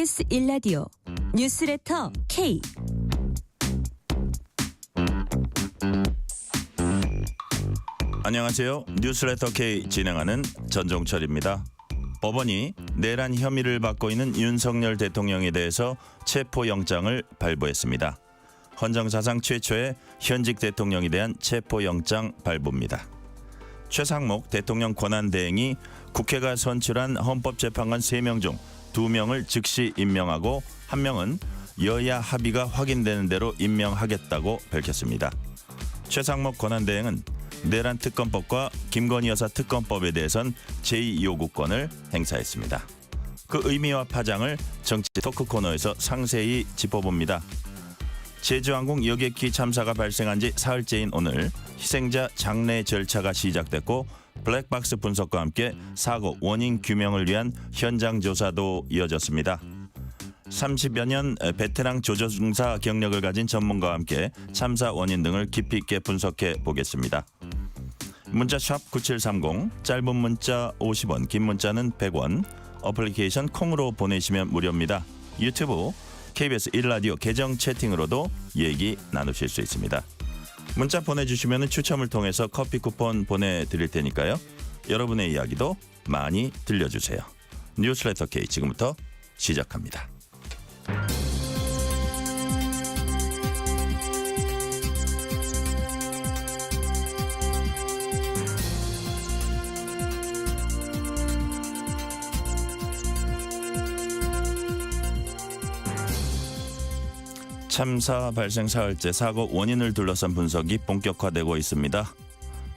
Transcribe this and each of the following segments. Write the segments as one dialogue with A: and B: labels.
A: KBS 1라디오 뉴스레터 K.
B: 안녕하세요. 뉴스레터 K 진행하는 전종철입니다. 법원이 내란 혐의를 받고 있는 윤석열 대통령에 대해서 체포영장을 발부했습니다. 헌정사상 최초의 현직 대통령에 대한 체포영장 발부입니다. 최상목 대통령 권한대행이 국회가 선출한 헌법재판관 3명 중 2명을 즉시 임명하고 1명은 여야 합의가 확인되는 대로 임명하겠다고 밝혔습니다. 최상목 권한대행은 내란 특검법과 김건희 여사 특검법에 대해선 제2요구권을 행사했습니다. 그 의미와 파장을 정치 토크 코너에서 상세히 짚어봅니다. 제주항공 여객기 참사가 발생한 지 사흘째인 오늘 희생자 장례 절차가 시작됐고 블랙박스 분석과 함께 사고 원인 규명을 위한 현장 조사도 이어졌습니다. 30여 년 베테랑 조종사 경력을 가진 전문가와 함께 참사 원인 등을 깊이 있게 분석해 보겠습니다. 문자 샵 9730, 짧은 문자 50원, 긴 문자는 100원, 어플리케이션 콩으로 보내시면 무료입니다. 유튜브 KBS 1라디오 계정 채팅으로도 얘기 나누실 수 있습니다. 문자 보내주시면 추첨을 통해서 커피 쿠폰 보내드릴 테니까요. 여러분의 이야기도 많이 들려주세요. 뉴스레터 K 지금부터 시작합니다. 참사 발생 사흘째 사고 원인을 둘러싼 분석이 본격화되고 있습니다.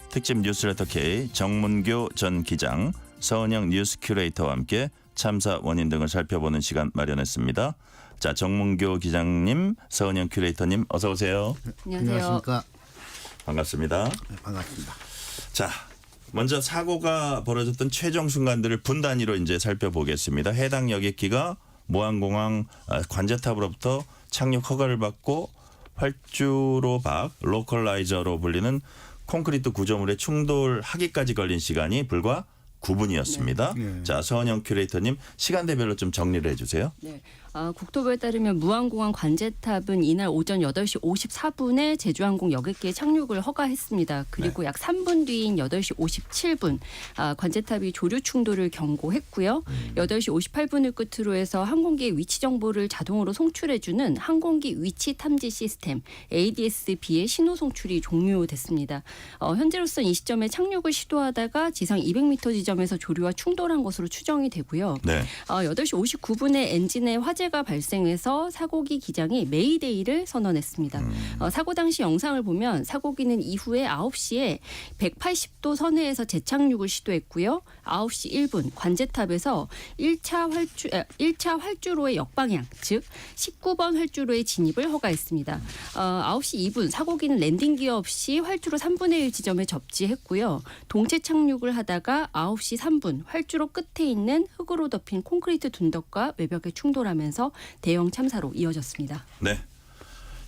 B: 특집 뉴스레터 K 정문교 전 기장, 서은영 뉴스 큐레이터와 함께 참사 원인 등을 살펴보는 시간 마련했습니다. 자, 정문교 기장님, 서은영 큐레이터님 어서 오세요.
C: 안녕하세요.
D: 안녕하십니까.
B: 반갑습니다.
D: 네, 반갑습니다.
B: 자, 먼저 사고가 벌어졌던 최종 순간들을 분 단위로 이제 살펴보겠습니다. 해당 여객기가 모항공항 관제탑으로부터 착륙 허가를 받고 활주로 밖 로컬라이저로 불리는 콘크리트 구조물에 충돌하기까지 걸린 시간이 불과 9분이었습니다.
D: 네.
B: 자, 서은영 큐레이터님 시간대별로 좀 정리를 해주세요.
C: 네. 국토부에 따르면 무항공항 관제탑은 이날 오전 8시 54분에 제주항공 여객기에 착륙을 허가했습니다. 그리고 약 3분 뒤인 8시 57분 관제탑이 조류 충돌을 경고했고요. 8시 58분을 끝으로 해서 항공기의 위치 정보를 자동으로 송출해주는 항공기 위치 탐지 시스템 ADS-B의 신호 송출이 종료됐습니다. 현재로서는 이 시점에 착륙을 시도하다가 지상 200m 지점에서 조류와 충돌한 것으로 추정이 되고요.
B: 네.
C: 8시 59분에 엔진에 화재가 발생해서 사고기 기장이 메이데이를 선언했습니다. 사고 당시 영상을 보면 사고기는 이후에 9시에 180도 선회에서 재착륙을 시도했고요. 9시 1분 관제탑에서 1차 활주로의 역방향, 즉 19번 활주로의 진입을 허가했습니다. 9시 2분 사고기는 랜딩 기어 없이 활주로 3분의 1 지점에 접지했고요. 동체 착륙을 하다가 9시 3분 활주로 끝에 있는 흙으로 덮인 콘크리트 둔덕과 외벽에 충돌하면서 대형 참사로 이어졌습니다.
B: 네.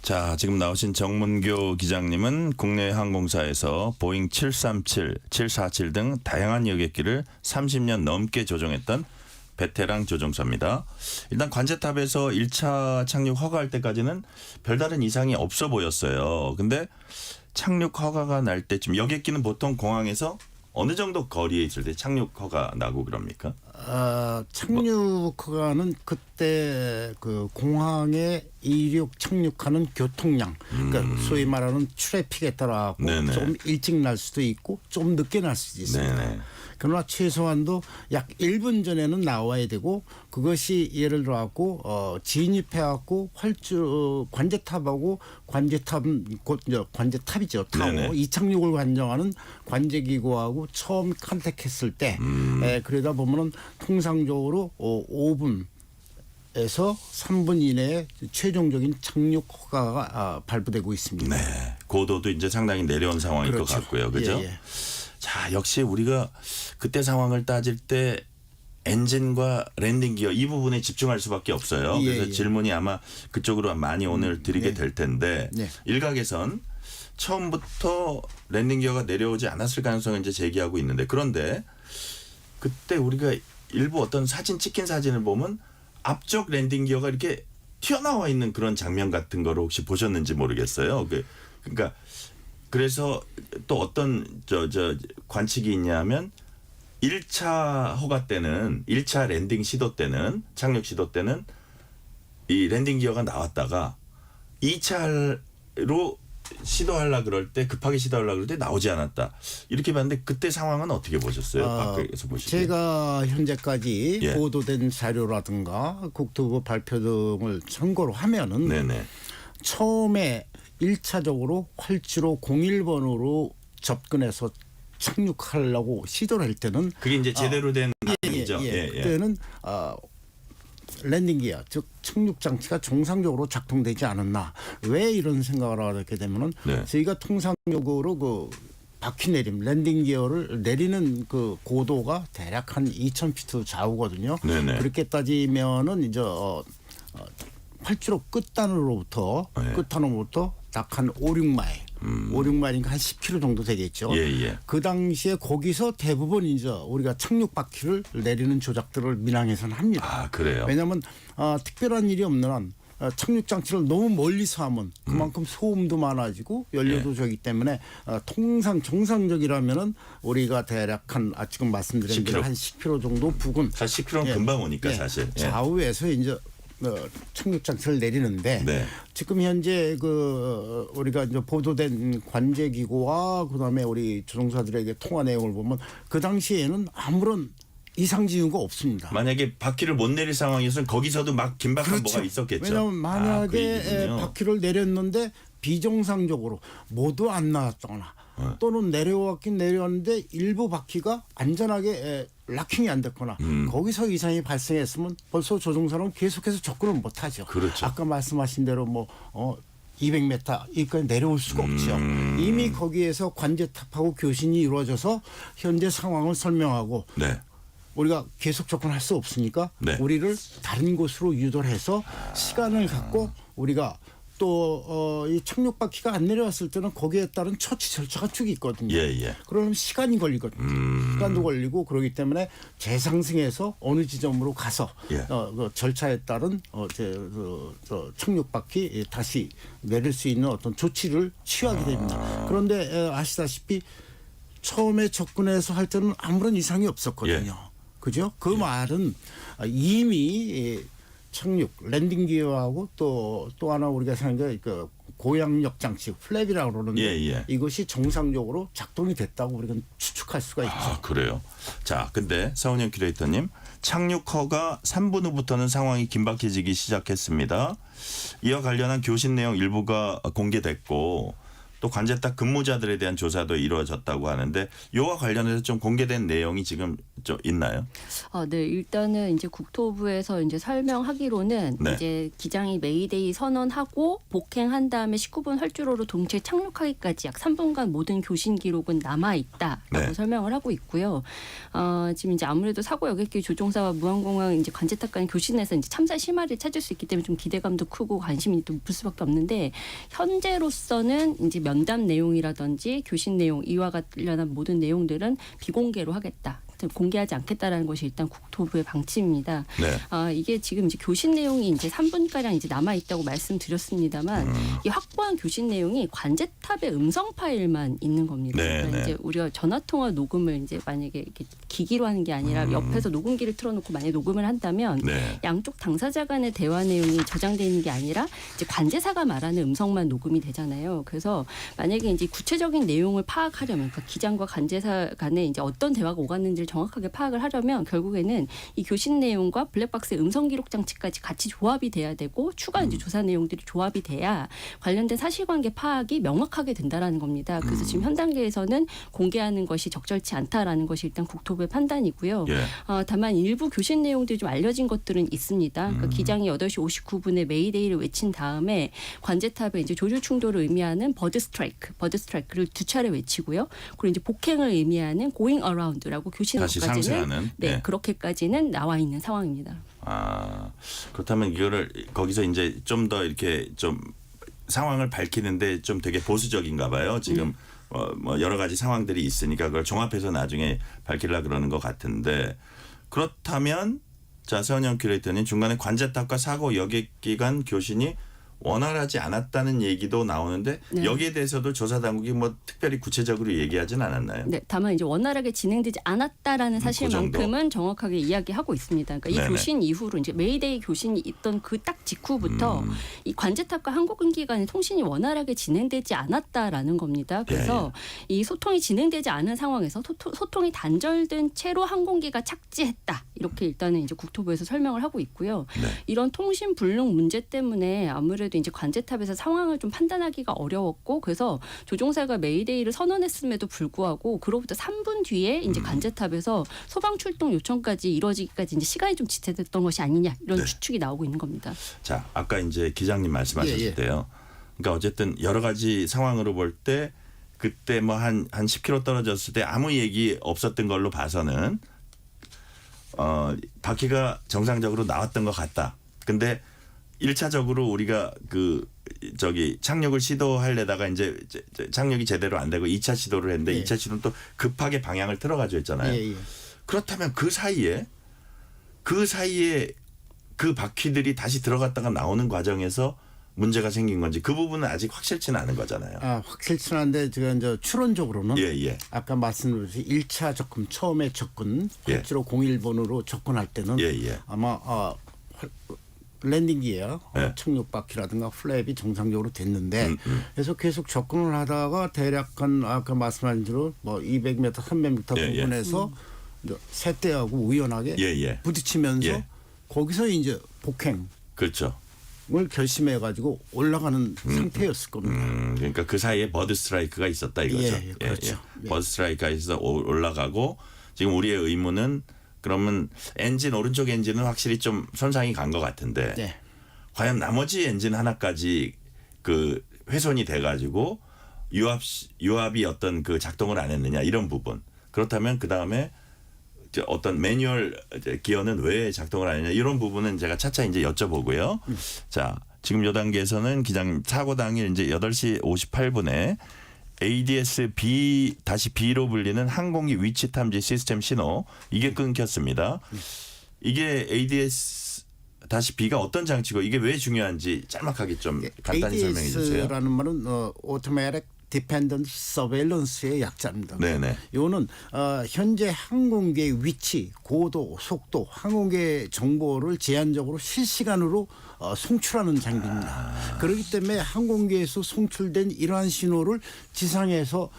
B: 자, 지금 나오신 정문교 기장님은 국내 항공사에서 보잉 737, 747 등 다양한 여객기를 30년 넘게 조종했던 베테랑 조종사입니다. 일단 관제탑에서 1차 착륙 허가할 때까지는 별다른 이상이 없어 보였어요. 근데 착륙 허가가 날 때쯤 여객기는 보통 공항에서 어느 정도 거리에 있을 때 착륙 허가 나고 그럽니까?
D: 착륙 허가는 그때 그 공항에 이륙 착륙하는 교통량, 그러니까 소위 말하는 트래픽에 따라
B: 네네.
D: 좀 일찍 날 수도 있고 좀 늦게 날 수도 있습니다.
B: 네네.
D: 그러나 최소한도 약 1분 전에는 나와야 되고 그것이 예를 들어 갖고 진입해 갖고 관제탑하고 관제탑이죠. 타워 이착륙을 관정하는 관제기구하고 처음 컨택했을 때 그러다 보면은 통상적으로 5분 에서 3분 이내에 최종적인 착륙 허가가 발부되고 있습니다.
B: 네, 고도도 이제 상당히 내려온 상황일
D: 그렇죠.
B: 것 같고요, 그죠?
D: 예, 예.
B: 자, 역시 우리가 그때 상황을 따질 때 엔진과 랜딩 기어 이 부분에 집중할 수밖에 없어요.
D: 예,
B: 그래서
D: 예.
B: 질문이 아마 그쪽으로 많이 오늘 드리게
D: 네.
B: 될 텐데
D: 네.
B: 일각에선 처음부터 랜딩 기어가 내려오지 않았을 가능성을 이제 제기하고 있는데 그런데 그때 우리가 일부 어떤 사진 찍힌 사진을 보면 앞쪽 랜딩 기어가 이렇게 튀어나와 있는 그런 장면 같은 거를 혹시 보셨는지 모르겠어요. 그러니까 그래서 또 어떤 저 관측이 있냐면 1차 허가 때는 1차 랜딩 시도 때는 착륙 시도 때는 이 랜딩 기어가 나왔다가 2차로 시도하려 그럴 때 급하게 시도하려 그럴 때 나오지 않았다. 이렇게 봤는데 그때 상황은 어떻게 보셨어요? 밖에서 보시기에.
D: 제가 현재까지
B: 예.
D: 보도된 자료라든가 국토부 발표 등을 참고로 하면은
B: 네네.
D: 처음에 1차적으로 활주로 01번으로 접근해서 착륙하려고 시도를 할 때는
B: 그게 이제 제대로 된 아니죠.
D: 그때는 랜딩 기어 즉 착륙 장치가 정상적으로 작동되지 않았나. 왜 이런 생각을 하게 되면은
B: 네.
D: 저희가 통상적으로 그 바퀴 내림 랜딩 기어를 내리는 그 고도가 대략 한 2,000피트 좌우거든요.
B: 네네.
D: 그렇게 따지면은 이제 활주로 끝단으로부터
B: 네.
D: 끝단으로부터 딱 한 5, 6마일 5, 6마일이니까 한 10km 정도 되겠죠.
B: 예.
D: 그 당시에 거기서 대부분 이제 우리가 착륙 바퀴를 내리는 조작들을 민항에서는 합니다.
B: 아, 그래요.
D: 왜냐하면 특별한 일이 없는 한 착륙 장치를 너무 멀리서 하면 그만큼 소음도 많아지고 연료도 적기 때문에 통상 정상적이라면은 우리가 대략 한 지금 말씀드린
B: 10km.
D: 대로 한 10km 정도 부근
B: 사실 10km는 금방 오니까 사실. 예.
D: 좌우에서 이제 착륙 장치를 내리는데
B: 네.
D: 지금 현재 그 우리가 이제 보도된 관제기구와 그다음에 우리 조종사들에게 통화 내용을 보면 그 당시에는 아무런 이상 징후가 없습니다.
B: 만약에 바퀴를 못 내릴 상황이었으면 거기서도 막 긴박한 뭐가 있었겠죠.
D: 왜냐하면 만약에
B: 그 얘기군요.
D: 바퀴를 내렸는데 비정상적으로 모두 안 나왔거나 또는 내려왔긴 내려왔는데 일부 바퀴가 안전하게 락킹이 안 됐거나 거기서 이상이 발생했으면 벌써 조종사는 계속해서 접근을 못하죠.
B: 그렇죠.
D: 아까 말씀하신 대로 200m 여기까지 내려올 수가 없죠. 이미 거기에서 관제탑하고 교신이 이루어져서 현재 상황을 설명하고
B: 네.
D: 우리가 계속 접근할 수 없으니까
B: 네.
D: 우리를 다른 곳으로 유도를 해서 시간을 갖고 우리가 또 이 착륙 바퀴가 안 내려왔을 때는 거기에 따른 처치 절차가 쭉 있거든요.
B: 예.
D: 그러면 시간이 걸리거든요. 시간도 걸리고 그러기 때문에 재상승해서 어느 지점으로 가서
B: 예.
D: 그 절차에 따른 착륙 바퀴 다시 내릴 수 있는 어떤 조치를 취하게 됩니다. 그런데 아시다시피 처음에 접근해서 할 때는 아무런 이상이 없었거든요. 그죠? 그 말은 이미 착륙 랜딩 기어하고 또 하나 우리가 생각해 그 고양력 장치 플랩이라고 그러는데 이것이 정상적으로 작동이 됐다고 우리가 추측할 수가 있죠.
B: 아, 그래요. 자, 근데 서은영 큐레이터님, 착륙허가 3분 후부터는 상황이 긴박해지기 시작했습니다. 이와 관련한 교신 내용 일부가 공개됐고 또 관제탑 근무자들에 대한 조사도 이루어졌다고 하는데 이와 관련해서 좀 공개된 내용이 지금 좀 있나요?
C: 네, 일단은 이제 국토부에서 이제 설명하기로는
B: 네.
C: 이제 기장이 메이데이 선언하고 복행한 다음에 19분 활주로로 동체 착륙하기까지 약 3분간 모든 교신 기록은 남아 있다라고
B: 네.
C: 설명을 하고 있고요. 지금 이제 아무래도 사고 여객기 조종사와 무항공항 이제 관제탑 간 교신에서 이제 참사 실마리를 찾을 수 있기 때문에 좀 기대감도 크고 관심이 또 높을 수밖에 없는데 현재로서는 이제 면담 내용이라든지 교신 내용 이와 관련한 모든 내용들은 비공개로 하겠다. 공개하지 않겠다라는 것이 일단 국토부의 방침입니다.
B: 네.
C: 이게 지금 이제 교신 내용이 이제 3분가량 이제 남아 있다고 말씀드렸습니다만 이 확보한 교신 내용이 관제탑의 음성 파일만 있는 겁니다.
B: 네,
C: 그러니까
B: 네.
C: 이제 우리가 전화 통화 녹음을 이제 만약에 이렇게 기기로 하는 게 아니라 옆에서 녹음기를 틀어놓고 만약에 녹음을 한다면
B: 네.
C: 양쪽 당사자 간의 대화 내용이 저장되어 있는 게 아니라 이제 관제사가 말하는 음성만 녹음이 되잖아요. 그래서 만약에 이제 구체적인 내용을 파악하려면 그러니까 기장과 관제사 간에 이제 어떤 대화가 오갔는지를 정확하게 파악을 하려면 결국에는 이 교신 내용과 블랙박스의 음성 기록 장치까지 같이 조합이 돼야 되고 추가 이제 조사 내용들이 조합이 돼야 관련된 사실관계 파악이 명확하게 된다라는 겁니다. 그래서 지금 현 단계에서는 공개하는 것이 적절치 않다라는 것이 일단 국토부의 판단이고요. 다만 일부 교신 내용들이 좀 알려진 것들은 있습니다. 그러니까 기장이 8시 59분에 메이데이를 외친 다음에 관제탑에 이제 조류 충돌을 의미하는 버드 스트라이크를 2차례 외치고요. 그리고 이제 복행을 의미하는 going around라고 교신
B: 다시 상승하는.
C: 네, 그렇게까지는 나와 있는 상황입니다.
B: 아, 그렇다면 이거를 거기서 이제 좀 더 이렇게 좀 상황을 밝히는데 좀 되게 보수적인가 봐요. 지금 뭐 여러 가지 상황들이 있으니까 그걸 종합해서 나중에 밝히려고 그러는 것 같은데 그렇다면 자, 서은영 큐레이터님 중간에 관제탑과 사고 여객 기간 교신이 원활하지 않았다는 얘기도 나오는데
C: 네.
B: 여기에 대해서도 조사 당국이 뭐 특별히 구체적으로 얘기하진 않았나요?
C: 네, 다만 이제 원활하게 진행되지 않았다라는 사실만큼은 정확하게 이야기하고 있습니다. 그러니까 이
B: 네네.
C: 교신 이후로 이제 메이데이 교신이 있던 그 딱 직후부터 이 관제탑과 항공기 간의 통신이 원활하게 진행되지 않았다라는 겁니다. 그래서 이 소통이 진행되지 않은 상황에서 소통이 단절된 채로 항공기가 착지했다. 이렇게 일단은 이제 국토부에서 설명을 하고 있고요.
B: 네.
C: 이런 통신 불능 문제 때문에 아무래도 이제 관제탑에서 상황을 좀 판단하기가 어려웠고 그래서 조종사가 메이데이를 선언했음에도 불구하고 그로부터 3분 뒤에 이제 관제탑에서 소방 출동 요청까지 이루어지기까지 이제 시간이 좀 지체됐던 것이 아니냐 이런
B: 네.
C: 추측이 나오고 있는 겁니다.
B: 자, 아까 이제 기장님 말씀하셨을
D: 예.
B: 때요. 그러니까 어쨌든 여러 가지 상황으로 볼 때 그때 뭐 한 10km 떨어졌을 때 아무 얘기 없었던 걸로 봐서는 바퀴가 정상적으로 나왔던 것 같다. 근데 1차적으로 우리가 착륙을 시도하려다가 이제 착륙이 제대로 안 되고 2차 시도를 했는데
D: 예.
B: 2차 시도는 또 급하게 방향을 틀어가지고 했잖아요.
D: 예.
B: 그렇다면 그 사이에 그 바퀴들이 다시 들어갔다가 나오는 과정에서 문제가 생긴 건지 그 부분은 아직 확실치는 않은 거잖아요.
D: 확실치는 않은데 제가 이제 추론적으로는
B: 예.
D: 아까 말씀드렸듯이 1차 접근 처음에 접근
B: 예.
D: 8701번으로 접근할 때는
B: 예.
D: 아마 랜딩 기어
B: 예.
D: 착륙 바퀴라든가 플랩이 정상적으로 됐는데 그래서 계속 접근을 하다가 대략 한 아까 말씀하신 대로 뭐 200m, 300m
B: 예.
D: 부분에서 이제 새떼하고 우연하게
B: 예.
D: 부딪히면서
B: 예.
D: 거기서 이제 복행을
B: 그렇죠.
D: 결심해 가지고 올라가는 상태였을 겁니다.
B: 그러니까 그 사이에 버드 스트라이크가 있었다 이거죠.
D: 예, 그렇죠. 예.
B: 버드 스트라이크가 있어서 올라가고 지금 우리의 의무는 그러면 오른쪽 엔진은 확실히 좀 손상이 간 것 같은데
D: 네.
B: 과연 나머지 엔진 하나까지 그 훼손이 돼가지고 유압이 어떤 그 작동을 안 했느냐 이런 부분. 그렇다면 그 다음에 어떤 매뉴얼 기어는 왜 작동을 안 했냐 이런 부분은 제가 차차 이제 여쭤보고요. 자, 지금 요 단계에서는 기장님 사고 당일 이제 8시 58분에 ADS-B로 불리는 항공기 위치 탐지 시스템 신호 이게 끊겼습니다. 이게 ADS-B가 어떤 장치고 이게 왜 중요한지 짤막하게 좀 간단히 설명해 주세요.
D: ADS라는 말은 Automatic Dependent Surveillance의 약자입니다.
B: 네네.
D: 이거는 현재 항공기의 위치, 고도, 속도, 항공기의 정보를 제한적으로 실시간으로 송출하는 장비입니다. 그렇기 때문에 항공기에서 송출된 이러한 신호를 지상에서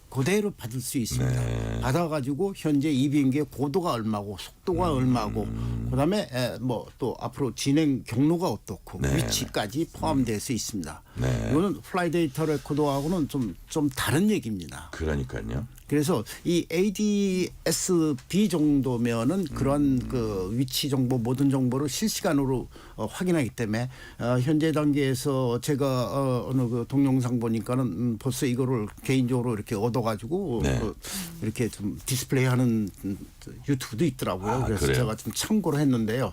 D: 그대로 받을 수 있습니다. 받아가지고 현재 이 비행기의 고도가 얼마고 속도가 얼마고 그다음에 뭐 또 앞으로 진행 경로가 어떻고 위치까지 포함될 수 있습니다. 이거는 플라이 데이터 레코더하고는 좀 다른 얘기입니다.
B: 그러니까요.
D: 그래서 이 ADS-B 정도면은 그런 그 위치 정보 모든 정보를 실시간으로 확인하기 때문에 현재 단계에서 제가 어느 그 동영상 보니까는 벌써 이거를 개인적으로 이렇게 얻어가지고 이렇게 좀 디스플레이하는 유튜브도 있더라고요. 그래서
B: 그래요?
D: 제가 좀 참고를 했는데요.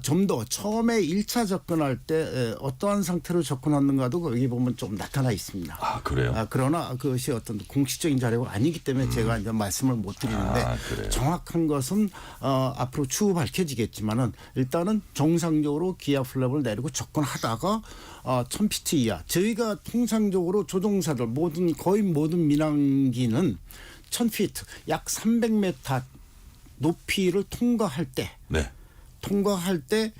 D: 좀 더 처음에 1차 접근할 때 어떠한 상태로 접근하는가도 여기 보면 좀 나타나 있습니다.
B: 그래요?
D: 그러나 그것이 어떤 공식적인 자료가 아니기 때문에 제가 이제 말씀을 못 드리는데
B: 그래요?
D: 정확한 것은 앞으로 추후 밝혀지겠지만은 일단은 정상적으로 기아 플랩을 내리고 접근하다가 1000피트 이하 저희가 통상적으로 조종사들 거의 모든 민항기는 1000피트 약 300m 높이를 통과할 때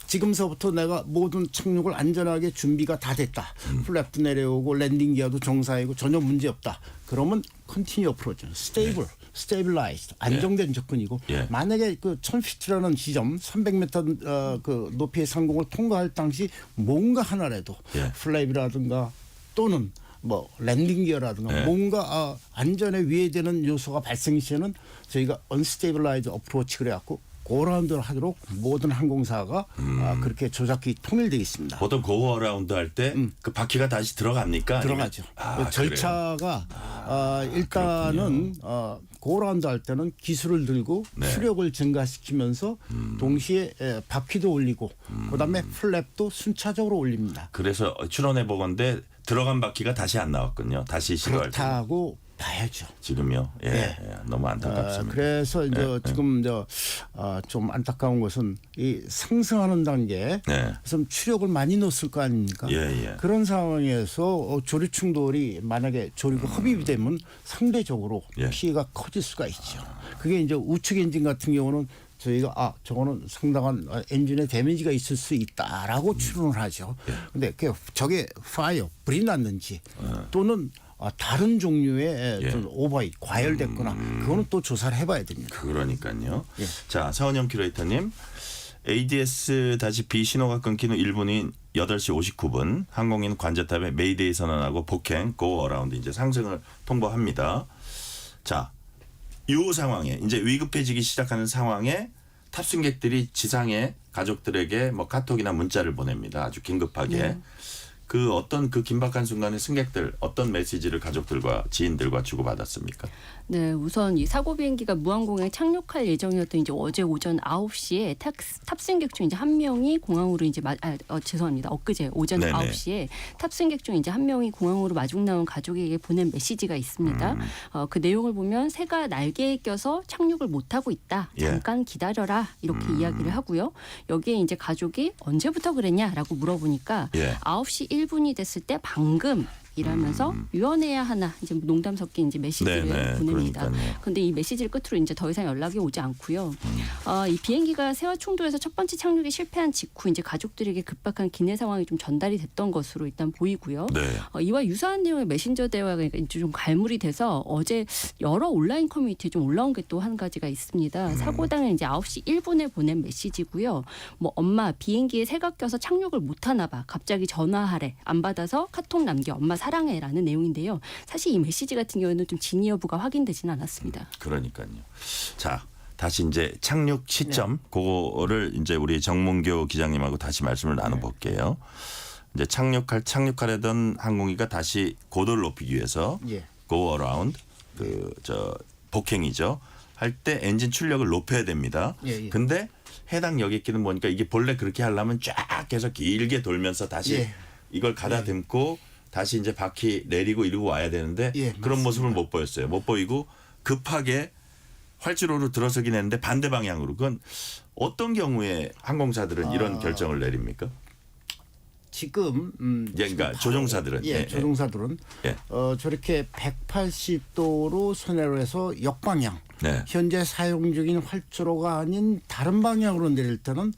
D: 지금서부터 내가 모든 착륙을 안전하게 준비가 다 됐다. 플랩도 내려오고 랜딩 기어도 정상이고 전혀 문제 없다. 그러면 컨티뉴 어프로치, 스테이블라이즈드, 안정된 접근이고 만약에 그 1000피트라는 지점 300m 그 높이의 상공을 통과할 당시 뭔가 하나라도 플랩이라든가 또는 뭐 랜딩 기어라든가 뭔가 안전에 위해되는 요소가 발생 시에는 저희가 언스테이블라이즈 어프로치 그래갖고 고라운드를 하도록 모든 항공사가 그렇게 조작기 통일되어 있습니다.
B: 보통 고어라운드 할 때 그 바퀴가 다시 들어갑니까?
D: 들어가죠.
B: 아니면?
D: 절차가 일단은 고라운드 할 때는 기술을 들고 수력을 증가시키면서 동시에 바퀴도 올리고 그다음에 플랩도 순차적으로 올립니다.
B: 그래서 추론해 보건데 들어간 바퀴가 다시 안 나왔군요. 다시 시도할 때.
D: 그렇다고 봐야죠.
B: 지금요. 예,
D: 네.
B: 예, 너무 안타깝습니다.
D: 그래서 이제
B: 네,
D: 지금 좀 안타까운 것은 이 상승하는 단계,
B: 네.
D: 좀 추력을 많이 넣었을 거 아닙니까?
B: 예, 예.
D: 그런 상황에서 조류 충돌이 만약에 조류가 흡입이 되면 상대적으로
B: 예.
D: 피해가 커질 수가 있죠. 그게 이제 우측 엔진 같은 경우는 저희가 저거는 상당한 엔진에 데미지가 있을 수 있다라고 추론을 하죠. 근데 저게 불이 났는지 또는 다른 종류의
B: 예.
D: 좀 오버히 과열됐거나 그거는 또 조사를 해봐야 됩니다.
B: 그러니까요.
D: 예.
B: 자, 서은영 큐레이터님. ADS-B 신호가 끊긴 후 1분인 8시 59분 항공인 관제탑에 메이데이 선언하고 폭행 고 어라운드 이제 상승을 통보합니다. 자, 이 상황에 이제 위급해지기 시작하는 상황에 탑승객들이 지상에 가족들에게 뭐 카톡이나 문자를 보냅니다. 아주 긴급하게. 그 어떤 그 긴박한 순간에 승객들 어떤 메시지를 가족들과 지인들과 주고받았습니까?
C: 네, 우선 이 사고 비행기가 무항공에 착륙할 예정이었던 이제 어제 오전 9시에 탑승객 중 이제 한 명이 공항으로 이제 죄송합니다. 엊그제 오전
B: 네네.
C: 9시에 탑승객 중 이제 한 명이 공항으로 마중 나온 가족에게 보낸 메시지가 있습니다. 그 내용을 보면 새가 날개에 껴서 착륙을 못 하고 있다.
B: 예.
C: 잠깐 기다려라. 이렇게 이야기를 하고요. 여기에 이제 가족이 언제부터 그랬냐라고 물어보니까
B: 예.
C: 9시 1분이 됐을 때 방금 이라면서 유언해야 하나 이제 농담 섞인 이제 메시지를
B: 네네,
C: 보냅니다.
B: 그러니까요.
C: 그런데 이 메시지를 끝으로 이제 더 이상 연락이 오지 않고요. 이 비행기가 새와 충돌해서 첫 번째 착륙에 실패한 직후 이제 가족들에게 급박한 기내 상황이 좀 전달이 됐던 것으로 일단 보이고요.
B: 네.
C: 이와 유사한 내용의 메신저 대화가 이제 좀 갈무리 돼서 어제 여러 온라인 커뮤니티에 좀 올라온 게 또 한 가지가 있습니다. 사고 당일 이제 9시 1분에 보낸 메시지고요. 뭐 엄마 비행기에 새가 껴서 착륙을 못 하나 봐. 갑자기 전화하래. 안 받아서 카톡 남겨. 엄마 사랑해라는 내용인데요. 사실 이 메시지 같은 경우에는 좀 진위 여부가 확인되지는 않았습니다.
B: 그러니까요. 자, 다시 이제 착륙 시점 그거를 이제 우리 정문교 기장님하고 다시 말씀을 나눠볼게요. 이제 착륙하려던 항공기가 다시 고도를 높이기 위해서
D: 예.
B: go around 복행이죠. 할 때 엔진 출력을 높여야 됩니다.
D: 예, 예.
B: 근데 해당 여객기는 보니까 이게 본래 그렇게 하려면 쫙 해서 길게 돌면서 다시
D: 예.
B: 이걸 가다듬고 다시 이제 바퀴 내리고 이러고 와야 되는데
D: 예,
B: 그런
D: 맞습니다.
B: 모습을 못 보였어요. 못 보이고 급하게 활주로로 들어서긴 했는데 반대 방향으로. 그건 어떤 경우에 항공사들은 이런 결정을 내립니까?
D: 지금
B: 그러니까 조종사들은
D: 조종사들은
B: 예.
D: 저렇게 180도로 선회로 해서 역방향
B: 네.
D: 현재 사용 중인 활주로가 아닌 다른 방향으로 내릴 때는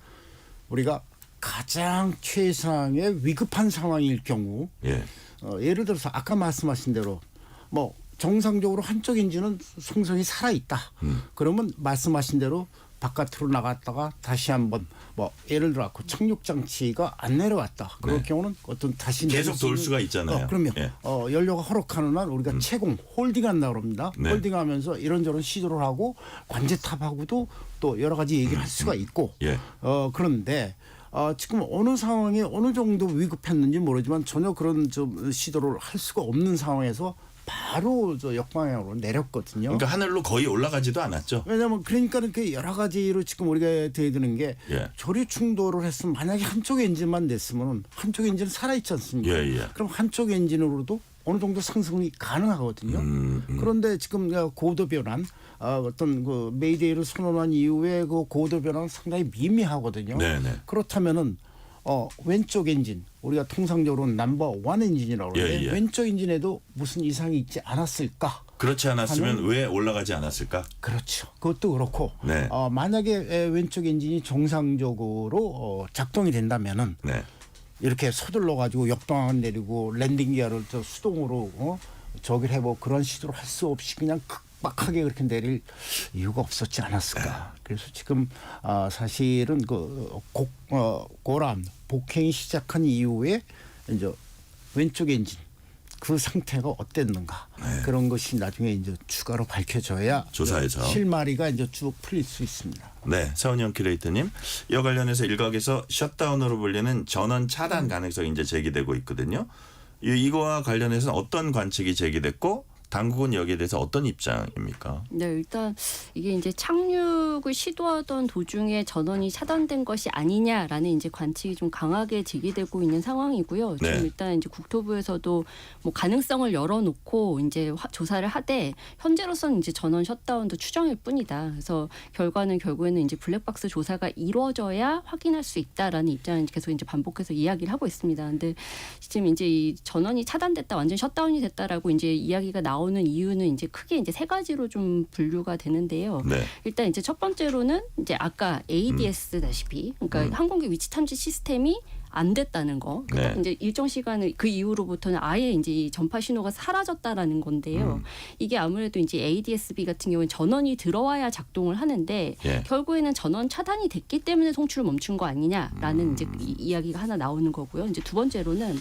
D: 우리가 가장 최상의 위급한 상황일 경우
B: 예.
D: 예를 들어서 아까 말씀하신 대로 뭐 정상적으로 한쪽 엔진은 송성이 살아 있다. 그러면 말씀하신 대로 바깥으로 나갔다가 다시 한번 뭐 예를 들어 갖고 착륙 장치가 안 내려왔다. 그럴
B: 네.
D: 경우는 어떤 다시
B: 계속
D: 내릴 수
B: 돌
D: 있는-
B: 수가 있잖아요.
D: 그러면
B: 예.
D: 연료가 허락하는 날 우리가 채공 홀딩한다 그럽니다.
B: 네.
D: 홀딩하면서 이런저런 시도를 하고 관제탑하고도 또 여러 가지 얘기를 할 수가 있고
B: 예.
D: 그런데 지금 어느 상황에 어느 정도 위급했는지 모르지만 전혀 그런 좀 시도를 할 수가 없는 상황에서 바로 저 역방향으로 내렸거든요.
B: 그러니까 하늘로 거의 올라가지도 않았죠.
D: 왜냐하면 그러니까는 그 여러 가지로 지금 우리가 대드는 게
B: 예.
D: 조류 충돌을 했으면 만약에 한쪽 엔진만 냈으면 한쪽 엔진은 살아있지 않습니까?
B: 예, 예.
D: 그럼 한쪽 엔진으로도 어느 정도 상승이 가능하거든요. 그런데 지금 고도 변환 어떤 그 메이데이를 선언한 이후에 그 고도 변환은 상당히 미미하거든요.
B: 네네.
D: 그렇다면은 왼쪽 엔진 우리가 통상적으로 넘버 원 엔진이라고 그러는데
B: 예, 예.
D: 왼쪽 엔진에도 무슨 이상이 있지 않았을까?
B: 그렇지 않았으면 왜 올라가지 않았을까?
D: 그렇죠. 그것도 그렇고
B: 네.
D: 만약에 왼쪽 엔진이 정상적으로 작동이 된다면은
B: 네.
D: 이렇게 서둘러 가지고 역방향 내리고 랜딩 기어를 저 수동으로 저기를 해보고 그런 시도를 할 수 없이 그냥 급박하게 그렇게 내릴 이유가 없었지 않았을까. 그래서 지금 사실은 고람 복행이 시작한 이후에 이제 왼쪽 엔진 그 상태가 어땠는가 그런 것이 나중에 이제 추가로 밝혀져야
B: 조사해서.
D: 실마리가 이제 쭉 풀릴 수 있습니다.
B: 네, 서은영 큐레이터님. 이와 관련해서 일각에서 셧다운으로 불리는 전원 차단 가능성이 이제 제기되고 있거든요. 이거와 관련해서는 어떤 관측이 제기됐고 당국은 여기에 대해서 어떤 입장입니까?
C: 네, 일단 이게 이제 착륙 착륙을 시도하던 도중에 전원이 차단된 것이 아니냐라는 이제 관측이 좀 강하게 제기되고 있는 상황이고요.
B: 네.
C: 지금 일단 이제 국토부에서도 뭐 가능성을 열어놓고 이제 조사를 하되 현재로서는 이제 전원 셧다운도 추정일 뿐이다. 그래서 결과는 결국에는 이제 블랙박스 조사가 이루어져야 확인할 수 있다라는 입장을 계속 이제 반복해서 이야기를 하고 있습니다. 근데 지금 이제 이 전원이 차단됐다, 완전 셧다운이 됐다라고 이제 이야기가 나오는 이유는 이제 크게 이제 세 가지로 좀 분류가 되는데요.
B: 네.
C: 일단 이제 첫 번째로는 이제 아까 ADS 다시피 그러니까 항공기 위치 탐지 시스템이 안 됐다는 거. 그러니까
B: 네.
C: 이제 일정 시간을 그 이후로부터는 아예 이제 이 전파 신호가 사라졌다라는 건데요. 이게 아무래도 이제 ADS-B 같은 경우는 전원이 들어와야 작동을 하는데
B: 예.
C: 결국에는 전원 차단이 됐기 때문에 송출을 멈춘 거 아니냐라는 이제 이야기가 하나 나오는 거고요. 이제 두 번째로는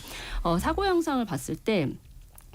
C: 사고 영상을 봤을 때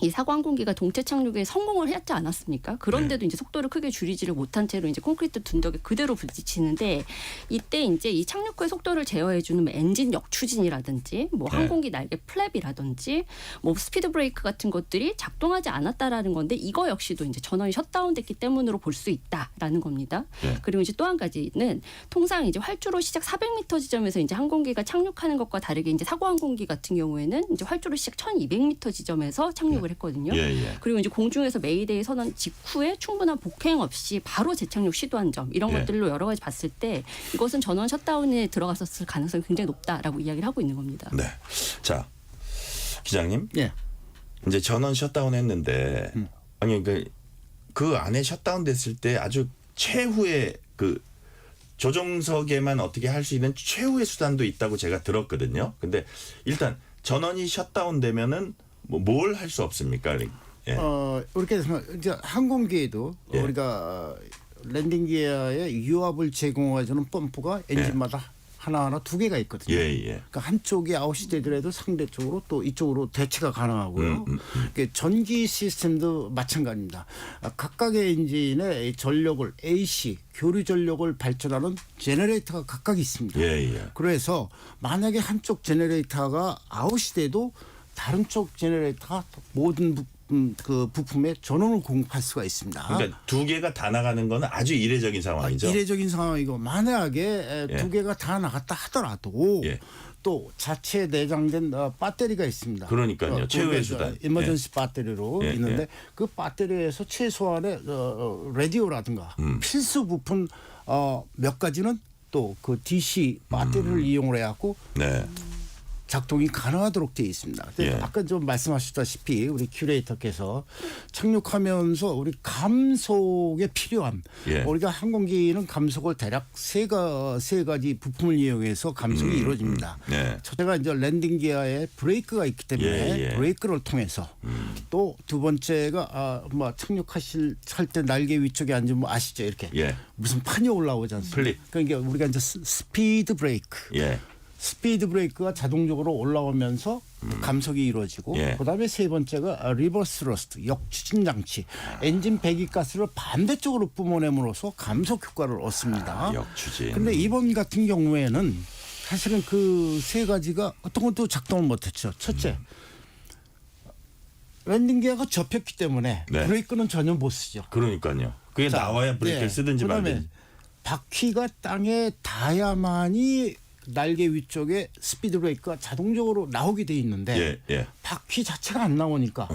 C: 이 사고 항공기가 동체 착륙에 성공을 했지 않았습니까? 그런데도 이제 속도를 크게 줄이지를 못한 채로 이제 콘크리트 둔덕에 그대로 부딪히는데 이때 이제 이 착륙 후의 속도를 제어해주는 엔진 역추진이라든지 뭐
B: 네.
C: 항공기 날개 플랩이라든지 뭐 스피드 브레이크 같은 것들이 작동하지 않았다라는 건데 이거 역시도 이제 전원이 셧다운됐기 때문으로 볼 수 있다라는 겁니다.
B: 네.
C: 그리고 이제 또 한 가지는 통상 이제 활주로 시작 400m 지점에서 이제 항공기가 착륙하는 것과 다르게 이제 사고 항공기 같은 경우에는 이제 활주로 시작 1200m 지점에서 착륙을 했거든요.
B: 예, 예.
C: 그리고 이제 공중에서 메이데이 선언 직후에 충분한 복행 없이 바로 재착륙 시도한 점 이런
B: 예.
C: 것들로 여러 가지 봤을 때 이것은 전원 셧다운에 들어갔었을 가능성이 굉장히 높다라고 이야기를 하고 있는 겁니다.
B: 네. 자, 기장님.
D: 예.
B: 이제 전원 셧다운 했는데 아니 그 안에 셧다운 됐을 때 아주 최후의 그 조종석에만 어떻게 할 수 있는 최후의 수단도 있다고 제가 들었거든요. 근데 일단 전원이 셧다운 되면은 뭐 뭘 할 수 없습니까? 예.
D: 이렇게 이제 항공기에도
B: 예.
D: 우리가 랜딩 기어에 유압을 제공해주는 펌프가 엔진마다 하나하나 두 개가 있거든요.
B: 예, 예.
D: 그러니까 한쪽이 아웃이 되더라도 상대쪽으로 또 이쪽으로 대치가 가능하고요. 그러니까 전기 시스템도 마찬가지입니다. 각각의 엔진의 전력을 AC 교류 전력을 발전하는 제너레이터가 각각 있습니다.
B: 예, 예.
D: 그래서 만약에 한쪽 제너레이터가 아웃이 돼도 다른 쪽 제너레이터가 모든 그 부품에 전원을 공급할 수가 있습니다.
B: 그러니까 두 개가 다 나가는 거는 아주 이례적인 상황이죠.
D: 이례적인 상황이고 만약에
B: 예.
D: 두 개가 다 나갔다 하더라도
B: 예.
D: 또 자체 내장된 배터리가 있습니다.
B: 그러니까요. 최후의 수단.
D: 이머전시 배터리로
B: 예,
D: 있는데
B: 예.
D: 그 배터리에서 최소한의 라디오라든가 필수 부품 몇 가지는 또 그 DC 배터리를 이용을 해갖고
B: 네.
D: 작동이 가능하도록 되어 있습니다. 근데
B: 예.
D: 아까 좀 말씀하셨다시피 우리 큐레이터께서 착륙하면서 우리 감속에 필요한
B: 예.
D: 우리가 항공기는 감속을 대략 세 가지 부품을 이용해서 감속이 이루어집니다.
B: 네.
D: 첫째가 이제 랜딩 기어에 브레이크가 있기 때문에
B: 예, 예.
D: 브레이크를 통해서 또 두 번째가 뭐 착륙할 때 날개 위쪽에 앉으면 아시죠? 이렇게
B: 예.
D: 무슨 판이 올라오지 않습니까?
B: 플립.
D: 그러니까 우리가 이제 스피드 브레이크.
B: 예.
D: 스피드 브레이크가 자동적으로 올라오면서 감속이 이루어지고
B: 예.
D: 그다음에 세 번째가 리버스 러스트 역추진 장치 엔진 배기가스를 반대쪽으로 뿜어냄으로써 감속 효과를 얻습니다.
B: 역추진.
D: 그런데 이번 같은 경우에는 사실은 그 세 가지가 어떤 것도 작동을 못했죠. 첫째 랜딩 기어가 접혔기 때문에
B: 네.
D: 브레이크는 전혀 못 쓰죠.
B: 그러니까요. 그게
D: 자,
B: 나와야 브레이크를
D: 예.
B: 쓰든지
D: 그다음에
B: 말든지.
D: 바퀴가 땅에 닿아야만이 날개 위쪽에 스피드 브레이크가 자동적으로 나오게 돼 있는데
B: 예, 예.
D: 바퀴 자체가 안 나오니까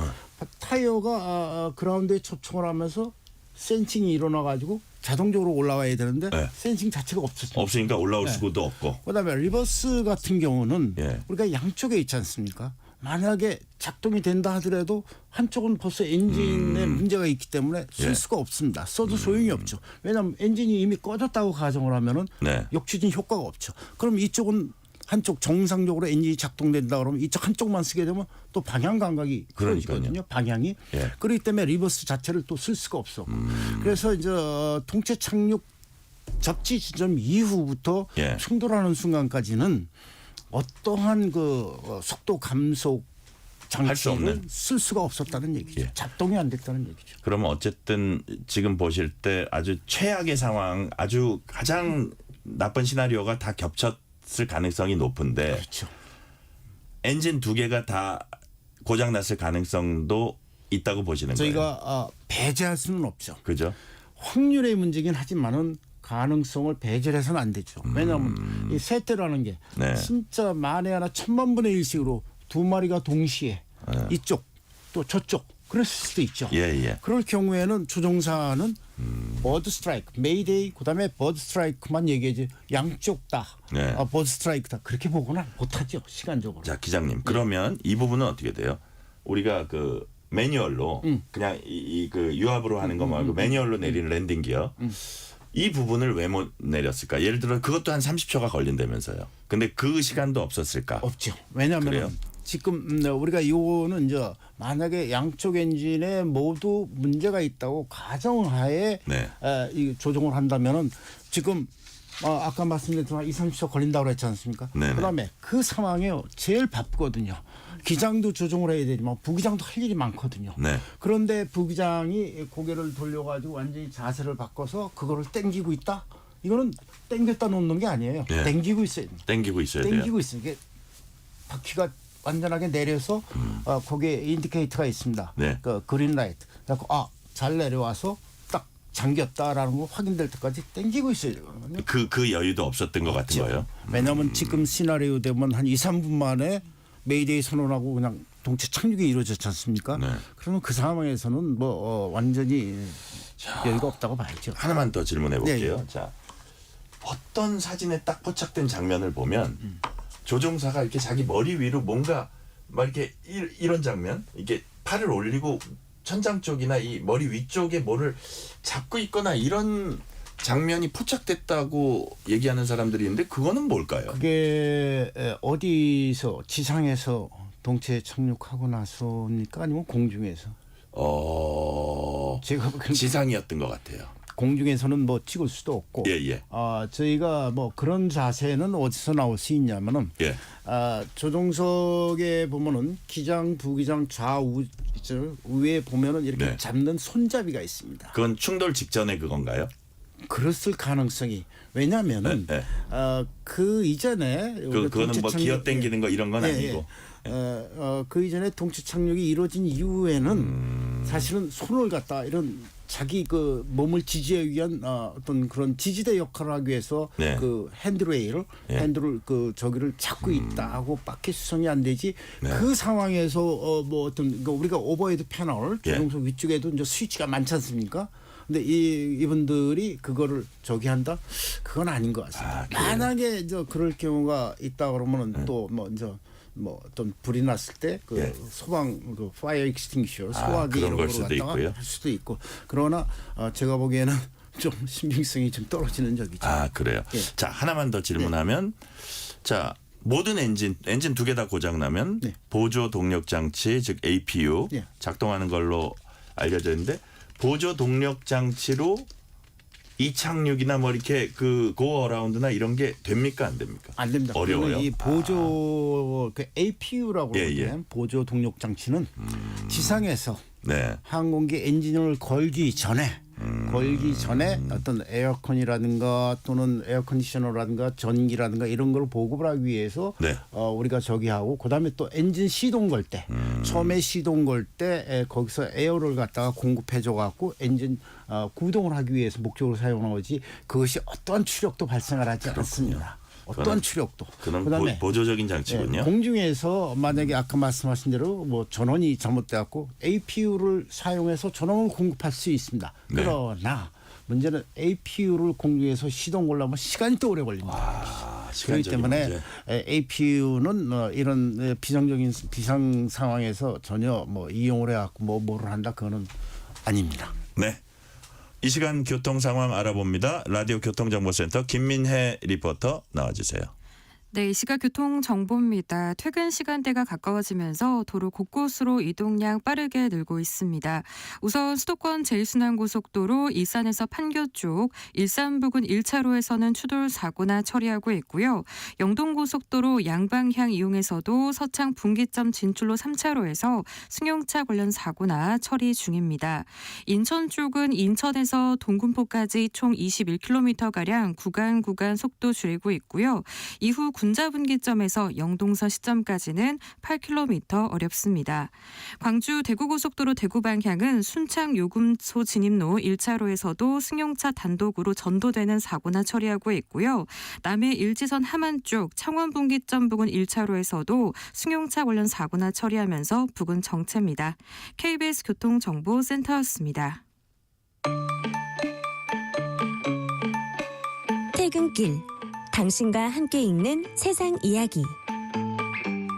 D: 타이어가 그라운드에 접촉을 하면서 센싱이 일어나 가지고 자동적으로 올라와야 되는데
B: 네.
D: 센싱 자체가 없었습니다.
B: 없으니까 올라올
D: 네.
B: 수도 없고.
D: 그다음에 리버스 같은 경우는
B: 예.
D: 우리가 양쪽에 있지 않습니까? 만약에 작동이 된다 하더라도 한쪽은 벌써 엔진에 문제가 있기 때문에 쓸
B: 예.
D: 수가 없습니다. 써도 소용이 없죠. 왜냐하면 엔진이 이미 꺼졌다고 가정을 하면은
B: 네.
D: 역추진 효과가 없죠. 그럼 이쪽은 한쪽 정상적으로 엔진이 작동된다 그러면 이쪽 한쪽만 쓰게 되면 또 방향 감각이 흐려지거든요. 방향이.
B: 예.
D: 그렇기 때문에 리버스 자체를 또 쓸 수가 없어. 그래서 이제 동체 착륙 접지 지점 이후부터
B: 예.
D: 충돌하는 순간까지는 어떠한 그 속도 감속
B: 할수 없는.
D: 장치를 쓸 수가 없었다는 얘기죠.
B: 예.
D: 작동이 안 됐다는 얘기죠.
B: 그러면 어쨌든 지금 보실 때 아주 최악의 상황, 아주 가장 나쁜 시나리오가 다 겹쳤을 가능성이 높은데
D: 그렇죠.
B: 엔진 두 개가 다 고장 났을 가능성도 있다고 보시는 거예요.
D: 저희가 배제할 수는 없죠.
B: 그죠?
D: 확률의 문제긴 하지만은 가능성을 배제해서는 안 되죠. 왜냐하면 이 세태라는 게
B: 네.
D: 진짜 만에 하나 1000만 분의 1씩으로 두 마리가 동시에 이쪽 또 저쪽 그랬을 수도 있죠.
B: 예.
D: 그럴 경우에는 조종사는 버드 스트라이크, 메이데이 그다음에 버드 스트라이크만 얘기하지 양쪽 다
B: 네.
D: 버드 스트라이크다 그렇게 보고는 못하죠 시간적으로.
B: 자, 기장님. 그러면 이 부분은 어떻게 돼요? 우리가 그 매뉴얼로 그냥 그 유압으로 하는 거 말고 매뉴얼로 내리는 랜딩 기어. 이 부분을 왜 못 내렸을까? 예를 들어 그것도 한 30초가 걸린다면서요. 근데 그 시간도 없었을까?
D: 없죠.
B: 그래요?
D: 왜냐하면 지금 우리가 이거는 이제 만약에 양쪽 엔진에 모두 문제가 있다고 가정하에
B: 네.
D: 이 조종을 한다면은 지금 아까 말씀드렸지만 2~30초 걸린다고 그랬지 않습니까?
B: 네네.
D: 그다음에 그 상황에 제일 바쁘거든요. 기장도 조종을 해야 되지만 부기장도 할 일이 많거든요.
B: 네.
D: 그런데 부기장이 고개를 돌려가지고 완전히 자세를 바꿔서 그거를 땡기고 있다? 이거는 땡겼다 놓는 게 아니에요.
B: 네.
D: 땡기고 있어야 됩니다.
B: 땡기고 있어야 돼요.
D: 땡기고 있어요. 이게 바퀴가 완전하게 내려서 거기에 인디케이터가 있습니다.
B: 네.
D: 그 그린 라이트. 그래서 잘 내려와서 딱 잠겼다라는 거 확인될 때까지 땡기고 있어야 되거든요.
B: 그 여유도 없었던 것 같은 거예요.
D: 왜냐하면 지금 시나리오 되면 한 2~3분 만에 메이데이 선언하고 그냥 동체 착륙이 이루어졌지 않습니까?
B: 네.
D: 그러면 그 상황에서는 완전히 여유가 없다고 봐야죠.
B: 하나만 더 질문해 볼게요.
D: 네.
B: 자, 어떤 사진에 딱 포착된 장면을 보면 조종사가 이렇게 자기 머리 위로 뭔가 막 이렇게 이런 장면, 이게 팔을 올리고 천장 쪽이나 이 머리 위쪽에 뭐를 잡고 있거나 이런 장면이 포착됐다고 얘기하는 사람들이 있는데 그거는 뭘까요?
D: 그게 어디서 지상에서 동체에 착륙하고 나서입니까? 아니면 공중에서? 제가 보기에는
B: 지상이었던 것 같아요.
D: 공중에서는 뭐 찍을 수도 없고.
B: 예.
D: 저희가 뭐 그런 자세는 어디서 나올 수 있냐면은
B: 예.
D: 조종석에 보면은 기장, 부기장, 좌우 위에 보면은 이렇게
B: 네.
D: 잡는 손잡이가 있습니다.
B: 그건 충돌 직전에 그건가요?
D: 그랬을 가능성이 왜냐하면은
B: 네.
D: 그 이전에
B: 그거는 뭐 기어 당기는 거 이런 건 아니고.
D: 그 이전에 동체 착륙이 이루어진 이후에는 사실은 손을 갖다 이런 자기 그 몸을 지지하기 위한 어떤 그런 지지대 역할을 하기 위해서
B: 네.
D: 그 핸드레일을
B: 예.
D: 핸들을 그 저기를 잡고 있다 하고 바퀴 수송이 안 되지.
B: 네.
D: 그 상황에서 뭐 어떤 우리가 오버헤드 패널
B: 예.
D: 조종석 위쪽에도 이제 스위치가 많지 않습니까? 근데 이분들이 그거를 저기 한다? 그건 아닌 것 같습니다. 만약에 이제 그럴 경우가 있다 그러면은 또 뭐 어떤 불이 났을 때 그
B: 예.
D: 소방 그 파이어 익스팅셔 소화기
B: 그런
D: 이런
B: 걸
D: 거로
B: 수도
D: 갖다가
B: 있고요.
D: 할 수도 있고 제가 제가 보기에는 좀 신빙성이 좀 떨어지는 적이죠.
B: 그래요.
D: 예.
B: 자, 하나만 더 질문하면 자, 모든 엔진 두 개 다 고장 나면
D: 네.
B: 보조 동력 장치 즉 APU
D: 예.
B: 작동하는 걸로 알려져 있는데 보조 동력 장치로 이착륙이나 뭐 이렇게 그 고 어라운드나 이런 게 됩니까 안 됩니까?
D: 안 됩니다.
B: 어려워요.
D: 이 보조 그 APU라고
B: 예,
D: 그러는
B: 예.
D: 보조 동력 장치는 지상에서
B: 네.
D: 항공기 엔진을 걸기 전에 어떤 에어컨이라든가 또는 에어컨디셔너라든가 전기라든가 이런 걸 보급을 하기 위해서
B: 네.
D: 우리가 저기 하고 그다음에 또 엔진 시동 걸 때 처음에 시동 걸 때 거기서 에어를 갖다가 공급해 줘 갖고 엔진 구동을 하기 위해서 목적으로 사용하지 그것이 어떠한 추력도 발생을 하지 않습니다. 어떠한 추력도.
B: 그런
D: 그다음에
B: 보조적인 장치군요.
D: 공중에서 만약에 아까 말씀하신 대로 뭐 전원이 잘못돼 갖고 APU를 사용해서 전원을 공급할 수 있습니다.
B: 네.
D: 그러나 문제는 APU를 공중에서 시동 걸려면 시간이 또 오래 걸립니다. 그렇기
B: 시간적인
D: 때문에
B: 문제.
D: APU는 이런 비상적인 비상 상황에서 전혀 뭐 이용을 해갖고 뭐를 한다 그거는 아닙니다.
B: 네. 이 시간 교통 상황 알아봅니다. 라디오 교통정보센터 김민혜 리포터 나와주세요.
E: 네, 이 시각 교통 정보입니다. 퇴근 시간대가 가까워지면서 도로 곳곳으로 이동량 빠르게 늘고 있습니다. 우선 수도권 제1순환고속도로 일산에서 판교 쪽 일산 부근 1차로에서는 추돌 사고나 처리하고 있고요. 영동고속도로 양방향 이용해서도 서창 분기점 진출로 3차로에서 승용차 관련 사고나 처리 중입니다. 인천 쪽은 인천에서 동군포까지 총 21km가량 구간 속도 줄이고 있고요. 이후 군자분기점에서 영동서 시점까지는 8km 어렵습니다. 광주 대구고속도로 대구 방향은 순창 요금소 진입로 1차로에서도 승용차 단독으로 전도되는 사고나 처리하고 있고요. 남해 일지선 함안 쪽 창원분기점 부근 1차로에서도 승용차 관련 사고나 처리하면서 부근 정체입니다. KBS 교통정보센터였습니다.
A: 퇴근길 당신과 함께 읽는 세상 이야기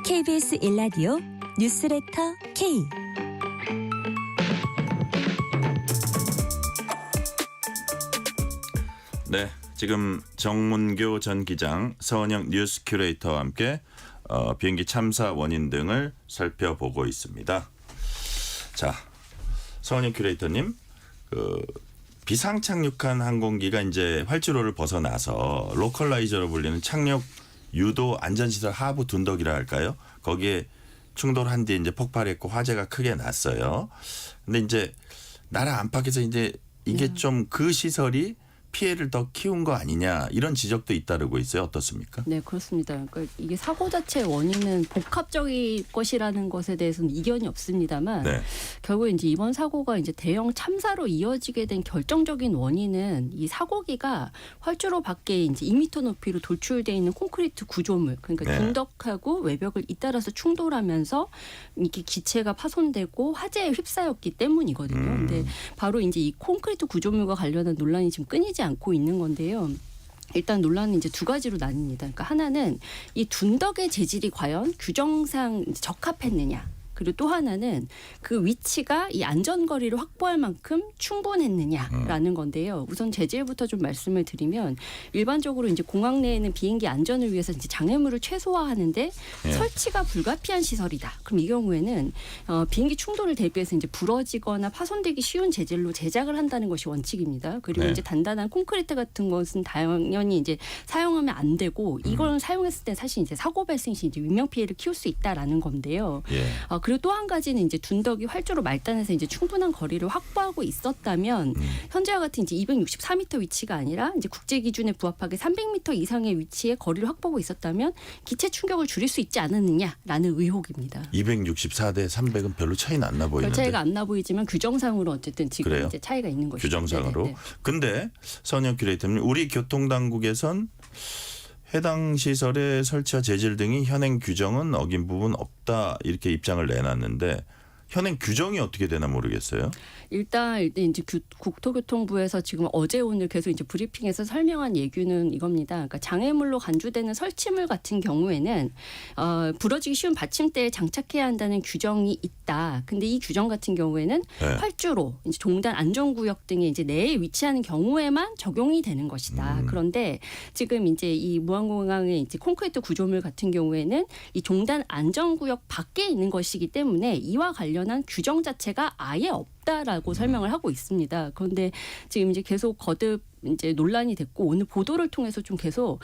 A: KBS 1라디오 뉴스레터 K.
B: 네, 지금 정문교 전 기장, 서은영 뉴스 큐레이터와 함께 비행기 참사 원인 등을 살펴보고 있습니다. 자, 서은영 큐레이터님, 비상 착륙한 항공기가 이제 활주로를 벗어나서 로컬라이저로 불리는 착륙 유도 안전시설 하부 둔덕이라 할까요? 거기에 충돌한 뒤에 이제 폭발했고 화재가 크게 났어요. 근데 이제 나라 안팎에서 이제 이게 좀 그 시설이 피해를 더 키운 거 아니냐 이런 지적도 잇따르고 있어요. 어떻습니까?
C: 네, 그렇습니다. 그러니까 이게 사고 자체의 원인은 복합적인 것이라는 것에 대해서는 이견이 없습니다만
B: 네.
C: 결국 이제 이번 사고가 이제 대형 참사로 이어지게 된 결정적인 원인은 이 사고기가 활주로 밖에 이제 2m 높이로 돌출돼 있는 콘크리트 구조물, 그러니까
B: 네.
C: 둔덕하고 외벽을 잇따라서 충돌하면서 이렇게 기체가 파손되고 화재에 휩싸였기 때문이거든요. 근데 바로 이제 이 콘크리트 구조물과 관련한 논란이 지금 끊이지 않고 있는 건데요. 일단 논란은 이제 두 가지로 나뉩니다. 그러니까 하나는 이 둔덕의 재질이 과연 규정상 적합했느냐. 그리고 또 하나는 그 위치가 이 안전거리를 확보할 만큼 충분했느냐라는 건데요. 우선 재질부터 좀 말씀을 드리면 일반적으로 이제 공항 내에는 비행기 안전을 위해서 이제 장애물을 최소화하는데 설치가 불가피한 시설이다. 그럼 이 경우에는 비행기 충돌을 대비해서 이제 부러지거나 파손되기 쉬운 재질로 제작을 한다는 것이 원칙입니다. 그리고
B: 네.
C: 이제 단단한 콘크리트 같은 것은 당연히 이제 사용하면 안 되고 이걸 사용했을 때 사실 이제 사고 발생 시 이제 인명 피해를 키울 수 있다라는 건데요.
B: 예.
C: 그리고 또 한 가지는 이제 둔덕이 활주로 말단에서 이제 충분한 거리를 확보하고 있었다면 현재와 같은 이제 264m 위치가 아니라 이제 국제 기준에 부합하게 300m 이상의 위치에 거리를 확보하고 있었다면 기체 충격을 줄일 수 있지 않았느냐라는 의혹입니다.
B: 264대 300은 별로 차이는 안 나
C: 별
B: 보이는데.
C: 차이가 안 나 보이지만 규정상으로 어쨌든 지금
B: 그래요?
C: 이제 차이가 있는 것이죠.
B: 규정상으로.
C: 네네.
B: 근데 서은영 큐레이터님, 우리 교통당국에선 해당 시설의 설치와 재질 등이 현행 규정은 어긴 부분 없다 이렇게 입장을 내놨는데 현행 규정이 어떻게 되나 모르겠어요.
C: 일단 이제 국토교통부에서 지금 어제 오늘 계속 이제 브리핑에서 설명한 예규는 이겁니다. 그러니까 장애물로 간주되는 설치물 같은 경우에는 부러지기 쉬운 받침대에 장착해야 한다는 규정이 있다. 근데 이 규정 같은 경우에는
B: 네.
C: 활주로, 이제 종단 안전구역 등에 이제 내에 위치하는 경우에만 적용이 되는 것이다. 그런데 지금 이제 이 무안공항의 이제 콘크리트 구조물 같은 경우에는 이 종단 안전구역 밖에 있는 것이기 때문에 이와 관련한 규정 자체가 아예 없다라고 설명을 하고 있습니다. 그런데 지금 이제 계속 거듭 이제 논란이 됐고 오늘 보도를 통해서 좀 계속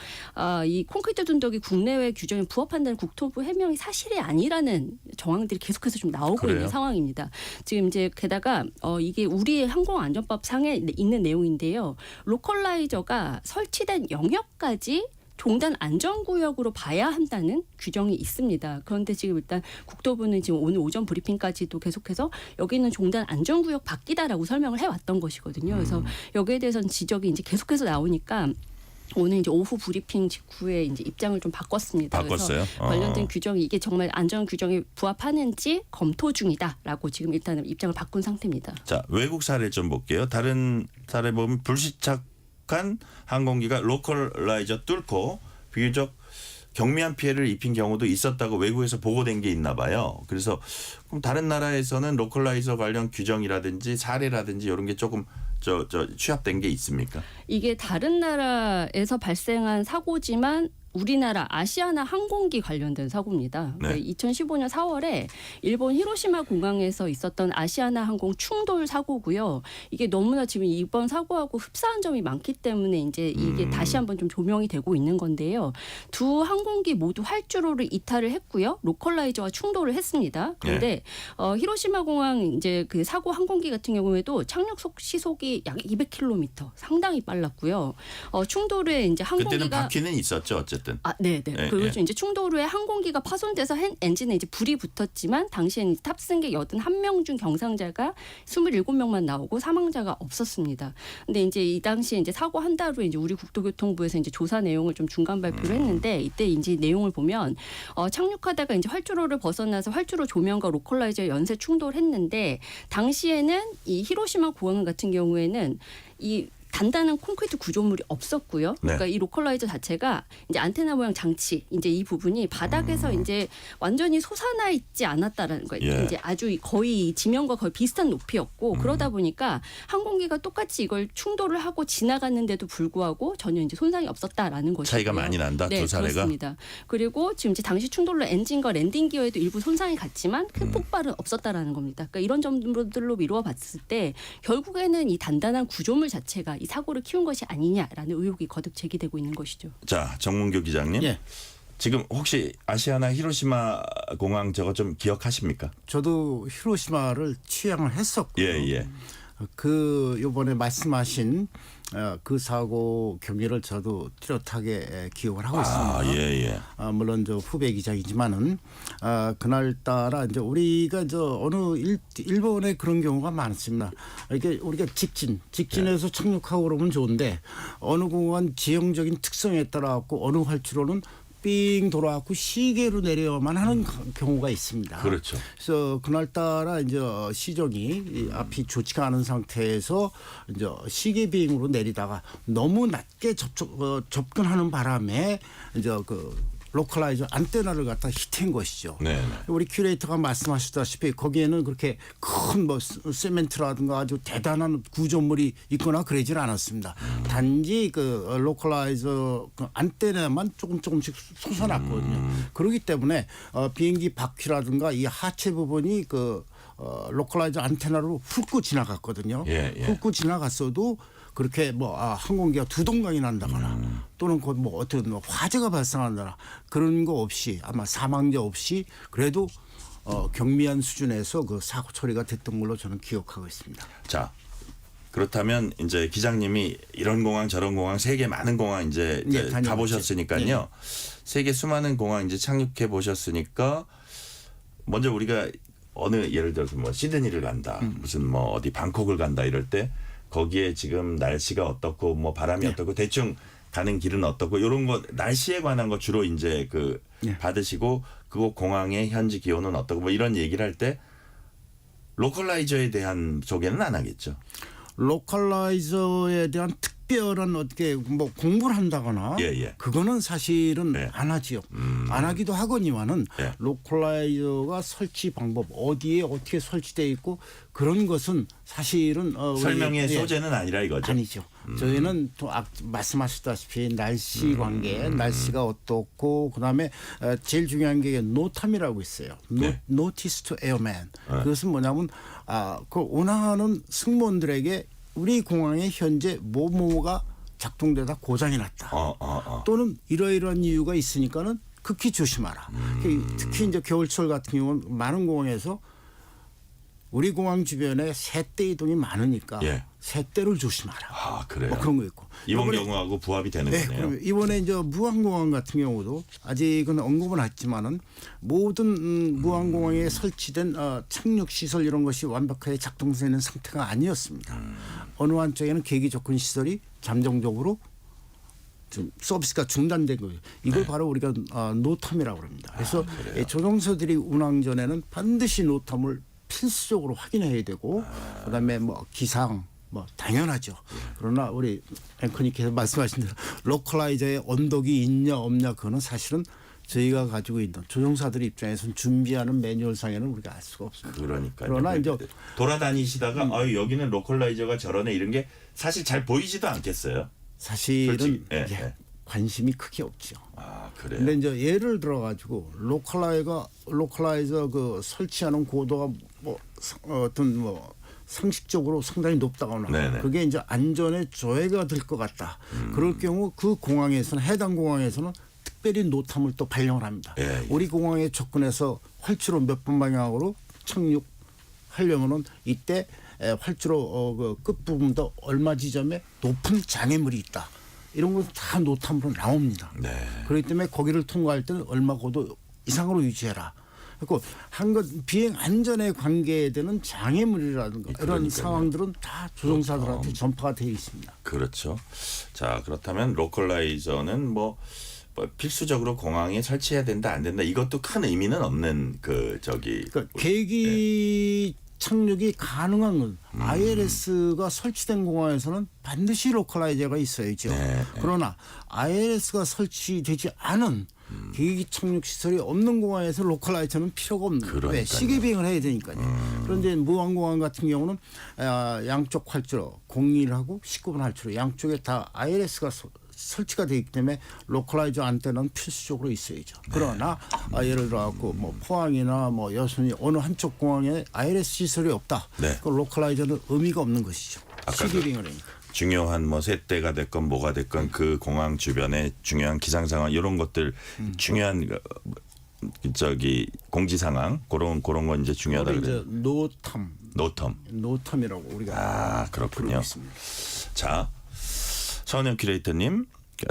C: 이 콘크리트 둔덕이 국내외 규정에 부합한다는 국토부 해명이 사실이 아니라는 정황들이 계속해서 좀 나오고
B: 그래요?
C: 있는 상황입니다. 지금 이제 게다가 이게 우리 항공안전법 상에 있는 내용인데요. 로컬라이저가 설치된 영역까지 종단 안전구역으로 봐야 한다는 규정이 있습니다. 그런데 지금 일단 국토부는 지금 오늘 오전 브리핑까지도 계속해서 여기는 종단 안전구역 밖이다라고 설명을 해왔던 것이거든요. 그래서 여기에 대해서는 지적이 이제 계속해서 나오니까 오늘 이제 오후 브리핑 직후에 이제 입장을 좀 바꿨습니다.
B: 바꿨어요?
C: 그래서 관련된 규정이 이게 정말 안전 규정에 부합하는지 검토 중이다라고 지금 일단은 입장을 바꾼 상태입니다.
B: 자, 외국 사례 좀 볼게요. 다른 사례 보면 불시착 항공기가 로컬라이저 뚫고 비교적 경미한 피해를 입힌 경우도 있었다고 외국에서 보고된 게 있나 봐요. 그래서 그럼 다른 나라에서는 로컬라이저 관련 규정이라든지 사례라든지 이런 게 조금 취합된 게 있습니까?
C: 이게 다른 나라에서 발생한 사고지만 우리나라 아시아나 항공기 관련된 사고입니다.
B: 네.
C: 2015년 4월에 일본 히로시마 공항에서 있었던 아시아나 항공 충돌 사고고요. 이게 너무나 지금 이번 사고하고 흡사한 점이 많기 때문에 이제 이게 다시 한번 좀 조명이 되고 있는 건데요. 두 항공기 모두 활주로를 이탈을 했고요. 로컬라이저와 충돌을 했습니다. 그런데 히로시마 공항 이제 그 사고 항공기 같은 경우에도 착륙 시속이 약 200km, 상당히 빨랐고요. 충돌에 이제
B: 그때는
C: 항공기가
B: 바퀴는 있었죠, 어쨌든. 어쨌든.
C: 네.
B: 예,
C: 그리고
B: 예.
C: 이제 충돌 후에 항공기가 파손돼서 엔진에 이제 불이 붙었지만 당시엔 탑승객 81명 중 경상자가 27명만 나오고 사망자가 없었습니다. 근데 이제 이 당시에 이제 사고 한 달 후에 이제 우리 국토교통부에서 이제 조사 내용을 좀 중간 발표를 했는데 이때 이제 내용을 보면 착륙하다가 이제 활주로를 벗어나서 활주로 조명과 로컬라이저 연쇄 충돌했는데 당시에는 이 히로시마 공항 같은 경우에는 이 단단한 콘크리트 구조물이 없었고요. 그러니까 이 로컬라이저 자체가 이제 안테나 모양 장치 이제 이 부분이 바닥에서 이제 완전히 솟아나 있지 않았다라는 거예요.
B: 예.
C: 이제 아주 거의 지면과 거의 비슷한 높이였고 그러다 보니까 항공기가 똑같이 이걸 충돌을 하고 지나갔는데도 불구하고 전혀 이제 손상이 없었다라는 것이고요.
B: 차이가 많이 난다.
C: 네,
B: 두 사례가.
C: 그렇습니다. 그리고 지금 이제 당시 충돌로 엔진과 랜딩 기어에도 일부 손상이 갔지만 큰 폭발은 없었다라는 겁니다. 그러니까 이런 점들로 미루어 봤을 때 결국에는 이 단단한 구조물 자체가 이 사고를 키운 것이 아니냐라는 의혹이 거듭 제기되고 있는 것이죠.
B: 자, 정문교 기자님.
D: 예.
B: 지금 혹시 아시아나 히로시마 공항 저거 좀 기억하십니까?
D: 저도 히로시마를 취향을 했었고요.
B: 예.
D: 그 요번에 말씀하신 그 사고 경위를 저도 뚜렷하게 기억을 하고 있습니다.
B: 예.
D: 물론 저 후배 기자이지만은 그날따라 이제 우리가 어느 일본에 그런 경우가 많습니다. 이게 우리가 직진에서 착륙하고 그러면 좋은데 어느 공간 지형적인 특성에 따라 갖고 어느 활주로는 삥 돌아갖고 시계로 내려야만 하는 경우가 있습니다.
B: 그렇죠.
D: 그래서 그날따라 이제 시정이 이 앞이 좋지가 않은 상태에서 이제 시계 비행으로 내리다가 너무 낮게 접근하는 바람에 이제 그 로컬라이저 안테나를 갖다 히트한 것이죠.
B: 네.
D: 우리 큐레이터가 말씀하셨다시피 거기에는 그렇게 큰 뭐 세멘트라든가 아주 대단한 구조물이 있거나 그러질 않았습니다. 단지 그 로컬라이저 그 안테나만 조금씩 솟아났거든요. 그렇기 때문에 비행기 바퀴라든가 이 하체 부분이 그 로컬라이저 안테나로 훑고 지나갔거든요.
B: 예.
D: 훑고 지나갔어도 그렇게 뭐 항공기가 두 동강이 난다거나 또는 뭐 어떤 뭐 화재가 발생한다거나 그런 거 없이 아마 사망자 없이 그래도 경미한 수준에서 그 사고 처리가 됐던 걸로 저는 기억하고 있습니다.
B: 자, 그렇다면 이제 기장님이 이런 공항 저런 공항 세계 많은 공항 이제
D: 다녀봤죠.
B: 가보셨으니까요.
D: 예.
B: 세계 수많은 공항 이제 착륙해 보셨으니까 먼저 우리가 어느 예를 들어서 뭐 시드니를 간다, 무슨 뭐 어디 방콕을 간다 이럴 때 거기에 지금 날씨가 어떻고 뭐 바람이 어떻고 대충 가는 길은 어떻고 이런 거 날씨에 관한 거 주로 이제 그 받으시고 그거 공항의 현지 기온은 어떻고 뭐 이런 얘기를 할 때 로컬라이저에 대한 소개는 안 하겠죠.
D: 로컬라이저에 대한 특별한 어떻게 뭐 공부를 한다거나
B: 예.
D: 그거는 사실은
B: 네.
D: 안 하지요. 안 하기도 하거니와는
B: 예.
D: 로컬라이저가 설치 방법 어디에 어떻게 설치되어 있고 그런 것은 사실은
B: 설명의 소재는 아니라 이거죠.
D: 아니죠. 저희는 또 말씀하셨다시피 날씨 관계, 날씨가 어떻고 그다음에 제일 중요한 게 노탐이라고 있어요.
B: 네.
D: Notice to Airman. 그것은 뭐냐면 그 운항하는 승무원들에게 우리 공항에 현재 뭐뭐가 작동되다 고장이 났다. 또는 이러이러한 이유가 있으니까는 극히 조심하라. 특히 이제 겨울철 같은 경우는 많은 공항에서 우리 공항 주변에 새떼 이동이 많으니까 새떼를 조심하라.
B: 그래요.
D: 뭐 그런 거 있고.
B: 이번 경우하고 부합이 되는 거네요.
D: 그러면 이번에 이제 무안공항 같은 경우도 아직은 언급은 했지만은 모든 무안공항에 설치된 착륙 시설 이런 것이 완벽하게 작동되는 상태가 아니었습니다. 어느 한쪽에는 계기 조건 시설이 잠정적으로 좀 서비스가 중단된 거예요. 이걸 바로 우리가 노탐이라고 합니다. 그래서 조종사들이 운항 전에는 반드시 노탐을 필수적으로 확인해야 되고 그다음에 뭐 기상 뭐 당연하죠. 그러나 우리 앵커님께서 말씀하신 대로 로컬라이저에 언덕이 있냐 없냐 그거는 사실은 저희가 가지고 있는 조종사들 입장에서는 준비하는 매뉴얼상에는 우리가 알 수가 없습니다.
B: 그러니까요.
D: 그러나 이제
B: 돌아다니시다가 여기는 로컬라이저가 저러네 이런 게 사실 잘 보이지도 않겠어요.
D: 사실은
B: 솔직히, 예.
D: 관심이 크게 없죠.
B: 그래요.
D: 근데 이제 예를 들어 가지고 로컬라이저 그 설치하는 고도가 뭐 어떤 뭐 상식적으로 상당히 높다거나
B: 네네.
D: 그게 이제 안전에 조해가 될 것 같다. 그럴 경우 그 공항에서는 해당 공항에서는 특별히 노탐을 또 발령을 합니다. 우리 공항에 접근해서 활주로 몇 번 방향으로 착륙하려면은 이때 활주로 그 끝부분도 얼마 지점에 높은 장애물이 있다. 이런 것은 다 노탐으로 나옵니다.
B: 네.
D: 그렇기 때문에 거기를 통과할 때는 얼마 고도 이상으로 유지해라. 그리고 한 것 비행 안전에 관계되는 장애물이라든가 이런
B: 그러니까요.
D: 상황들은 다 조종사들한테 전파가 되어 있습니다.
B: 그렇죠. 자, 그렇다면 로컬라이저는 뭐 필수적으로 공항에 설치해야 된다 안 된다 이것도 큰 의미는 없는
D: 그러니까 계기 착륙이 가능한 건 ILS가 설치된 공항에서는 반드시 로컬라이저가 있어야죠.
B: 네.
D: 그러나 ILS가 설치되지 않은 계기 착륙 시설이 없는 공항에서 로컬라이저는 필요가 없는 거예요. 왜?
B: 그러니까요.
D: 시계 비행을 해야 되니까요. 그런데 무안공항 같은 경우는 양쪽 활주로 01하고 19번 활주로 양쪽에 다 ILS가 설치가 되어 있기 때문에 로컬라이저 안테나는 필수적으로 있어야죠. 그러나 예를 들어 갖고 뭐 포항이나 뭐 여순이 어느 한쪽 공항에 ILS 시설이 없다.
B: 네.
D: 그 로컬라이저는 의미가 없는 것이죠.
B: 아까
D: 시계 비행을 하니까.
B: 중요한 뭐 새떼가 됐건 뭐가 됐건 그 공항 주변에 중요한 기상 상황 이런 것들 중요한 저기 공지 상황 그런 건 이제 중요하다
D: 이제
B: 그래요. 노텀.
D: 노텀이라고 우리가
B: 그렇군요.
D: 부르고 있습니다.
B: 자, 서은영 큐레이터님,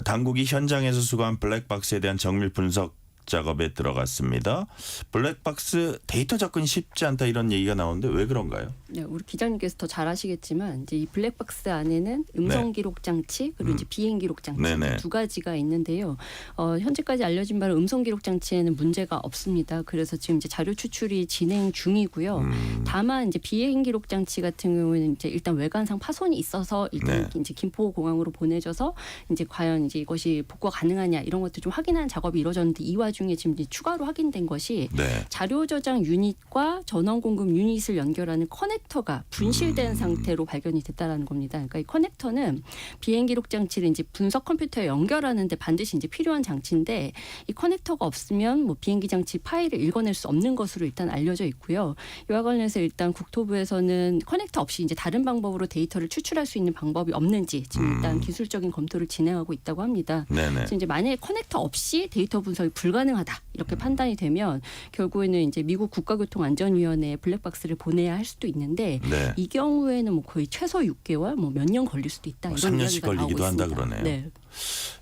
B: 당국이 현장에서 수거한 블랙박스에 대한 정밀 분석 작업에 들어갔습니다. 블랙박스 데이터 접근이 쉽지 않다 이런 얘기가 나오는데 왜 그런가요?
C: 네, 우리 기자님께서 더 잘 아시겠지만 이제 이 블랙박스 안에는 음성 기록 장치 그리고 이제 비행 기록 장치
B: 네네.
C: 두 가지가 있는데요. 현재까지 알려진 바로 음성 기록 장치에는 문제가 없습니다. 그래서 지금 이제 자료 추출이 진행 중이고요. 다만 이제 비행 기록 장치 같은 경우에는 이제 일단 외관상 파손이 있어서 일단 이제 김포 공항으로 보내져서 이제 과연 이제 이것이 복구가 가능하냐 이런 것들 좀 확인하는 작업이 이루어졌는데 이 와중에 지금 이제 추가로 확인된 것이 자료 저장 유닛과 전원 공급 유닛을 연결하는 커넥터가 분실된 상태로 발견이 됐다라는 겁니다. 그러니까 이 커넥터는 비행 기록 장치를 이제 분석 컴퓨터에 연결하는데 반드시 이제 필요한 장치인데 이 커넥터가 없으면 뭐 비행기 장치 파일을 읽어낼 수 없는 것으로 일단 알려져 있고요. 이와 관련해서 일단 국토부에서는 커넥터 없이 이제 다른 방법으로 데이터를 추출할 수 있는 방법이 없는지 지금 일단 기술적인 검토를 진행하고 있다고 합니다. 그래서 이제 만약에 커넥터 없이 데이터 분석이 불가능하다 이렇게 판단이 되면 결국에는 이제 미국 국가교통안전위원회에 블랙박스를 보내야 할 수도 있는데 이 경우에는 뭐 거의 최소 6개월 뭐 몇 년 걸릴 수도 있다. 이런
B: 3년씩
C: 이야기가
B: 걸리기도
C: 나오고
B: 한다
C: 있습니다.
B: 그러네요.
C: 네.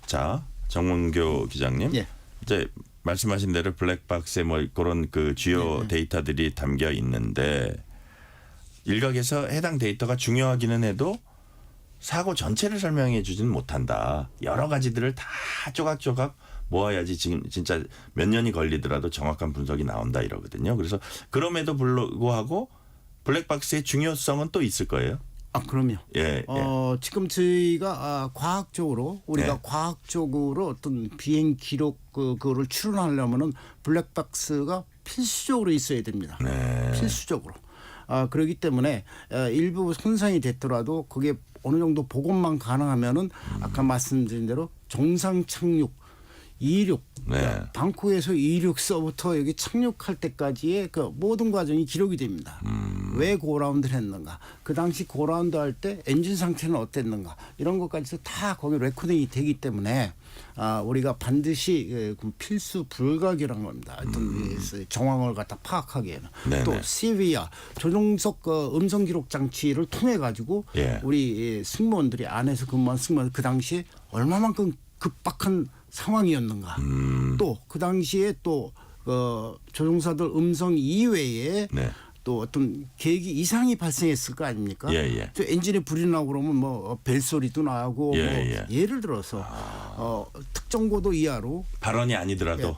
B: 자, 정문교 기자님,
D: 예.
B: 이제 말씀하신 대로 블랙박스에 뭐 그런 그 주요 데이터들이 담겨 있는데 일각에서 해당 데이터가 중요하기는 해도 사고 전체를 설명해 주지는 못한다. 여러 가지들을 다 조각조각 모아야지 지금 진짜 몇 년이 걸리더라도 정확한 분석이 나온다 이러거든요. 그래서 그럼에도 불구하고 블랙박스의 중요성은 또 있을 거예요.
D: 그럼요.
B: 예.
D: 지금 저희가 과학적으로 우리가 과학적으로 어떤 비행 기록 그거를 추론하려면은 블랙박스가 필수적으로 있어야 됩니다. 필수적으로. 그렇기 때문에 일부 손상이 됐더라도 그게 어느 정도 복원만 가능하면은 아까 말씀드린 대로 정상 착륙 이륙, 방콕에서 이륙서부터 여기 착륙할 때까지의 그 모든 과정이 기록이 됩니다. 왜 고라운드를 했는가, 그 당시 고라운드 할 때 엔진 상태는 어땠는가 이런 것까지도 다 거기 레코딩이 되기 때문에 우리가 반드시 필수 불가결한 겁니다. 어떤 정황을 갖다 파악하기에는. 또 CVR 조종석 음성 기록 장치를 통해 가지고 우리 승무원들이 안에서 근무한 승무원 그 당시에 얼마만큼 급박한 상황이었는가. 또 그 당시에 또 조종사들 음성 이외에 또 어떤 계기 이상이 발생했을 거 아닙니까? 또 엔진에 불이 나고 그러면 뭐 벨소리도 나고 뭐 예를 들어서 특정 고도 이하로
B: 발언이 아니더라도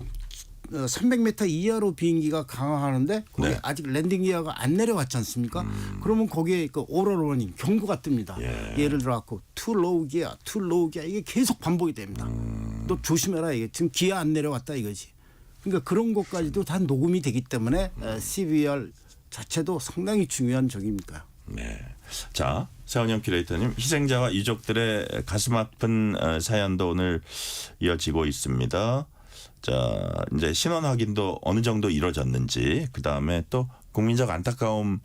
D: 300m 이하로 비행기가 강화하는데 거기 아직 랜딩 기어가 안 내려왔지 않습니까? 그러면 거기에 그 오럴 워닝 경고가 뜹니다. 예를 들어 갖고 too low gear 이게 계속 반복이 됩니다. 너 조심해라 이게 지금 기어 안 내려왔다 이거지. 그러니까 그런 것까지도 다 녹음이 되기 때문에 CVR 자체도 상당히 중요한 적입니다.
B: 자, 서은영 큐레이터님, 희생자와 유족들의 가슴 아픈 사연도 오늘 이어지고 있습니다. 자, 이제 신원 확인도 어느 정도 이루어졌는지, 그 다음에 또 국민적 안타까움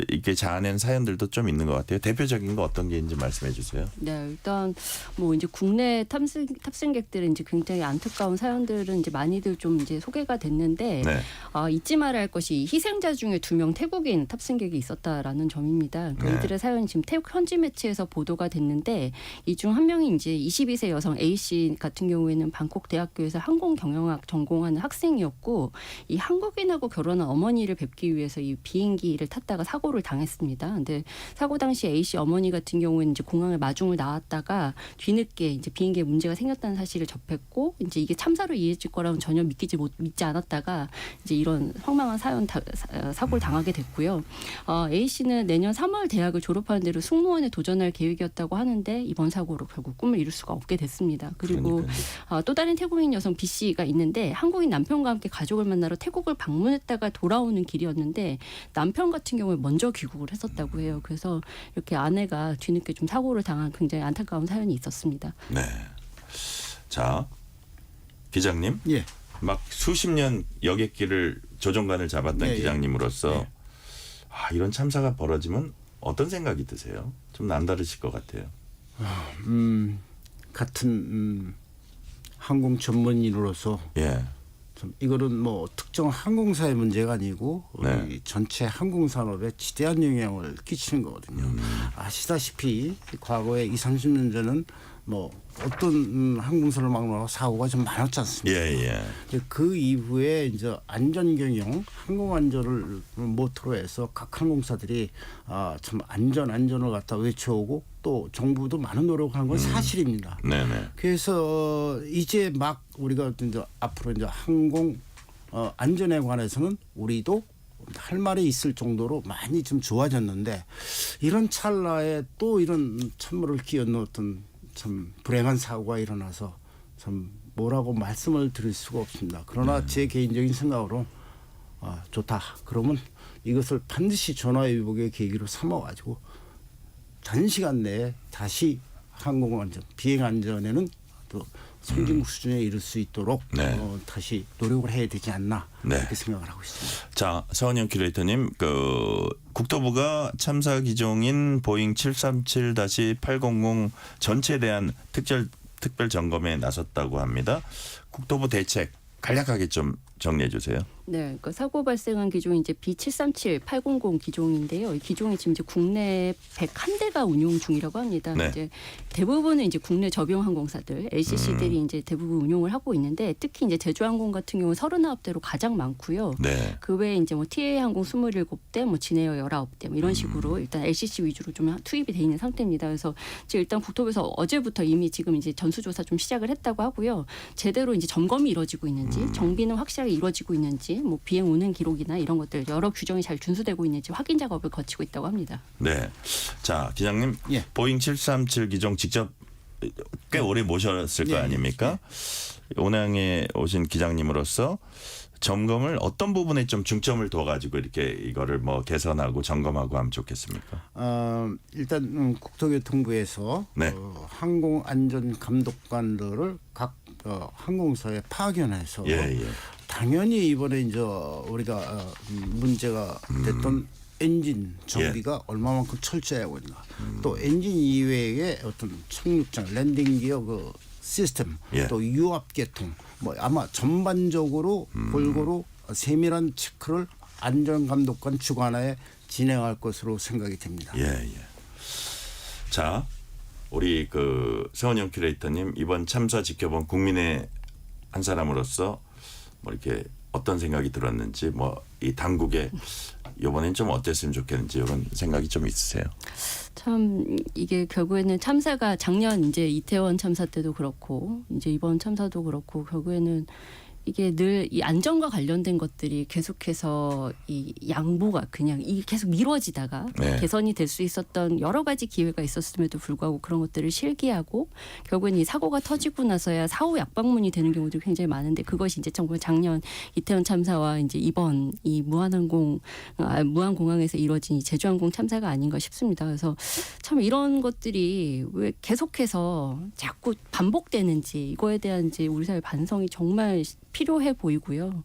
B: 이렇게 자아낸 사연들도 좀 있는 것 같아요. 대표적인 거 어떤 게 있는지 말씀해 주세요.
C: 네, 일단 뭐 이제 국내 탑승객들은 이제 굉장히 안타까운 사연들은 이제 많이들 좀 이제 소개가 됐는데
B: 네.
C: 잊지 말아야 할 것이 희생자 중에 2명 태국인 탑승객이 있었다라는 점입니다. 그러니까
B: 네.
C: 이들의 사연이 지금 태국 현지 매체에서 보도가 됐는데 이 중 한 명이 이제 22세 여성 A 씨 같은 경우에는 방콕 대학교에서 항공 경영학 전공하는 학생이었고 이 한국인하고 결혼한 어머니를 뵙기 위해서 이 비행기를 탔다가 사고를 당했습니다. 근데 사고 당시 A 씨 어머니 같은 경우에는 이제 공항을 마중을 나왔다가 뒤늦게 이제 비행기에 문제가 생겼다는 사실을 접했고 이제 이게 참사로 이어질 거라고는 전혀 믿지 않았다가 이제 이런 황망한 사고를 당하게 됐고요. A 씨는 내년 3월 대학을 졸업하는 대로 승무원에 도전할 계획이었다고 하는데 이번 사고로 결국 꿈을 이룰 수가 없게 됐습니다. 그리고 또 다른 태국인 여성 B 씨가 있는데 한국인 남편과 함께 가족을 만나러 태국을 방문했다가 돌아오는 길이었는데 남편 같은 경우에 먼저 귀국을 했었다고 해요. 그래서 이렇게 아내가 뒤늦게 좀 사고를 당한 굉장히 안타까운 사연이 있었습니다.
B: 네. 자, 기장님.
D: 예.
B: 막 수십 년 여객기를 조종관을 잡았던
D: 예,
B: 기장님으로서
D: 예.
B: 이런 참사가 벌어지면 어떤 생각이 드세요? 좀 남다르실 것 같아요.
D: 같은 항공 전문인으로서
B: 예.
D: 좀 이거는 뭐 특정 항공사의 문제가 아니고
B: 네.
D: 우리 전체 항공 산업에 지대한 영향을 끼치는 거거든요. 아시다시피 과거에 20, 30년 전은 뭐 어떤 항공사를 막론하고 사고가 좀 많았지 않습니까?
B: 예.
D: 그 이후에 이제 안전 경영, 항공 안전을 모토로 해서 각 항공사들이 참 안전을 갖다 외쳐오고 또 정부도 많은 노력을 한 건 사실입니다.
B: 네네.
D: 그래서 이제 막 우리가 이제 앞으로 이제 항공 안전에 관해서는 우리도 할 말이 있을 정도로 많이 좀 좋아졌는데 이런 찰나에 또 이런 찬물을 끼얹는 어떤 참 불행한 사고가 일어나서 참 뭐라고 말씀을 드릴 수가 없습니다. 그러나 제 개인적인 생각으로 좋다. 그러면 이것을 반드시 전화위복의 계기로 삼아가지고 단시간 내에 다시 항공안전, 비행안전에는 또 선진국 수준에 이를 수 있도록
B: 네.
D: 다시 노력을 해야 되지 않나
B: 네.
D: 그렇게 생각을 하고 있습니다.
B: 자, 서은영 큐레이터님, 국토부가 참사 기종인 보잉 737-800 전체에 대한 특별 점검에 나섰다고 합니다. 국토부 대책 간략하게 좀 정리해 주세요.
C: 네, 그러니까 사고 발생한 기종이 이제 B737-800 기종인데요. 이 기종이 지금 이제 국내 101대가 운용 중이라고 합니다.
B: 네.
C: 이제 대부분은 이제 국내 저비용 항공사들, LCC들이 이제 대부분 운용을 하고 있는데 특히 이제 제주항공 같은 경우 39대로 가장 많고요.
B: 네.
C: 그 외에 이제 뭐 TA항공 27대, 뭐 진에어 19대, 뭐 이런 식으로 일단 LCC 위주로 좀 투입이 돼 있는 상태입니다. 그래서 지금 일단 국토부에서 어제부터 이미 지금 이제 전수조사 좀 시작을 했다고 하고요. 제대로 이제 점검이 이루어지고 있는지, 정비는 확실하게 이루어지고 있는지, 뭐 비행 운행 기록이나 이런 것들 여러 규정이 잘 준수되고 있는지 확인 작업을 거치고 있다고 합니다.
B: 네. 자, 기장님,
D: 예.
B: 보잉 737 기종 직접 꽤 오래 모셨을 거
D: 예,
B: 아닙니까? 온양에 오신 기장님으로서 점검을 어떤 부분에 좀 중점을 둬가지고 이렇게 이거를 뭐 개선하고 점검하고 하면 좋겠습니까?
D: 일단 국토교통부에서
B: 네.
D: 항공안전 감독관들을 각 항공사에 파견해서
B: 예.
D: 당연히 이번에 이제 우리가 문제가 됐던 엔진 정비가 얼마만큼 철저하고 있나. 또 엔진 이외의 어떤 착륙장, 랜딩 기어 그 시스템,
B: 예.
D: 또 유압 계통, 뭐 아마 전반적으로 골고루 세밀한 체크를 안전감독관 주관하에 진행할 것으로 생각이 됩니다.
B: 예. 자, 우리 서은영 큐레이터님 이번 참사 지켜본 국민의 한 사람으로서 뭐 이렇게 어떤 생각이 들었는지 뭐 이 당국에 이번엔 좀 어땠으면 좋겠는지 이런 생각이 좀 있으세요?
C: 참 이게 결국에는 참사가 작년 이제 이태원 참사 때도 그렇고 이제 이번 참사도 그렇고 결국에는 이게 늘 이 안전과 관련된 것들이 계속해서 이 양보가 그냥 이 계속 미뤄지다가
B: 네.
C: 개선이 될 수 있었던 여러 가지 기회가 있었음에도 불구하고 그런 것들을 실기하고 결국엔 이 사고가 터지고 나서야 사후 약방문이 되는 경우도 굉장히 많은데 그것이 이제 정말 작년 이태원 참사와 이제 이번 이 무안공항에서 이루어진 이 제주항공 참사가 아닌가 싶습니다. 그래서 참 이런 것들이 왜 계속해서 자꾸 반복되는지 이거에 대한 이제 우리 사회 반성이 정말 필요해 보이고요.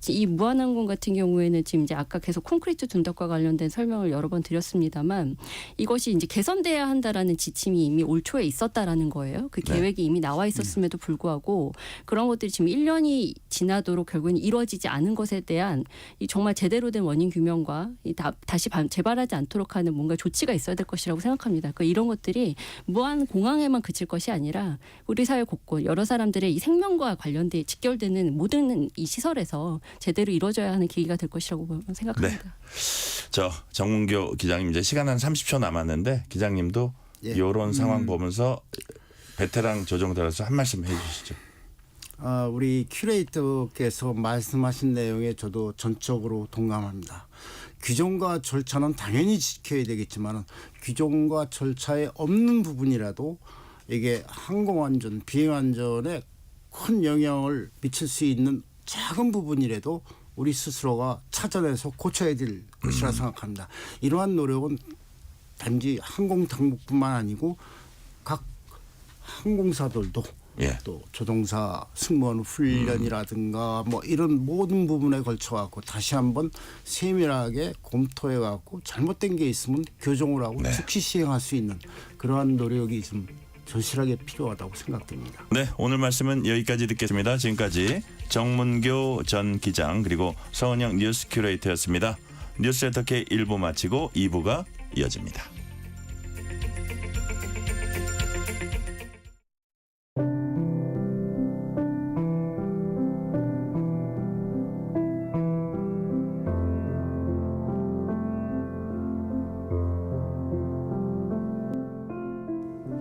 C: 이 무한항공 같은 경우에는 지금 이제 아까 계속 콘크리트 둔덕과 관련된 설명을 여러 번 드렸습니다만 이것이 이제 개선돼야 한다라는 지침이 이미 올 초에 있었다라는 거예요. 그
B: 네.
C: 계획이 이미 나와 있었음에도 불구하고 그런 것들이 지금 1년이 지나도록 결국은 이루어지지 않은 것에 대한 이 정말 제대로 된 원인 규명과 다시 재발하지 않도록 하는 뭔가 조치가 있어야 될 것이라고 생각합니다. 그러니까 이런 것들이 무한 공항에만 그칠 것이 아니라 우리 사회 곳곳 여러 사람들의 이 생명과 관련돼 직결되는 모든 이 시설에서 제대로 이루어져야 하는 계기가 될 것이라고 생각합니다.
B: 저 정문교 기장님 이제 시간 한 30초 남았는데 기장님도
D: 예.
B: 이런 상황 보면서 베테랑 조정들어서 한 말씀 해주시죠.
D: 우리 큐레이터께서 말씀하신 내용에 저도 전적으로 동감합니다. 규정과 절차는 당연히 지켜야 되겠지만 규정과 절차에 없는 부분이라도 이게 항공안전, 비행안전에 큰 영향을 미칠 수 있는 작은 부분이라도 우리 스스로가 찾아내서 고쳐야 될 것이라 생각합니다. 이러한 노력은 단지 항공당국뿐만 아니고 각 항공사들도
B: 예.
D: 또 조종사 승무원 훈련이라든가 뭐 이런 모든 부분에 걸쳐 갖고 다시 한번 세밀하게 검토해 갖고 잘못된 게 있으면 교정을 하고
B: 네.
D: 즉시 시행할 수 있는 그러한 노력이 좀 절실하게 필요하다고 생각됩니다.
B: 네, 오늘 말씀은 여기까지 듣겠습니다. 지금까지 정문교 전 기장 그리고 서은영 뉴스 큐레이터였습니다. 뉴스레터 K 1부 마치고 2부가 이어집니다.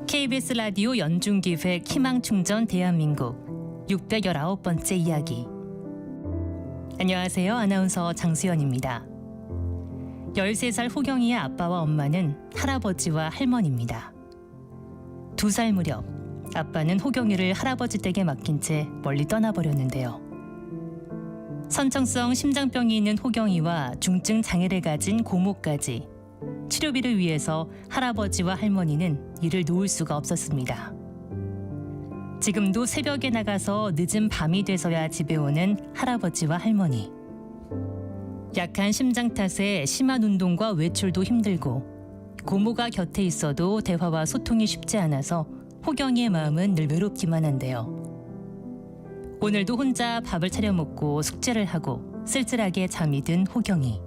F: KBS 라디오 연중기획 희망충전 대한민국 619번째 이야기. 안녕하세요. 아나운서 장수연입니다. 13살 호경이의 아빠와 엄마는 할아버지와 할머니입니다. 2살 무렵 아빠는 호경이를 할아버지 댁에 맡긴 채 멀리 떠나버렸는데요. 선천성 심장병이 있는 호경이와 중증 장애를 가진 고모까지 치료비를 위해서 할아버지와 할머니는 일을 놓을 수가 없었습니다. 지금도 새벽에 나가서 늦은 밤이 돼서야 집에 오는 할아버지와 할머니. 약한 심장 탓에 심한 운동과 외출도 힘들고 고모가 곁에 있어도 대화와 소통이 쉽지 않아서 호경이의 마음은 늘 외롭기만 한데요. 오늘도 혼자 밥을 차려 먹고 숙제를 하고 쓸쓸하게 잠이 든 호경이.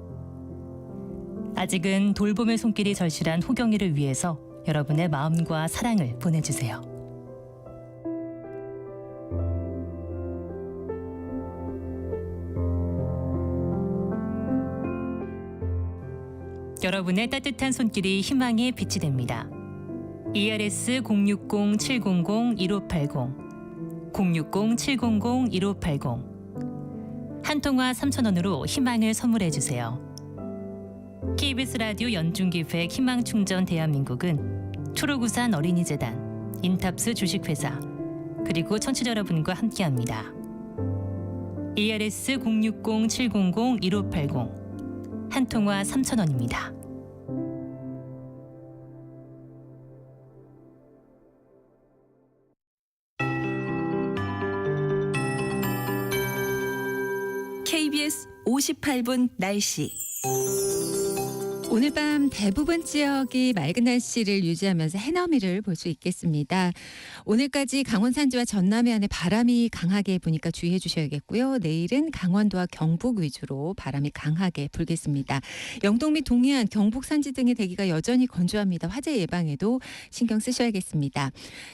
F: 아직은 돌봄의 손길이 절실한 호경이를 위해서 여러분의 마음과 사랑을 보내주세요. 여러분의 따뜻한 손길이 희망의 빛이 됩니다. ERS 060-700-1580 060-700-1580 한 통화 3,000원으로 희망을 선물해주세요. KBS 라디오 연중기획 희망충전 대한민국은 초록우산 어린이재단, 인탑스 주식회사, 그리고 청취자 여러분과 함께합니다. ERS 060-700-1580 한 통화 3,000원입니다.
A: KBS 58분 날씨.
G: 오늘 밤 대부분 지역이 맑은 날씨를 유지하면서 해넘이를 볼 수 있겠습니다. 오늘까지 강원 산지와 전남 해안에 바람이 강하게 부니까 주의해 주셔야겠고요. 내일은 강원도와 경북 위주로 바람이 강하게 불겠습니다. 영동 및 동해안, 경북 산지 등의 대기가 여전히 건조합니다. 화재 예방에도 신경 쓰셔야겠습니다.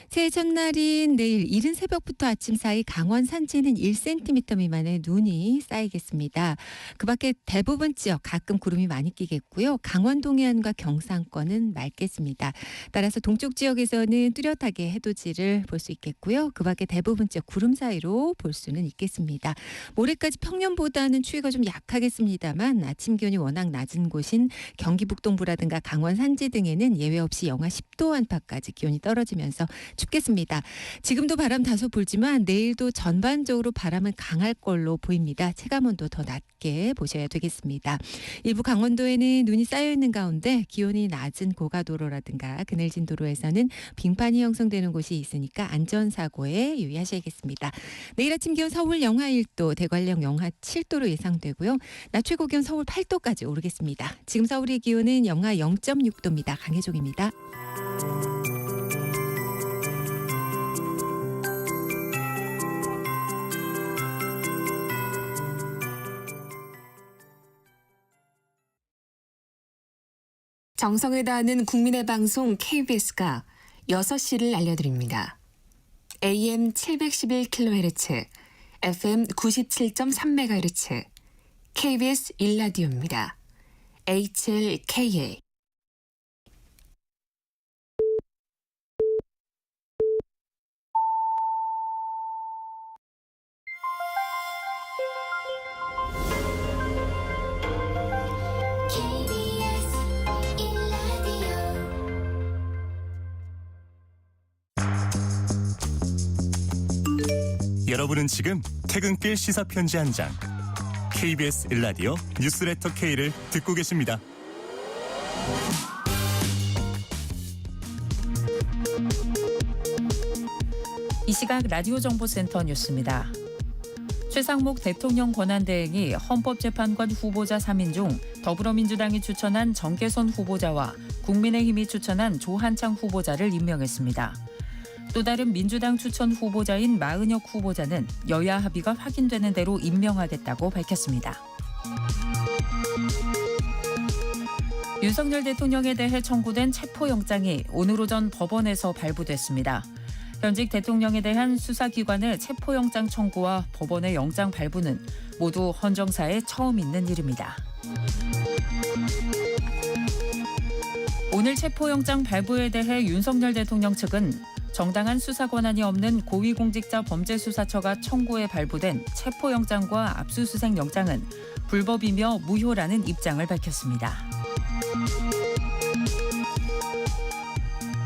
G: 새해 첫날인 내일 이른 새벽부터 아침 사이 강원 산지는 1cm 미만의 눈이 쌓이겠습니다. 그 밖에 대부분 지역 가끔 구름이 많이 끼겠고요. 강원 동해안과 경상권은 맑겠습니다. 따라서 동쪽 지역에서는 뚜렷하게 해돋이를 볼 수 있겠고요. 그 밖에 대부분 지역 구름 사이로 볼 수는 있겠습니다. 모레까지 평년보다는 추위가 좀 약하겠습니다만 아침 기온이 워낙 낮은 곳인 경기 북동부라든가 강원 산지 등에는 예외 없이 영하 10도 안팎까지 기온이 떨어지면서 춥겠습니다. 지금도 바람 다소 불지만 내일도 전반적으로 바람은 강할 걸로 보입니다. 체감온도 더 낮게 보셔야 되겠습니다. 일부 강원도에는 눈이 쌓여 쌓여 있는 가운데 기온이 낮은 고가도로라든가 그늘진 도로에서는 빙판이 형성되는 곳이 있으니까 안전사고에 유의하셔야겠습니다. 내일 아침 기온 서울 영하 1도, 대관령 영하 7도로 예상되고요. 낮 최고 기온 서울 8도까지 오르겠습니다. 지금 서울의 기온은 영하 0.6도입니다. 강혜종입니다.
H: 정성을 다하는 국민의 방송 KBS가 6시를 알려드립니다. AM 711kHz, FM 97.3MHz, KBS 1라디오입니다. HLKA.
I: 여러분은 지금 퇴근길 시사편지 한 장, KBS 1라디오 뉴스레터 K를 듣고 계십니다.
J: 이 시각 라디오 정보센터 뉴스입니다. 최상목 대통령 권한대행이 헌법재판관 후보자 3인 중 더불어민주당이 추천한 정계선 후보자와 국민의힘이 추천한 조한창 후보자를 임명했습니다. 또 다른 민주당 추천 후보자인 마은혁 후보자는 여야 합의가 확인되는 대로 임명하겠다고 밝혔습니다. 윤석열 대통령에 대해 청구된 체포영장이 오늘 오전 법원에서 발부됐습니다. 현직 대통령에 대한 수사기관의 체포영장 청구와 법원의 영장 발부는 모두 헌정사에 처음 있는 일입니다. 오늘 체포영장 발부에 대해 윤석열 대통령 측은 정당한 수사 권한이 없는 고위공직자 범죄수사처가 청구해 발부된 체포영장과 압수수색 영장은 불법이며 무효라는 입장을 밝혔습니다.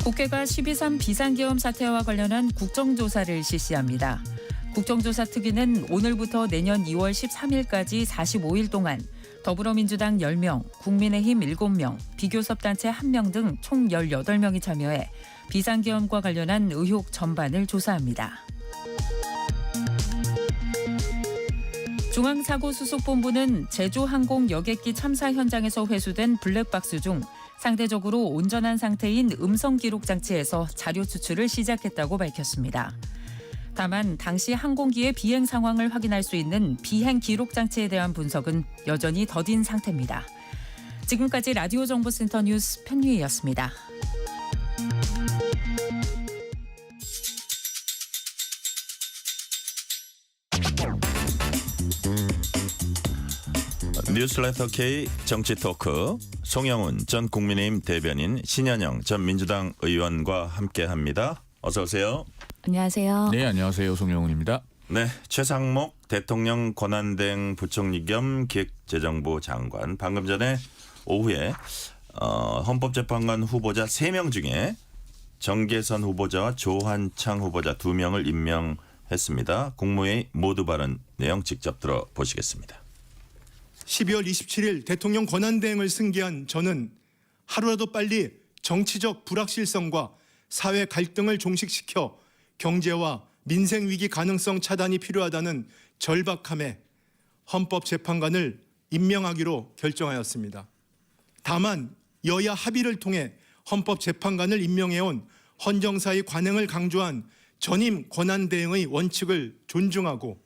J: 국회가 12.3 비상계엄 사태와 관련한 국정조사를 실시합니다. 국정조사 특위는 오늘부터 내년 2월 13일까지 45일 동안 더불어민주당 10명, 국민의힘 7명, 비교섭단체 1명 등 총 18명이 참여해 비상계엄과 관련한 의혹 전반을 조사합니다. 중앙사고수습본부는 제주항공 여객기 참사 현장에서 회수된 블랙박스 중 상대적으로 온전한 상태인 음성기록 장치에서 자료 추출을 시작했다고 밝혔습니다. 다만 당시 항공기의 비행 상황을 확인할 수 있는 비행 기록 장치에 대한 분석은 여전히 더딘 상태입니다. 지금까지 라디오 정보센터 뉴스 편유희였습니다.
B: 뉴스레터 K 정치 토크 송영훈 전 국민의힘 대변인, 신현영 전 민주당 의원과 함께합니다. 어서 오세요.
J: 안녕하세요.
K: 네, 안녕하세요. 송영훈입니다.
B: 네, 최상목 대통령 권한대행 부총리 겸 기획재정부 장관, 방금 전에 오후에 헌법재판관 후보자 3명 중에 정계선 후보자와 조한창 후보자 2명을 임명했습니다. 국무회의 모두 발언 내용 직접 들어보시겠습니다.
L: 12월 27일 대통령 권한대행을 승계한 저는 하루라도 빨리 정치적 불확실성과 사회 갈등을 종식시켜 경제와 민생 위기 가능성 차단이 필요하다는 절박함에 헌법재판관을 임명하기로 결정하였습니다. 다만 여야 합의를 통해 헌법재판관을 임명해온 헌정사의 관행을 강조한 전임 권한대행의 원칙을 존중하고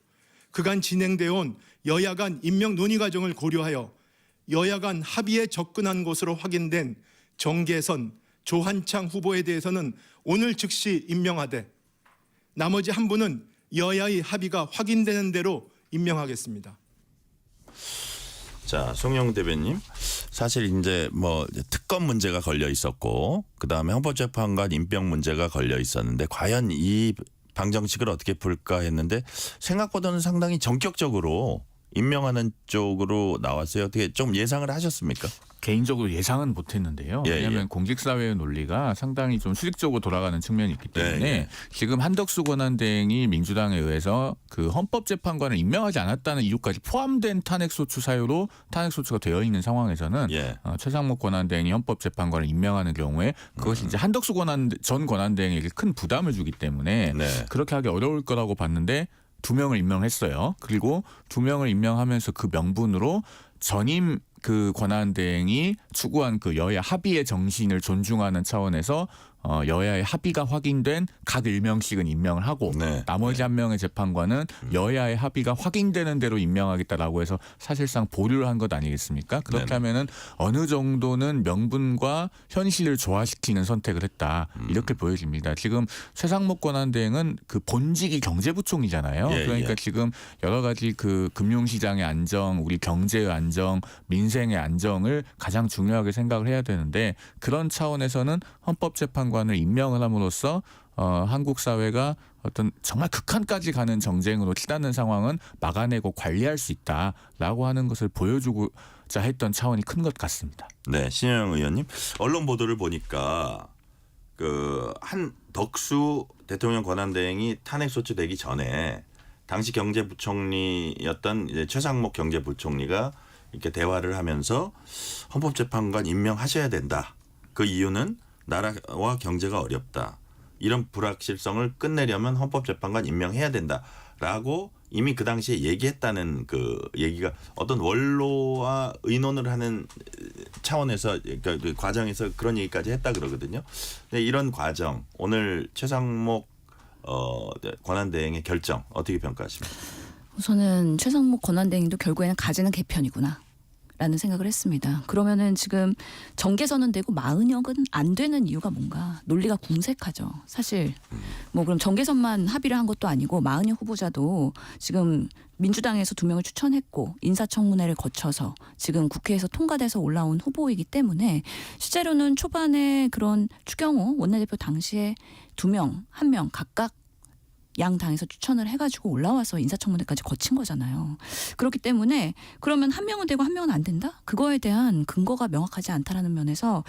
L: 그간 진행되어 온 여야 간 임명 논의 과정을 고려하여 여야 간 합의에 접근한 것으로 확인된 정계선, 조한창 후보에 대해서는 오늘 즉시 임명하되 나머지 한 분은 여야의 합의가 확인되는 대로 임명하겠습니다.
B: 자, 송영 대변인, 사실 이제 특검 문제가 걸려 있었고 그다음에 헌법재판관 임명 문제가 걸려 있었는데 과연 이 방정식을 어떻게 풀까 했는데 생각보다는 상당히 전격적으로 임명하는 쪽으로 나왔어요. 어떻게 좀 예상을 하셨습니까?
K: 개인적으로 예상은 못했는데요.
B: 예,
K: 왜냐하면
B: 예.
K: 공직사회의 논리가 상당히 좀 수직적으로 돌아가는 측면이 있기 때문에
B: 예, 예.
K: 지금 한덕수 권한대행이 민주당에 의해서 그 헌법재판관을 임명하지 않았다는 이유까지 포함된 탄핵소추 사유로 탄핵소추가 되어 있는 상황에서는
B: 예.
K: 최상목 권한대행이 헌법재판관을 임명하는 경우에 그것이 이제 한덕수 전 권한대행에게 큰 부담을 주기 때문에
B: 네.
K: 그렇게 하기 어려울 거라고 봤는데 2명을 임명했어요. 그리고 2명을 임명하면서 그 명분으로 전임 그 권한대행이 추구한 그 여야 합의의 정신을 존중하는 차원에서 여야의 합의가 확인된 각 1명씩은 임명을 하고
B: 네.
K: 나머지 한 명의 재판관은 여야의 합의가 확인되는 대로 임명하겠다라고 해서 사실상 보류를 한 것 아니겠습니까? 그렇게
B: 네네.
K: 하면은 어느 정도는 명분과 현실을 조화시키는 선택을 했다. 이렇게 보여집니다. 지금 최상목 권한대행은 그 본직이 경제부총리잖아요.
B: 예,
K: 그러니까
B: 예.
K: 지금 여러 가지 그 금융시장의 안정, 우리 경제의 안정, 민생의 안정을 가장 중요하게 생각을 해야 되는데 그런 차원에서는 헌법재판관을 임명을 함으로써 한국 사회가 어떤 정말 극한까지 가는 정쟁으로 치닫는 상황은 막아내고 관리할 수 있다라고 하는 것을 보여주고자 했던 차원이 큰 것 같습니다.
B: 네, 신영 의원님. 언론 보도를 보니까 그 한덕수 대통령 권한대행이 탄핵 소추되기 전에 당시 경제부총리였던 이제 최상목 경제부총리가 이렇게 대화를 하면서 헌법재판관 임명하셔야 된다. 그 이유는 나라와 경제가 어렵다. 이런 불확실성을 끝내려면 헌법재판관 임명해야 된다라고 이미 그 당시에 얘기했다는 그 얘기가 어떤 원로와 의논을 하는 차원에서 그러니까 그 과정에서 그런 얘기까지 했다 그러거든요. 근데 이런 과정 오늘 최상목 권한대행의 결정 어떻게 평가하십니까?
M: 우선은 최상목 권한대행도 결국에는 가지는 개편이구나. 라는 생각을 했습니다. 그러면은 지금 정계선은 되고 마은혁은 안 되는 이유가 뭔가 논리가 궁색하죠. 사실 뭐 그럼 정계선만 합의를 한 것도 아니고 마은혁 후보자도 지금 민주당에서 2명을 추천했고 인사청문회를 거쳐서 지금 국회에서 통과돼서 올라온 후보이기 때문에 실제로는 초반에 그런 추경호 원내대표 당시에 2명, 1명 각각 양 당에서 추천을 해가지고 올라와서 인사청문회까지 거친 거잖아요. 그렇기 때문에 그러면 1명은 되고 1명은 안 된다? 그거에 대한 근거가 명확하지 않다라는 면에서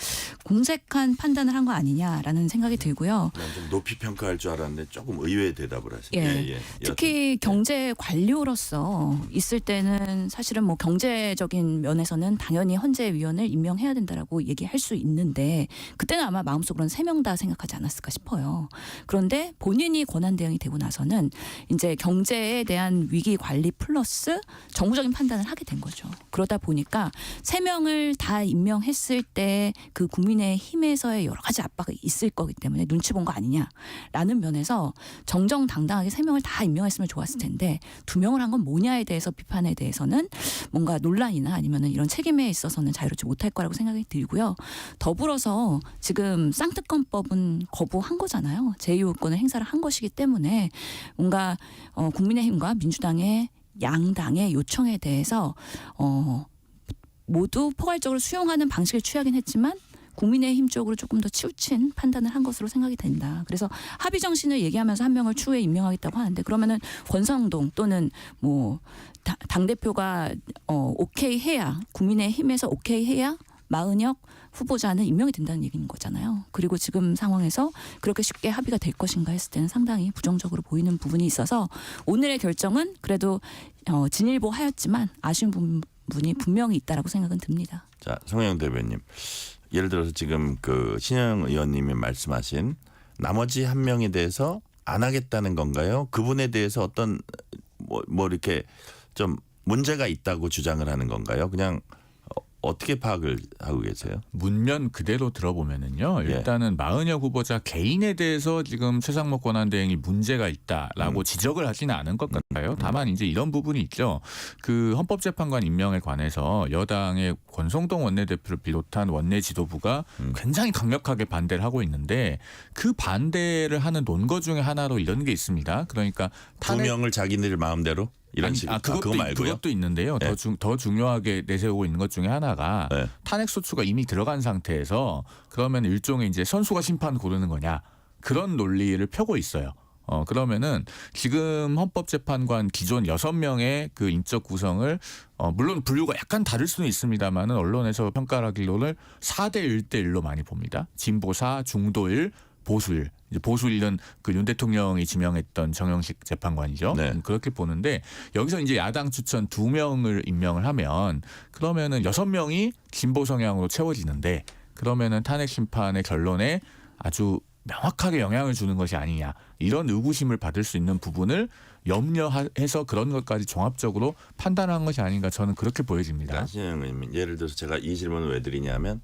M: 공색한 판단을 한 거 아니냐라는 생각이 들고요.
B: 난 좀 높이 평가할 줄 알았는데 조금 의외의 대답을 하시네요.
M: 예. 특히 경제 관료로서 있을 때는 사실은 뭐 경제적인 면에서는 당연히 헌재위원을 임명해야 된다라고 얘기할 수 있는데 그때는 아마 마음속으로는 3명 다 생각하지 않았을까 싶어요. 그런데 본인이 권한대행이 되고 나서는 이제 경제에 대한 위기 관리 플러스 정부적인 판단을 하게 된 거죠. 그러다 보니까 3명을 다 임명했을 때 그 국민의힘에서의 여러 가지 압박이 있을 거기 때문에 눈치 본 거 아니냐라는 면에서 정정당당하게 3명을 다 임명했으면 좋았을 텐데 2명을 한 건 뭐냐에 대해서 비판에 대해서는 뭔가 논란이나 아니면은 이런 책임에 있어서는 자유롭지 못할 거라고 생각이 들고요. 더불어서 지금 쌍특검법은 거부한 거잖아요. 제2요건을 행사를 한 것이기 때문에 뭔가 국민의힘과 민주당의 양당의 요청에 대해서 모두 포괄적으로 수용하는 방식을 취하긴 했지만 국민의힘 쪽으로 조금 더 치우친 판단을 한 것으로 생각이 된다. 그래서 합의 정신을 얘기하면서 1명을 추후에 임명하겠다고 하는데 그러면은 권성동 또는 뭐 당대표가 오케이 해야 국민의힘에서 오케이 해야 마은혁 후보자는 임명이 된다는 얘기인 거잖아요. 그리고 지금 상황에서 그렇게 쉽게 합의가 될 것인가 했을 때는 상당히 부정적으로 보이는 부분이 있어서 오늘의 결정은 그래도 진일보하였지만 아쉬운 부분이 분명히 있다라고 생각은 듭니다.
B: 자, 송영 대변님. 예를 들어서 지금 그 신영 의원님이 말씀하신 나머지 1명에 대해서 안 하겠다는 건가요? 그분에 대해서 어떤 뭐 이렇게 좀 문제가 있다고 주장을 하는 건가요? 그냥 어떻게 파악을 하고 계세요?
K: 문면 그대로 들어보면은요. 일단은 마은혁 후보자 개인에 대해서 지금 최상목 권한대행이 문제가 있다라고 지적을 하지는 않은 것 같아요. 다만 이제 이런 부분이 있죠. 그 헌법재판관 임명에 관해서 여당의 권성동 원내대표를 비롯한 원내 지도부가 굉장히 강력하게 반대를 하고 있는데 그 반대를 하는 논거 중에 하나로 이런 게 있습니다. 그러니까
B: 2명을 자기들 마음대로? 이런 식으로.
K: 그것도 있는데요.
B: 네.
K: 더 중요하게 내세우고 있는 것 중에 하나가
B: 네.
K: 탄핵소추가 이미 들어간 상태에서 그러면 일종의 이제 선수가 심판 고르는 거냐 그런 논리를 펴고 있어요. 그러면은 지금 헌법재판관 기존 6명의 그 인적 구성을 물론 분류가 약간 다를 수는 있습니다만은 언론에서 평가하기로는 4대 1대 1로 많이 봅니다. 진보 4, 중도 1, 보수 1. 이제 보수 1은 그 윤 대통령이 지명했던 정영식 재판관이죠.
B: 네.
K: 그렇게 보는데 여기서 이제 야당 추천 2명을 임명을 하면 그러면은 6명이 진보 성향으로 채워지는데 그러면은 탄핵 심판의 결론에 아주 명확하게 영향을 주는 것이 아니냐 이런 의구심을 받을 수 있는 부분을 염려해서 그런 것까지 종합적으로 판단한 것이 아닌가 저는 그렇게 보여집니다.
B: 신현영 의원님, 예를 들어서 제가 이 질문을 왜 드리냐면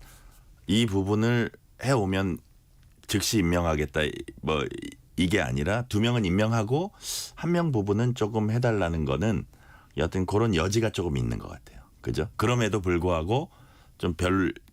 B: 이 부분을 해오면 즉시 임명하겠다 뭐 이게 아니라 2명은 임명하고 1명 부분은 조금 해달라는 거는 여튼 그런 여지가 조금 있는 것 같아요. 그죠? 그럼에도 불구하고 좀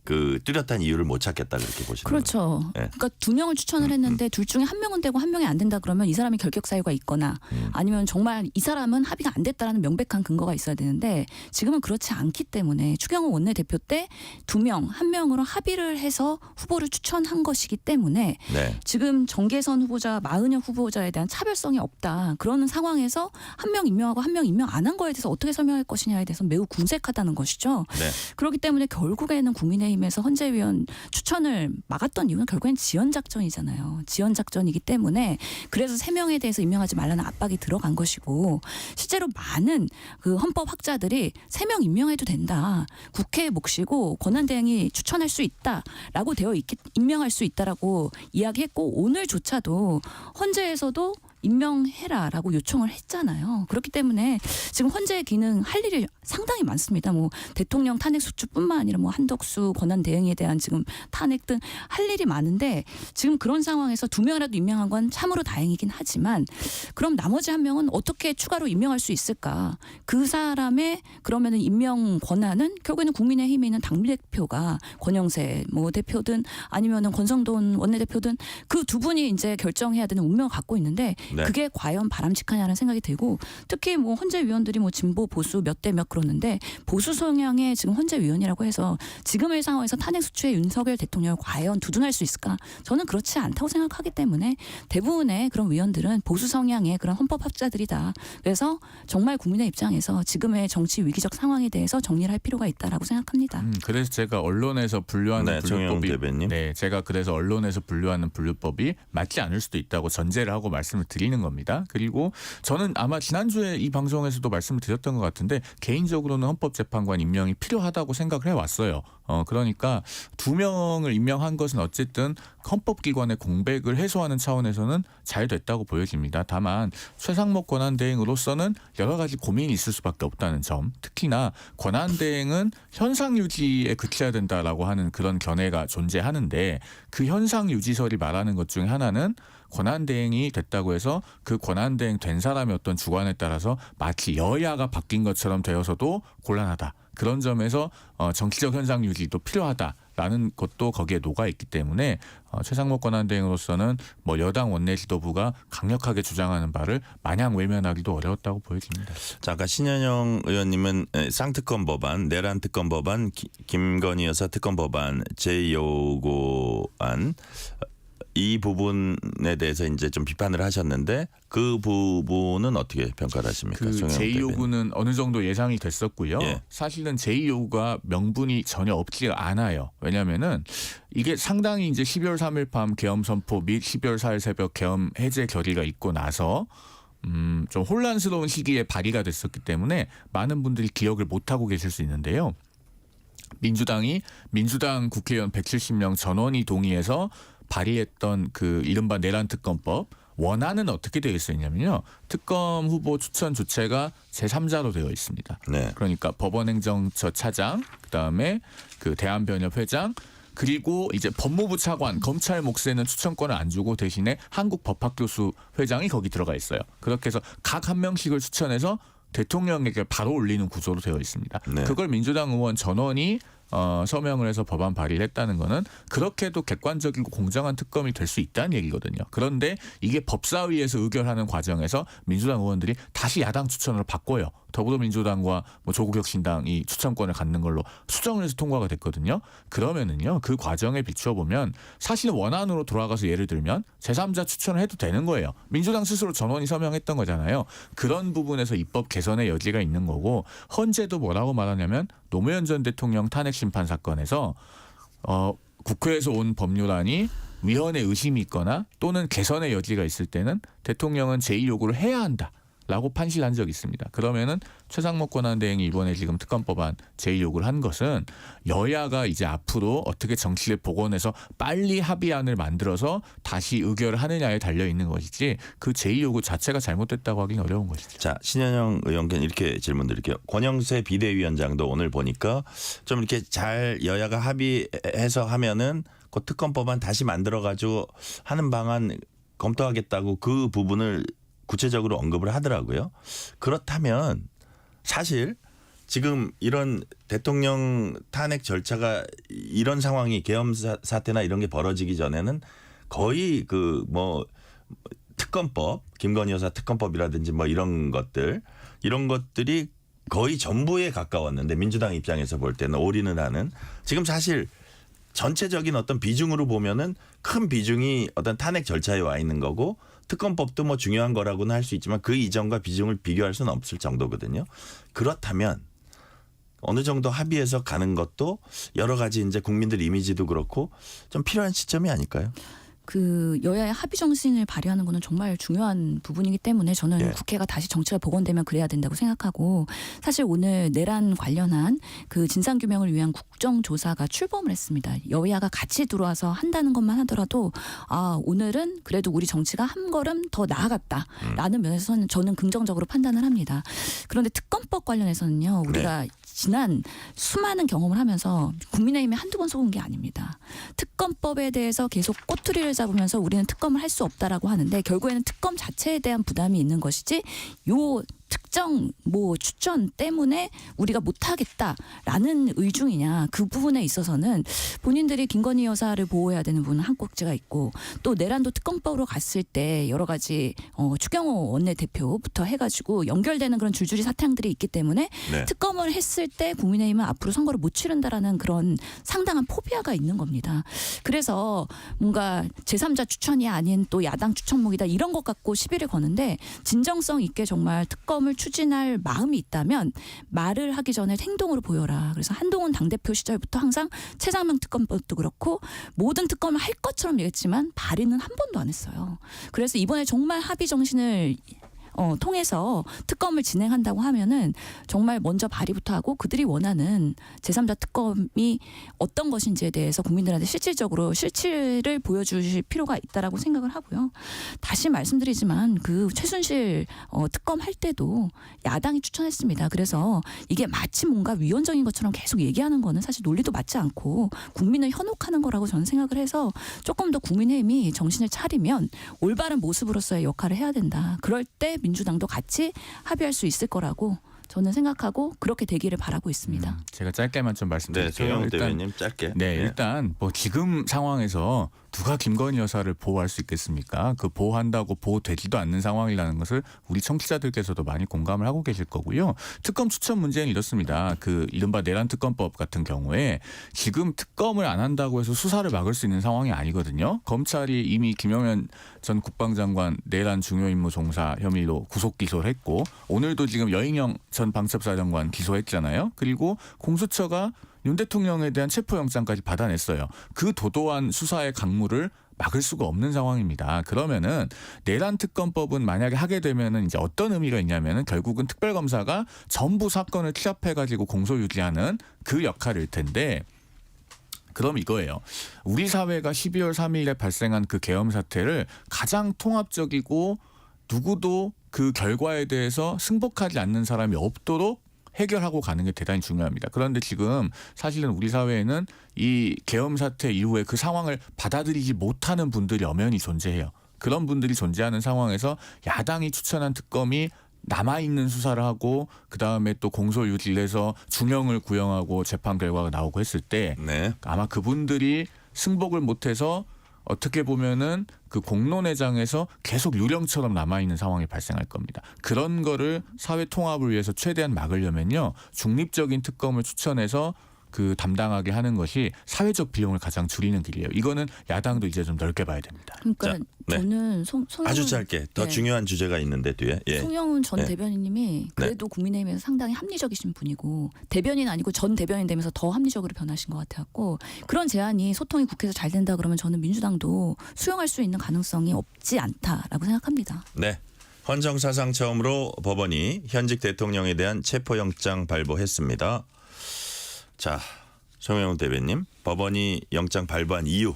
B: 뚜렷한 이유를 못 찾겠다 그렇게 보시는
M: 그렇죠.
B: 거예요. 네.
M: 그러니까 2명을 추천을 했는데 둘 중에 1명은 되고 1명이 안 된다 그러면 이 사람이 결격 사유가 있거나 아니면 정말 이 사람은 합의가 안 됐다라는 명백한 근거가 있어야 되는데 지금은 그렇지 않기 때문에 추경호 원내대표 때 2명, 1명으로 합의를 해서 후보를 추천한 것이기 때문에
B: 네.
M: 지금 정계선 후보자, 마은혁 후보자에 대한 차별성이 없다. 그러는 상황에서 1명 임명하고 1명 임명 안 한 거에 대해서 어떻게 설명할 것이냐에 대해서 매우 궁색하다는 것이죠.
B: 네.
M: 그렇기 때문에 결국에는 국민의힘에서 헌재위원 추천을 막았던 이유는 결국엔 지연작전이잖아요. 지연작전이기 때문에 그래서 3명에 대해서 임명하지 말라는 압박이 들어간 것이고 실제로 많은 그 헌법학자들이 3명 임명해도 된다. 국회의 몫이고 권한대행이 추천할 수 있다라고 되어 있기 임명할 수 있다라고 이야기했고 오늘조차도 헌재에서도 임명해라라고 요청을 했잖아요. 그렇기 때문에 지금 헌재의 기능 할 일이 상당히 많습니다. 뭐 대통령 탄핵 소추뿐만 아니라 뭐 한덕수 권한 대행에 대한 지금 탄핵 등 할 일이 많은데 지금 그런 상황에서 2명이라도 임명한 건 참으로 다행이긴 하지만 그럼 나머지 1명은 어떻게 추가로 임명할 수 있을까? 그 사람의 그러면은 임명 권한은 결국에는 국민의힘에 있는 당대표가 권영세 뭐 대표든 아니면은 권성돈 원내대표든 그 두 분이 이제 결정해야 되는 운명을 갖고 있는데
B: 네.
M: 그게 과연 바람직하냐는 생각이 들고 특히 뭐 헌재위원들이 뭐 진보 보수 몇 대 몇 그러는데 보수 성향의 지금 헌재위원이라고 해서 지금의 상황에서 탄핵 소추의 윤석열 대통령을 과연 두둔할 수 있을까? 저는 그렇지 않다고 생각하기 때문에 대부분의 그런 위원들은 보수 성향의 그런 헌법학자들이다. 그래서 정말 국민의 입장에서 지금의 정치 위기적 상황에 대해서 정리를 할 필요가 있다라고 생각합니다.
K: 그래서 제가 언론에서 분류하는 분류법이 제가 그래서 언론에서 분류하는 분류법이 맞지 않을 수도 있다고 전제를 하고 말씀을 드리는 겁니다. 그리고 저는 아마 지난주에 이 방송에서도 말씀을 드렸던 것 같은데 개인적으로는 헌법재판관 임명이 필요하다고 생각을 해왔어요. 그러니까 2명을 임명한 것은 어쨌든 헌법기관의 공백을 해소하는 차원에서는 잘 됐다고 보여집니다. 다만 최상목 권한대행으로서는 여러 가지 고민이 있을 수밖에 없다는 점. 특히나 권한대행은 현상 유지에 그쳐야 된다라고 하는 그런 견해가 존재하는데 그 현상 유지설이 말하는 것 중에 하나는 권한대행이 됐다고 해서 그 권한대행 된 사람의 어떤 주관에 따라서 마치 여야가 바뀐 것처럼 되어서도 곤란하다. 그런 점에서 정치적 현상 유지도 필요하다라는 것도 거기에 녹아 있기 때문에 최상목 권한대행으로서는 뭐 여당 원내 지도부가 강력하게 주장하는 바를 마냥 외면하기도 어려웠다고 보여집니다.
B: 자, 아까 신현영 의원님은 쌍특검 법안, 내란 특검 법안, 김건희 여사 특검 법안, 제2요구안 이 부분에 대해서 이제 좀 비판을 하셨는데 그 부분은 어떻게 평가를 하십니까?
K: 그 제2요구는 어느 정도 예상이 됐었고요. 예. 사실은 제2요구가 명분이 전혀 없지가 않아요. 왜냐하면은 이게 상당히 이제 12월 3일 밤 계엄 선포 및 12월 4일 새벽 계엄 해제 결의가 있고 나서 좀 혼란스러운 시기에 발의가 됐었기 때문에 많은 분들이 기억을 못하고 계실 수 있는데요. 민주당 국회의원 170명 전원이 동의해서 발의했던 그 이른바 내란 특검법 원안은 어떻게 되어 있었냐면요. 특검 후보 추천 주체가 제3자로 되어 있습니다.
B: 네.
K: 그러니까 법원행정처 차장, 그다음에 그 대한변협 회장, 그리고 이제 법무부 차관, 검찰 몫에는 추천권을 안 주고 대신에 한국법학교수 회장이 거기 들어가 있어요. 그렇게 해서 각 한 명씩을 추천해서 대통령에게 바로 올리는 구조로 되어 있습니다.
B: 네.
K: 그걸 민주당 의원 전원이 서명을 해서 법안 발의를 했다는 거는 그렇게도 객관적이고 공정한 특검이 될 수 있다는 얘기거든요. 그런데 이게 법사위에서 의결하는 과정에서 민주당 의원들이 다시 야당 추천으로 바꿔요. 더불어민주당과 뭐 조국혁신당이 추천권을 갖는 걸로 수정을 해서 통과가 됐거든요. 그러면은요 그 과정에 비추어 보면 사실은 원안으로 돌아가서 예를 들면 제3자 추천을 해도 되는 거예요. 민주당 스스로 전원이 서명했던 거잖아요. 그런 부분에서 입법 개선의 여지가 있는 거고 헌재도 뭐라고 말하냐면 노무현 전 대통령 탄핵 심판 사건에서 국회에서 온 법률안이 위헌의 의심이 있거나 또는 개선의 여지가 있을 때는 대통령은 제2 요구를 해야 한다라고 판시한 적이 있습니다. 그러면은 최상목 권한대행이 이번에 지금 특검법안 제2 요구를 한 것은 여야가 이제 앞으로 어떻게 정치를 복원해서 빨리 합의안을 만들어서 다시 의결을 하느냐에 달려 있는 것이지 그 제2 요구 자체가 잘못됐다고 하기는 어려운 것이죠.
B: 자, 신현영 의원께 이렇게 질문 드릴게요. 권영세 비대위원장도 오늘 보니까 좀 이렇게 잘 여야가 합의해서 하면은 그 특검법안 다시 만들어가지고 하는 방안 검토하겠다고 그 부분을 구체적으로 언급을 하더라고요. 그렇다면 사실 지금 이런 대통령 탄핵 절차가 이런 상황이 계엄 사태나 이런 게 벌어지기 전에는 거의 그 뭐 특검법, 김건희 여사 특검법이라든지 뭐 이런 것들이 거의 전부에 가까웠는데 민주당 입장에서 볼 때는 올인을 하는 지금 사실 전체적인 어떤 비중으로 보면은 큰 비중이 어떤 탄핵 절차에 와 있는 거고 특검법도 뭐 중요한 거라고는 할 수 있지만 그 이전과 비중을 비교할 수는 없을 정도거든요. 그렇다면 어느 정도 합의해서 가는 것도 여러 가지 이제 국민들 이미지도 그렇고 좀 필요한 시점이 아닐까요?
M: 그 여야의 합의 정신을 발휘하는 거는 정말 중요한 부분이기 때문에 저는 국회가 다시 정치가 복원되면 그래야 된다고 생각하고 사실 오늘 내란 관련한 그 진상규명을 위한 국정조사가 출범을 했습니다. 여야가 같이 들어와서 한다는 것만 하더라도 오늘은 그래도 우리 정치가 한 걸음 더 나아갔다라는 면에서는 저는 긍정적으로 판단을 합니다. 그런데 특검법 관련해서는요. 우리가 지난 수많은 경험을 하면서 국민의힘에 한두 번 속은 게 아닙니다. 특검법에 대해서 계속 꼬투리를 잡으면서 우리는 특검을 할 수 없다라고 하는데 결국에는 특검 자체에 대한 부담이 있는 것이지 요 특정 뭐 추천 때문에 우리가 못하겠다라는 의중이냐 그 부분에 있어서는 본인들이 김건희 여사를 보호해야 되는 부분은 한 꼭지가 있고 또 내란도 특검법으로 갔을 때 여러 가지 추경호 원내대표부터 해가지고 연결되는 그런 줄줄이 사탕들이 있기 때문에 특검을 했을 때 국민의힘은 앞으로 선거를 못 치른다라는 그런 상당한 포비아가 있는 겁니다. 그래서 뭔가 제3자 추천이 아닌 또 야당 추천목이다 이런 것 갖고 시비를 거는데 진정성 있게 정말 특검을 추진할 마음이 있다면 말을 하기 전에 행동으로 보여라. 그래서 한동훈 당대표 시절부터 항상 최상명 특검법도 그렇고 모든 특검을 할 것처럼 얘기했지만 발의는 한 번도 안 했어요. 그래서 이번에 정말 합의 정신을 통해서 특검을 진행한다고 하면은 정말 먼저 발의부터 하고 그들이 원하는 제3자 특검이 어떤 것인지에 대해서 국민들한테 실질적으로 실체를 보여주실 필요가 있다라고 생각을 하고요. 다시 말씀드리지만 그 최순실 특검 할 때도 야당이 추천했습니다. 그래서 이게 마치 뭔가 위헌적인 것처럼 계속 얘기하는 거는 사실 논리도 맞지 않고 국민을 현혹하는 거라고 저는 생각을 해서 조금 더 국민의힘이 정신을 차리면 올바른 모습으로서의 역할을 해야 된다. 그럴 때 민주당도 같이 합의할 수 있을 거라고 저는 생각하고 그렇게 되기를 바라고 있습니다.
K: 제가 짧게만 좀 말씀드릴게요.
B: 네, 대변인 짧게.
K: 일단 뭐 지금 상황에서 누가 김건희 여사를 보호할 수 있겠습니까? 그 보호한다고 보호되지도 않는 상황이라는 것을 우리 청취자들께서도 많이 공감을 하고 계실 거고요. 특검 추천 문제는 이렇습니다. 그 이른바 내란 특검법 같은 경우에 지금 특검을 안 한다고 해서 수사를 막을 수 있는 상황이 아니거든요. 검찰이 이미 김영현 전 국방장관 내란 중요임무 종사 혐의로 구속 기소를 했고 오늘도 지금 여인영 전 방첩사령관 기소했잖아요. 그리고 공수처가 윤 대통령에 대한 체포영장까지 받아냈어요. 그 도도한 수사의 강물을 막을 수가 없는 상황입니다. 그러면은 내란 특검법은 만약에 하게 되면은 이제 어떤 의미가 있냐면은 결국은 특별검사가 전부 사건을 취합해가지고 공소 유지하는 그 역할일 텐데. 그럼 이거예요. 우리 사회가 12월 3일에 발생한 그 계엄 사태를 가장 통합적이고 누구도 그 결과에 대해서 승복하지 않는 사람이 없도록 해결하고 가는 게 대단히 중요합니다. 그런데 지금 사실은 우리 사회에는 이 계엄 사태 이후에 그 상황을 받아들이지 못하는 분들이 엄연히 존재해요. 그런 분들이 존재하는 상황에서 야당이 추천한 특검이 남아있는 수사를 하고 그다음에 또 공소 유지를 해서 중형을 구형하고 재판 결과가 나오고 했을 때 아마 그분들이 승복을 못해서 어떻게 보면은 그 공론회장에서 계속 유령처럼 남아있는 상황이 발생할 겁니다. 그런 거를 사회 통합을 위해서 최대한 막으려면요. 중립적인 특검을 추천해서 그 담당하게 하는 것이 사회적 비용을 가장 줄이는 길이에요. 이거는 야당도 이제 좀 넓게 봐야 됩니다.
M: 그러니까
B: 자, 네.
M: 저는
B: 아주 짧게 더
M: 네.
B: 중요한 주제가 있는데 뒤에. 예.
M: 송영훈 전
B: 네.
M: 대변인님이 그래도 국민의힘에서 상당히 합리적이신 분이고 대변인 아니고 전 대변인 되면서 더 합리적으로 변하신 것 같아갖고 그런 제안이 소통이 국회에서 잘 된다 그러면 저는 민주당도 수용할 수 있는 가능성이 없지 않다라고 생각합니다.
B: 네. 헌정사상 처음으로 법원이 현직 대통령에 대한 체포영장 발부했습니다. 자, 송영훈 대변님, 법원이 영장 발부한 이유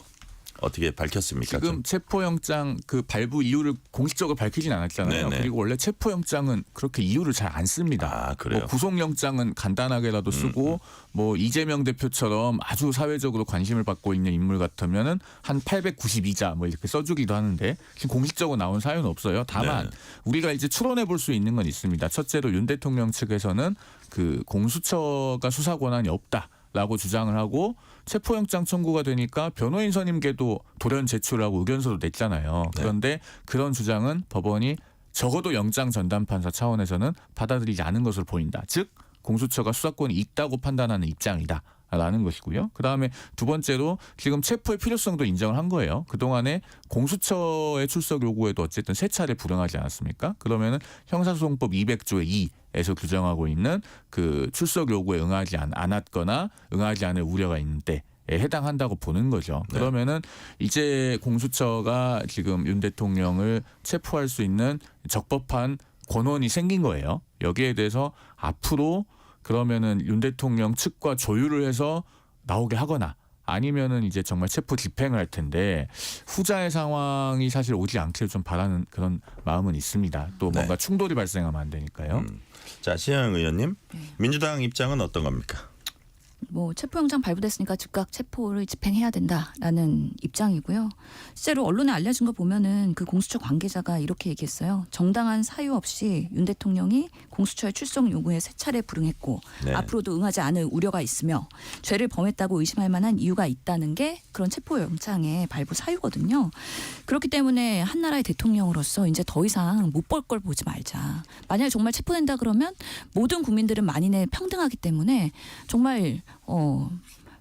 B: 어떻게 밝혔습니까?
K: 지금 체포영장 그 발부 이유를 공식적으로 밝히진 않았잖아요.
B: 네네.
K: 그리고 원래 체포영장은 그렇게 이유를 잘 안 씁니다.
B: 아, 그래요?
K: 뭐 구속영장은 간단하게라도 쓰고 뭐 이재명 대표처럼 아주 사회적으로 관심을 받고 있는 인물 같으면은 한 892자 뭐 이렇게 써주기도 하는데 지금 공식적으로 나온 사유는 없어요. 다만
B: 네.
K: 우리가 이제 추론해 볼 수 있는 건 있습니다. 첫째로 윤 대통령 측에서는 그 공수처가 수사 권한이 없다라고 주장을 하고 체포영장 청구가 되니까 변호인 선임계도 돌연 제출하고 의견서도 냈잖아요.
B: 네.
K: 그런데 그런 주장은 법원이 적어도 영장 전담판사 차원에서는 받아들이지 않은 것으로 보인다. 즉 공수처가 수사권이 있다고 판단하는 입장이다. 라는 것이고요. 그다음에 두 번째로 지금 체포의 필요성도 인정을 한 거예요. 그동안에 공수처의 출석 요구에도 어쨌든 3차례 불응하지 않았습니까? 그러면은 형사소송법 200조의 2에서 규정하고 있는 그 출석 요구에 응하지 않았거나 응하지 않을 우려가 있는 때에 해당한다고 보는 거죠.
B: 네.
K: 그러면은 이제 공수처가 지금 윤 대통령을 체포할 수 있는 적법한 권한이 생긴 거예요. 여기에 대해서 앞으로 그러면은 윤 대통령 측과 조율을 해서 나오게 하거나 아니면은 이제 정말 체포 집행을 할 텐데 후자의 상황이 사실 오지 않기를 좀 바라는 그런 마음은 있습니다. 또 뭔가
B: 네.
K: 충돌이 발생하면 안 되니까요.
B: 자, 신현영 의원님, 민주당 입장은 어떤 겁니까?
M: 뭐 체포영장 발부됐으니까 즉각 체포를 집행해야 된다라는 입장이고요. 실제로 언론에 알려진 거 보면은 그 공수처 관계자가 이렇게 얘기했어요. 정당한 사유 없이 윤 대통령이 공수처의 출석 요구에 3차례 불응했고
B: 네.
M: 앞으로도 응하지 않을 우려가 있으며 죄를 범했다고 의심할 만한 이유가 있다는 게 그런 체포영장의 발부 사유거든요. 그렇기 때문에 한 나라의 대통령으로서 이제 더 이상 못 볼 걸 보지 말자. 만약에 정말 체포된다 그러면 모든 국민들은 만인에 평등하기 때문에 정말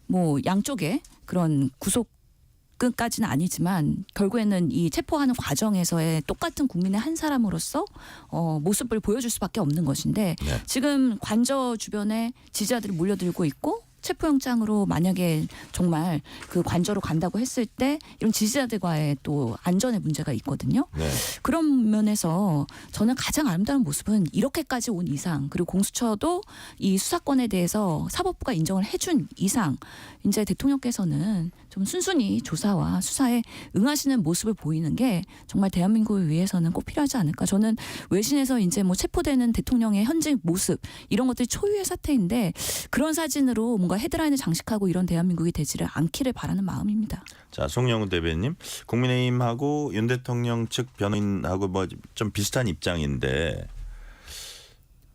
M: 뭐 양쪽에 그런 구속까지는 아니지만 결국에는 이 체포하는 과정에서의 똑같은 국민의 한 사람으로서 모습을 보여줄 수밖에 없는 것인데
B: 네.
M: 지금 관저 주변에 지지자들이 몰려들고 있고 체포영장으로 만약에 정말 그 관저로 간다고 했을 때 이런 지지자들과의 또 안전의 문제가 있거든요.
B: 네.
M: 그런 면에서 저는 가장 아름다운 모습은 이렇게까지 온 이상 그리고 공수처도 이 수사권에 대해서 사법부가 인정을 해준 이상 이제 대통령께서는 좀 순순히 조사와 수사에 응하시는 모습을 보이는 게 정말 대한민국을 위해서는 꼭 필요하지 않을까. 저는 외신에서 이제 뭐 체포되는 대통령의 현직 모습 이런 것들이 초유의 사태인데 그런 사진으로 뭔가 헤드라인을 장식하고 이런 대한민국이 되지를 않기를 바라는 마음입니다.
B: 자, 송영훈 대변님, 국민의힘하고 윤 대통령 측 변호인하고 뭐 좀 비슷한 입장인데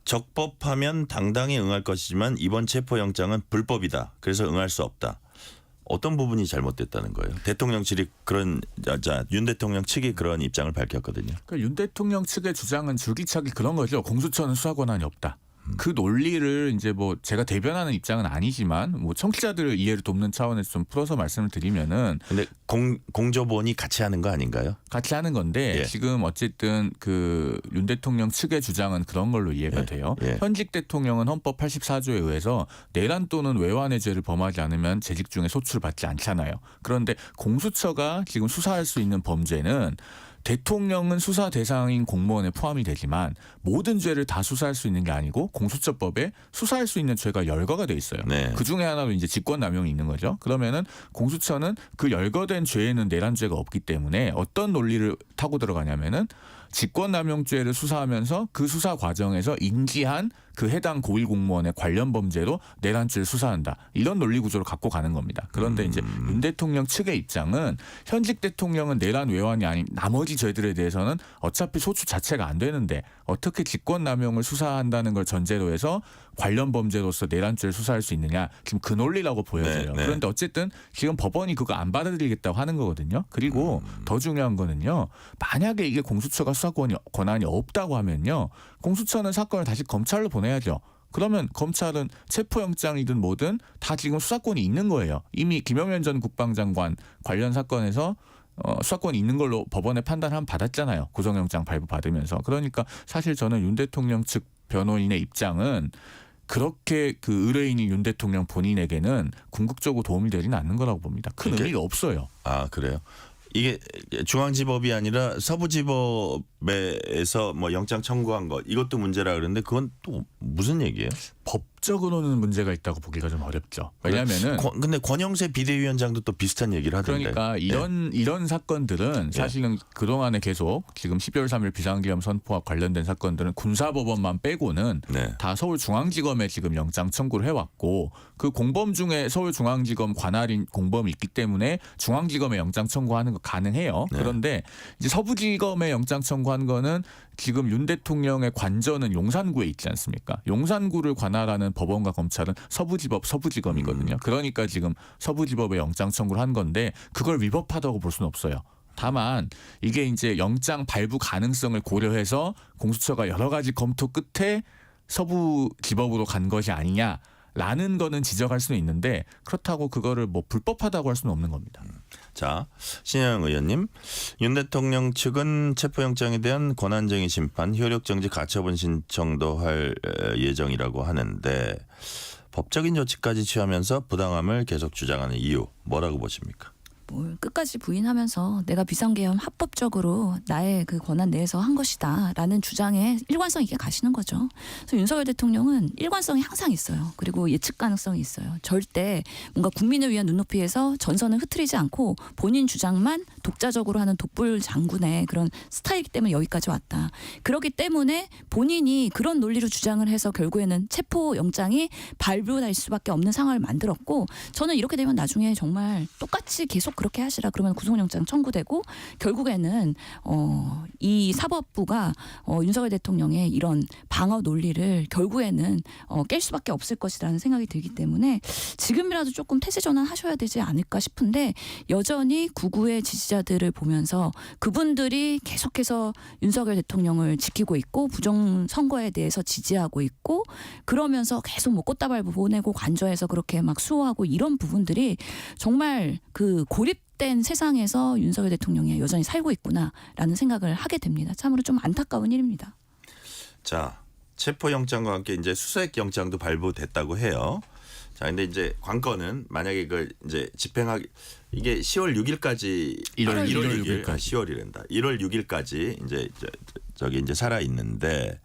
B: 적법하면 당당히 응할 것이지만 이번 체포영장은 불법이다. 그래서 응할 수 없다. 어떤 부분이 잘못됐다는 거예요? 대통령실이 윤 대통령 측이 그런 입장을 밝혔거든요.
K: 그러니까 윤 대통령 측의 주장은 줄기차게 그런 거죠. 공수처는 수사 권한이 없다. 그 논리를 이제 뭐 제가 대변하는 입장은 아니지만 뭐 청취자들 이해를 돕는 차원에서 좀 풀어서 말씀을 드리면은
B: 근데 공조본이 같이 하는 거 아닌가요?
K: 같이 하는 건데
B: 예.
K: 지금 어쨌든 그 윤 대통령 측의 주장은 그런 걸로 이해가
B: 예.
K: 돼요.
B: 예.
K: 현직 대통령은 헌법 84조에 의해서 내란 또는 외환의 죄를 범하지 않으면 재직 중에 소출받지 않잖아요. 그런데 공수처가 지금 수사할 수 있는 범죄는 대통령은 수사 대상인 공무원에 포함이 되지만 모든 죄를 다 수사할 수 있는 게 아니고 공수처법에 수사할 수 있는 죄가 열거가 돼 있어요.
B: 네.
K: 그 중에 하나로 이제 직권남용이 있는 거죠. 그러면은 공수처는 그 열거된 죄에는 내란죄가 없기 때문에 어떤 논리를 타고 들어가냐면은 직권남용죄를 수사하면서 그 수사 과정에서 인지한 그 해당 고위 공무원의 관련 범죄로 내란죄를 수사한다. 이런 논리 구조를 갖고 가는 겁니다. 그런데 이제 윤 대통령 측의 입장은 현직 대통령은 내란 외환이 아닌 나머지 나머지 죄들에 대해서는 어차피 소추 자체가 안 되는데 어떻게 직권남용을 수사한다는 걸 전제로 해서 관련 범죄로서 내란죄를 수사할 수 있느냐. 지금 그 논리라고 보여져요.
B: 네.
K: 그런데 어쨌든 지금 법원이 그거 안 받아들이겠다고 하는 거거든요. 그리고 더 중요한 거는요. 만약에 이게 공수처가 수사 권한이 없다고 하면요. 공수처는 사건을 다시 검찰로 보내야죠. 그러면 검찰은 체포영장이든 뭐든 다 지금 수사권이 있는 거예요. 이미 김영현 전 국방장관 관련 사건에서 수사권이 있는 걸로 법원의 판단을 한번 받았잖아요. 구속영장 발부받으면서. 그러니까 사실 저는 윤 대통령 측 변호인의 입장은 그렇게 그 의뢰인이 윤 대통령 본인에게는 궁극적으로 도움이 되지는 않는 거라고 봅니다. 큰 의미가 없어요.
B: 아, 그래요? 이게 중앙지법이 아니라 서부지법에서 뭐 영장 청구한 것 이것도 문제라 그러는데 그건 또 무슨 얘기예요?
K: 법적으로는 문제가 있다고 보기가 좀 어렵죠. 왜냐하면은
B: 근데 권영세 비대위원장도 또 비슷한 얘기를 하던데.
K: 그러니까 이런 사건들은 사실은 그동안에 계속 지금 12월 3일 비상계엄 선포와 관련된 사건들은 군사법원만 빼고는 다 서울중앙지검에 지금 영장 청구를 해왔고 그 공범 중에 서울중앙지검 관할인 공범이 있기 때문에 중앙지검에 영장 청구하는 거 가능해요. 그런데 이제 서부지검에 영장 청구한 거는 지금 윤 대통령의 관저는 용산구에 있지 않습니까? 용산구를 관할하는 법원과 검찰은 서부지검이거든요. 그러니까 지금 서부지법에 영장 청구를 한 건데 그걸 위법하다고 볼 수는 없어요. 다만 이게 이제 영장 발부 가능성을 고려해서 공수처가 여러 가지 검토 끝에 서부지법으로 간 것이 아니냐라는 거는 지적할 수는 있는데 그렇다고 그거를 뭐 불법하다고 할 수는 없는 겁니다.
B: 자, 신영 의원님, 윤 대통령 측은 체포영장에 대한 권한쟁의 심판, 효력정지 가처분 신청도 할 예정이라고 하는데 법적인 조치까지 취하면서 부당함을 계속 주장하는 이유 뭐라고 보십니까?
M: 뭘 끝까지 부인하면서 내가 비상계엄 합법적으로 나의 그 권한 내에서 한 것이다라는 주장에 일관성 있게 가시는 거죠. 그래서 윤석열 대통령은 일관성이 항상 있어요. 그리고 예측 가능성이 있어요. 절대 뭔가 국민을 위한 눈높이에서 전선을 흐트리지 않고 본인 주장만 독자적으로 하는 독불 장군의 그런 스타일이기 때문에 여기까지 왔다. 그렇기 때문에 본인이 그런 논리로 주장을 해서 결국에는 체포영장이 발부될 수밖에 없는 상황을 만들었고 저는 이렇게 되면 나중에 정말 똑같이 계속 그렇게 하시라 그러면 구속영장 청구되고 결국에는 이 사법부가 윤석열 대통령의 이런 방어 논리를 결국에는 깰 수밖에 없을 것이라는 생각이 들기 때문에 지금이라도 조금 태세 전환하셔야 되지 않을까 싶은데 여전히 구구의 지지자들을 보면서 그분들이 계속해서 윤석열 대통령을 지키고 있고 부정선거에 대해서 지지하고 있고 그러면서 계속 뭐 꽃다발 보내고 관저에서 그렇게 막 수호하고 이런 부분들이 정말 그 고립된 세상에서 윤석열 대통령이 여전히 살고 있구나라는 생각을 하게 됩니다. 참으로 좀 안타까운 일입니다.
B: 자, 체포영장과 함께 이제 수색영장도 발부됐다고 해요. 자, 근데 이제 관건은 만약에 그 이제 집행하기 이게 10월 6일까지 1월 6일 10월이란다. 1월 6일까지 이제 저기 이제 살아 있는데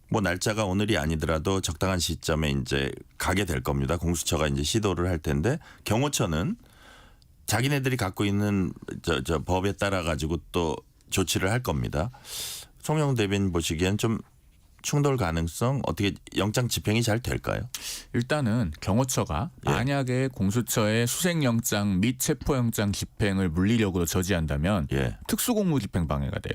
B: 뭐 날짜가 오늘이 아니더라도 적당한 시점에 이제 가게 될 겁니다. 공수처가 이제 시도를 할 텐데 경호처는 자기네들이 갖고 있는 저 법에 따라 가지고 또 조치를 할 겁니다. 송영 대변인 보시기엔 좀 충돌 가능성 어떻게 영장 집행이 잘 될까요?
K: 일단은 경호처가 만약에 공수처의 수색영장 및 체포영장 집행을 물리력으로 저지한다면 특수공무집행 방해가 돼요.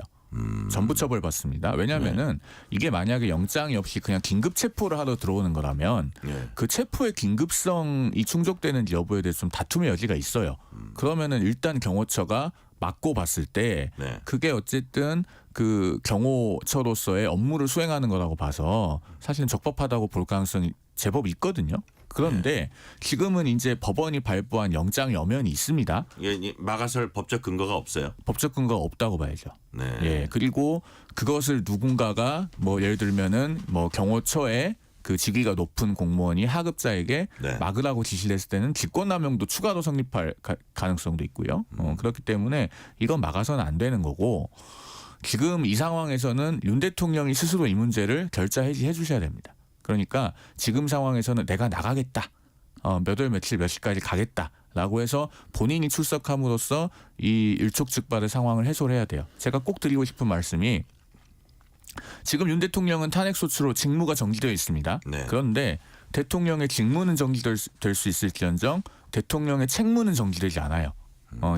K: 전부 처벌받습니다. 왜냐하면은 이게 만약에 영장이 없이 그냥 긴급 체포를 하러 들어오는 거라면 그 체포의 긴급성이 충족되는지 여부에 대해서 좀 다툼의 여지가 있어요. 그러면은 일단 경호처가 맞고 봤을 때 그게 어쨌든 그 경호처로서의 업무를 수행하는 거라고 봐서 사실은 적법하다고 볼 가능성이 제법 있거든요. 그런데 지금은 이제 법원이 발부한 영장 여면이 있습니다.
B: 예, 막아설 법적 근거가 없어요.
K: 법적 근거가 없다고 봐야죠. 예, 그리고 그것을 누군가가 뭐 예를 들면은 뭐 경호처에 그 직위가 높은 공무원이 하급자에게 막으라고 지시를 했을 때는 직권남용도 추가로 성립할 가능성도 있고요. 그렇기 때문에 이건 막아서는 안 되는 거고 지금 이 상황에서는 윤 대통령이 스스로 이 문제를 결자 해지해 주셔야 됩니다. 그러니까 지금 상황에서는 내가 나가겠다. 몇 월 며칠 몇 시까지 가겠다라고 해서 본인이 출석함으로써 이 일촉즉발의 상황을 해소를 해야 돼요. 제가 꼭 드리고 싶은 말씀이 지금 윤 대통령은 탄핵소추로 직무가 정지되어 있습니다. 그런데 대통령의 직무는 정지될 수 있을지언정 대통령의 책무는 정지되지 않아요.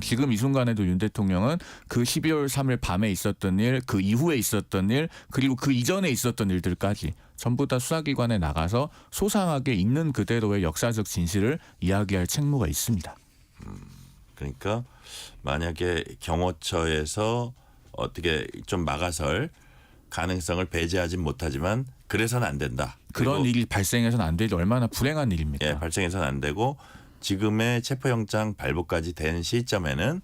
K: 지금 이 순간에도 윤 대통령은 그 12월 3일 밤에 있었던 일, 그 이후에 있었던 일, 그리고 그 이전에 있었던 일들까지 전부 다 수사기관에 나가서 소상하게 있는 그대로의 역사적 진실을 이야기할 책무가 있습니다.
B: 그러니까 만약에 경호처에서 어떻게 좀 막아설 가능성을 배제하진 못하지만 그래서는 안 된다.
K: 그런 일이 발생해서는 안 되죠. 얼마나 불행한 일입니까?
B: 예, 발생해서는 안 되고 지금의 체포영장 발부까지 된 시점에는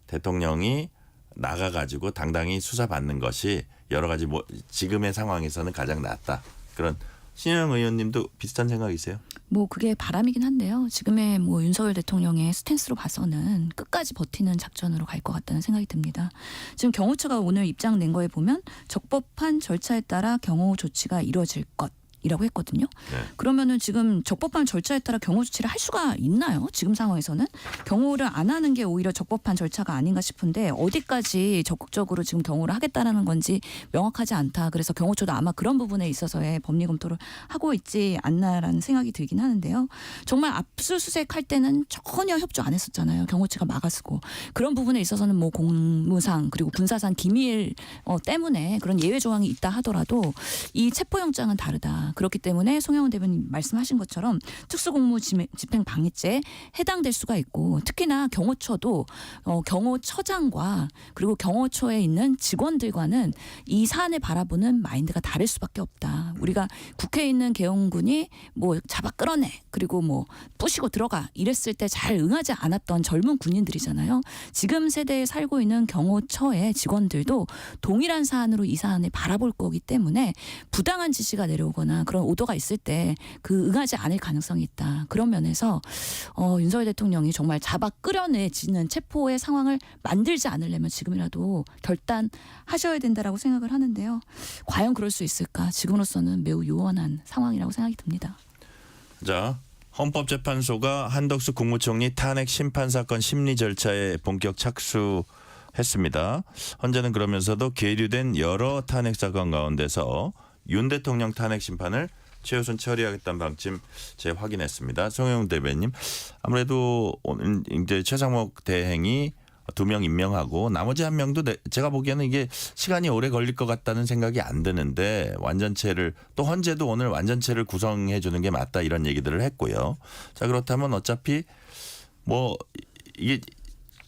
B: 대통령이 나가가지고 당당히 수사받는 것이 여러 가지 지금의 상황에서는 가장 낫다. 그런 신영 의원님도 비슷한 생각이세요?
M: 뭐 그게 바람이긴 한데요. 지금의 뭐 윤석열 대통령의 스탠스로 봐서는 끝까지 버티는 작전으로 갈 것 같다는 생각이 듭니다. 지금 경호처가 오늘 입장 낸 거에 보면 적법한 절차에 따라 경호 조치가 이루어질 것이라고 했거든요.
B: 네.
M: 그러면은 지금 적법한 절차에 따라 경호 조치를 할 수가 있나요? 지금 상황에서는 경호를 안 하는 게 오히려 적법한 절차가 아닌가 싶은데 어디까지 적극적으로 지금 경호를 하겠다라는 건지 명확하지 않다. 그래서 경호처도 아마 그런 부분에 있어서의 법리 검토를 하고 있지 않나라는 생각이 들긴 하는데요. 정말 압수수색할 때는 전혀 협조 안 했었잖아요. 경호처가 막아쓰고 그런 부분에 있어서는 뭐 공무상 그리고 군사상 기밀 때문에 그런 예외 조항이 있다 하더라도 이 체포영장은 다르다. 그렇기 때문에 송영훈 대변인 말씀하신 것처럼 특수공무집행방해죄에 해당될 수가 있고 특히나 경호처도 경호처장과 그리고 경호처에 있는 직원들과는 이 사안을 바라보는 마인드가 다를 수밖에 없다. 우리가 국회에 있는 계엄군이 뭐 잡아 끌어내 그리고 뭐 부시고 들어가 이랬을 때 잘 응하지 않았던 젊은 군인들이잖아요. 지금 세대에 살고 있는 경호처의 직원들도 동일한 사안으로 이 사안을 바라볼 거기 때문에 부당한 지시가 내려오거나 그런 오더가 있을 때 그 응하지 않을 가능성이 있다. 그런 면에서 윤석열 대통령이 정말 잡아 끌어내지는 체포의 상황을 만들지 않으려면 지금이라도 결단하셔야 된다라고 생각을 하는데요. 과연 그럴 수 있을까? 지금으로서는 매우 요원한 상황이라고 생각이 듭니다.
B: 자, 헌법재판소가 한덕수 국무총리 탄핵 심판 사건 심리 절차에 본격 착수했습니다. 헌재는 그러면서도 계류된 여러 탄핵 사건 가운데서 윤 대통령 탄핵 심판을 최우선 처리하겠다는 방침 재확인했습니다. 송영훈 대변인, 아무래도 오늘 이제 최상목 대행이 2명 임명하고 나머지 1명도 제가 보기에는 이게 시간이 오래 걸릴 것 같다는 생각이 안 드는데 완전체를 또 헌재도 오늘 완전체를 구성해 주는 게 맞다 이런 얘기들을 했고요. 자, 그렇다면 어차피 뭐 이게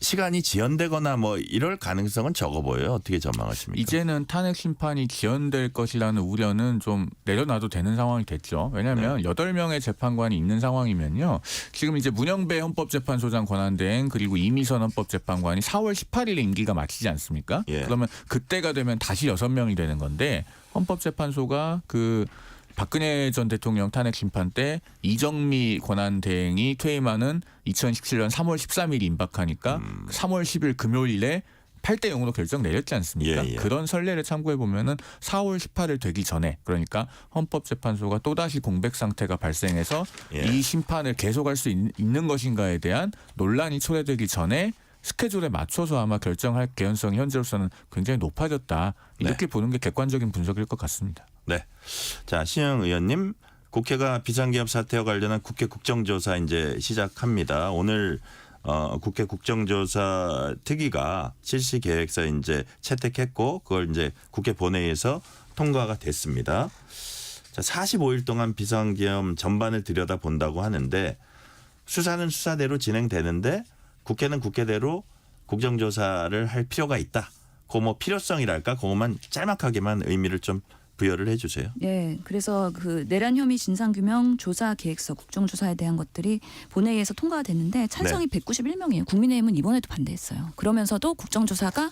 B: 시간이 지연되거나 뭐 이럴 가능성은 적어 보여요. 어떻게 전망하십니까?
K: 이제는 탄핵 심판이 지연될 것이라는 우려는 좀 내려놔도 되는 상황이 됐죠. 왜냐하면 8명의 재판관이 있는 상황이면요. 지금 이제 문영배 헌법재판소장 권한대행 그리고 이미선 헌법재판관이 4월 18일에 임기가 마치지 않습니까?
B: 예.
K: 그러면 그때가 되면 다시 6명이 되는 건데 헌법재판소가 그 박근혜 전 대통령 탄핵 심판 때 이정미 권한대행이 퇴임하는 2017년 3월 13일이 임박하니까 3월 10일 금요일에 8대 0으로 결정 내렸지 않습니까?
B: 예, 예.
K: 그런 선례를 참고해 보면은 4월 18일 되기 전에 그러니까 헌법재판소가 또다시 공백 상태가 발생해서
B: 예.
K: 이 심판을 계속할 수 있는 것인가에 대한 논란이 초래되기 전에 스케줄에 맞춰서 아마 결정할 개연성이 현재로서는 굉장히 높아졌다. 이렇게 보는 게 객관적인 분석일 것 같습니다.
B: 네. 자, 신영 의원님, 국회가 비상기업 사태와 관련한 국회 국정조사 이제 시작합니다. 오늘 국회 국정조사 특위가 실시 계획서 이제 채택했고 그걸 이제 국회 본회의에서 통과가 됐습니다. 자, 45일 동안 비상기업 전반을 들여다 본다고 하는데 수사는 수사대로 진행되는데 국회는 국회대로 국정조사를 할 필요가 있다. 그 뭐 필요성이랄까 그것만 짤막하게만 의미를 좀 부여를 해주세요.
M: 네, 그래서 그 내란 혐의 진상규명 조사 계획서 국정조사에 대한 것들이 본회의에서 통과가 됐는데 찬성이 191명이에요. 국민의힘은 이번에도 반대했어요. 그러면서도 국정조사가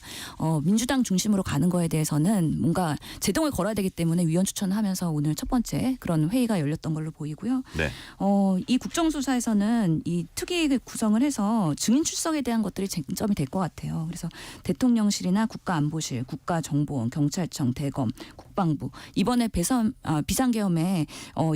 M: 민주당 중심으로 가는 거에 대해서는 뭔가 제동을 걸어야 되기 때문에 위원 추천을 하면서 오늘 첫 번째 그런 회의가 열렸던 걸로 보이고요.
B: 네.
M: 이 국정조사에서는 이 특위 구성을 해서 증인 출석에 대한 것들이 쟁점이 될 것 같아요. 그래서 대통령실이나 국가안보실, 국가정보원, 경찰청, 대검, 국방부, 이번에 비상계엄에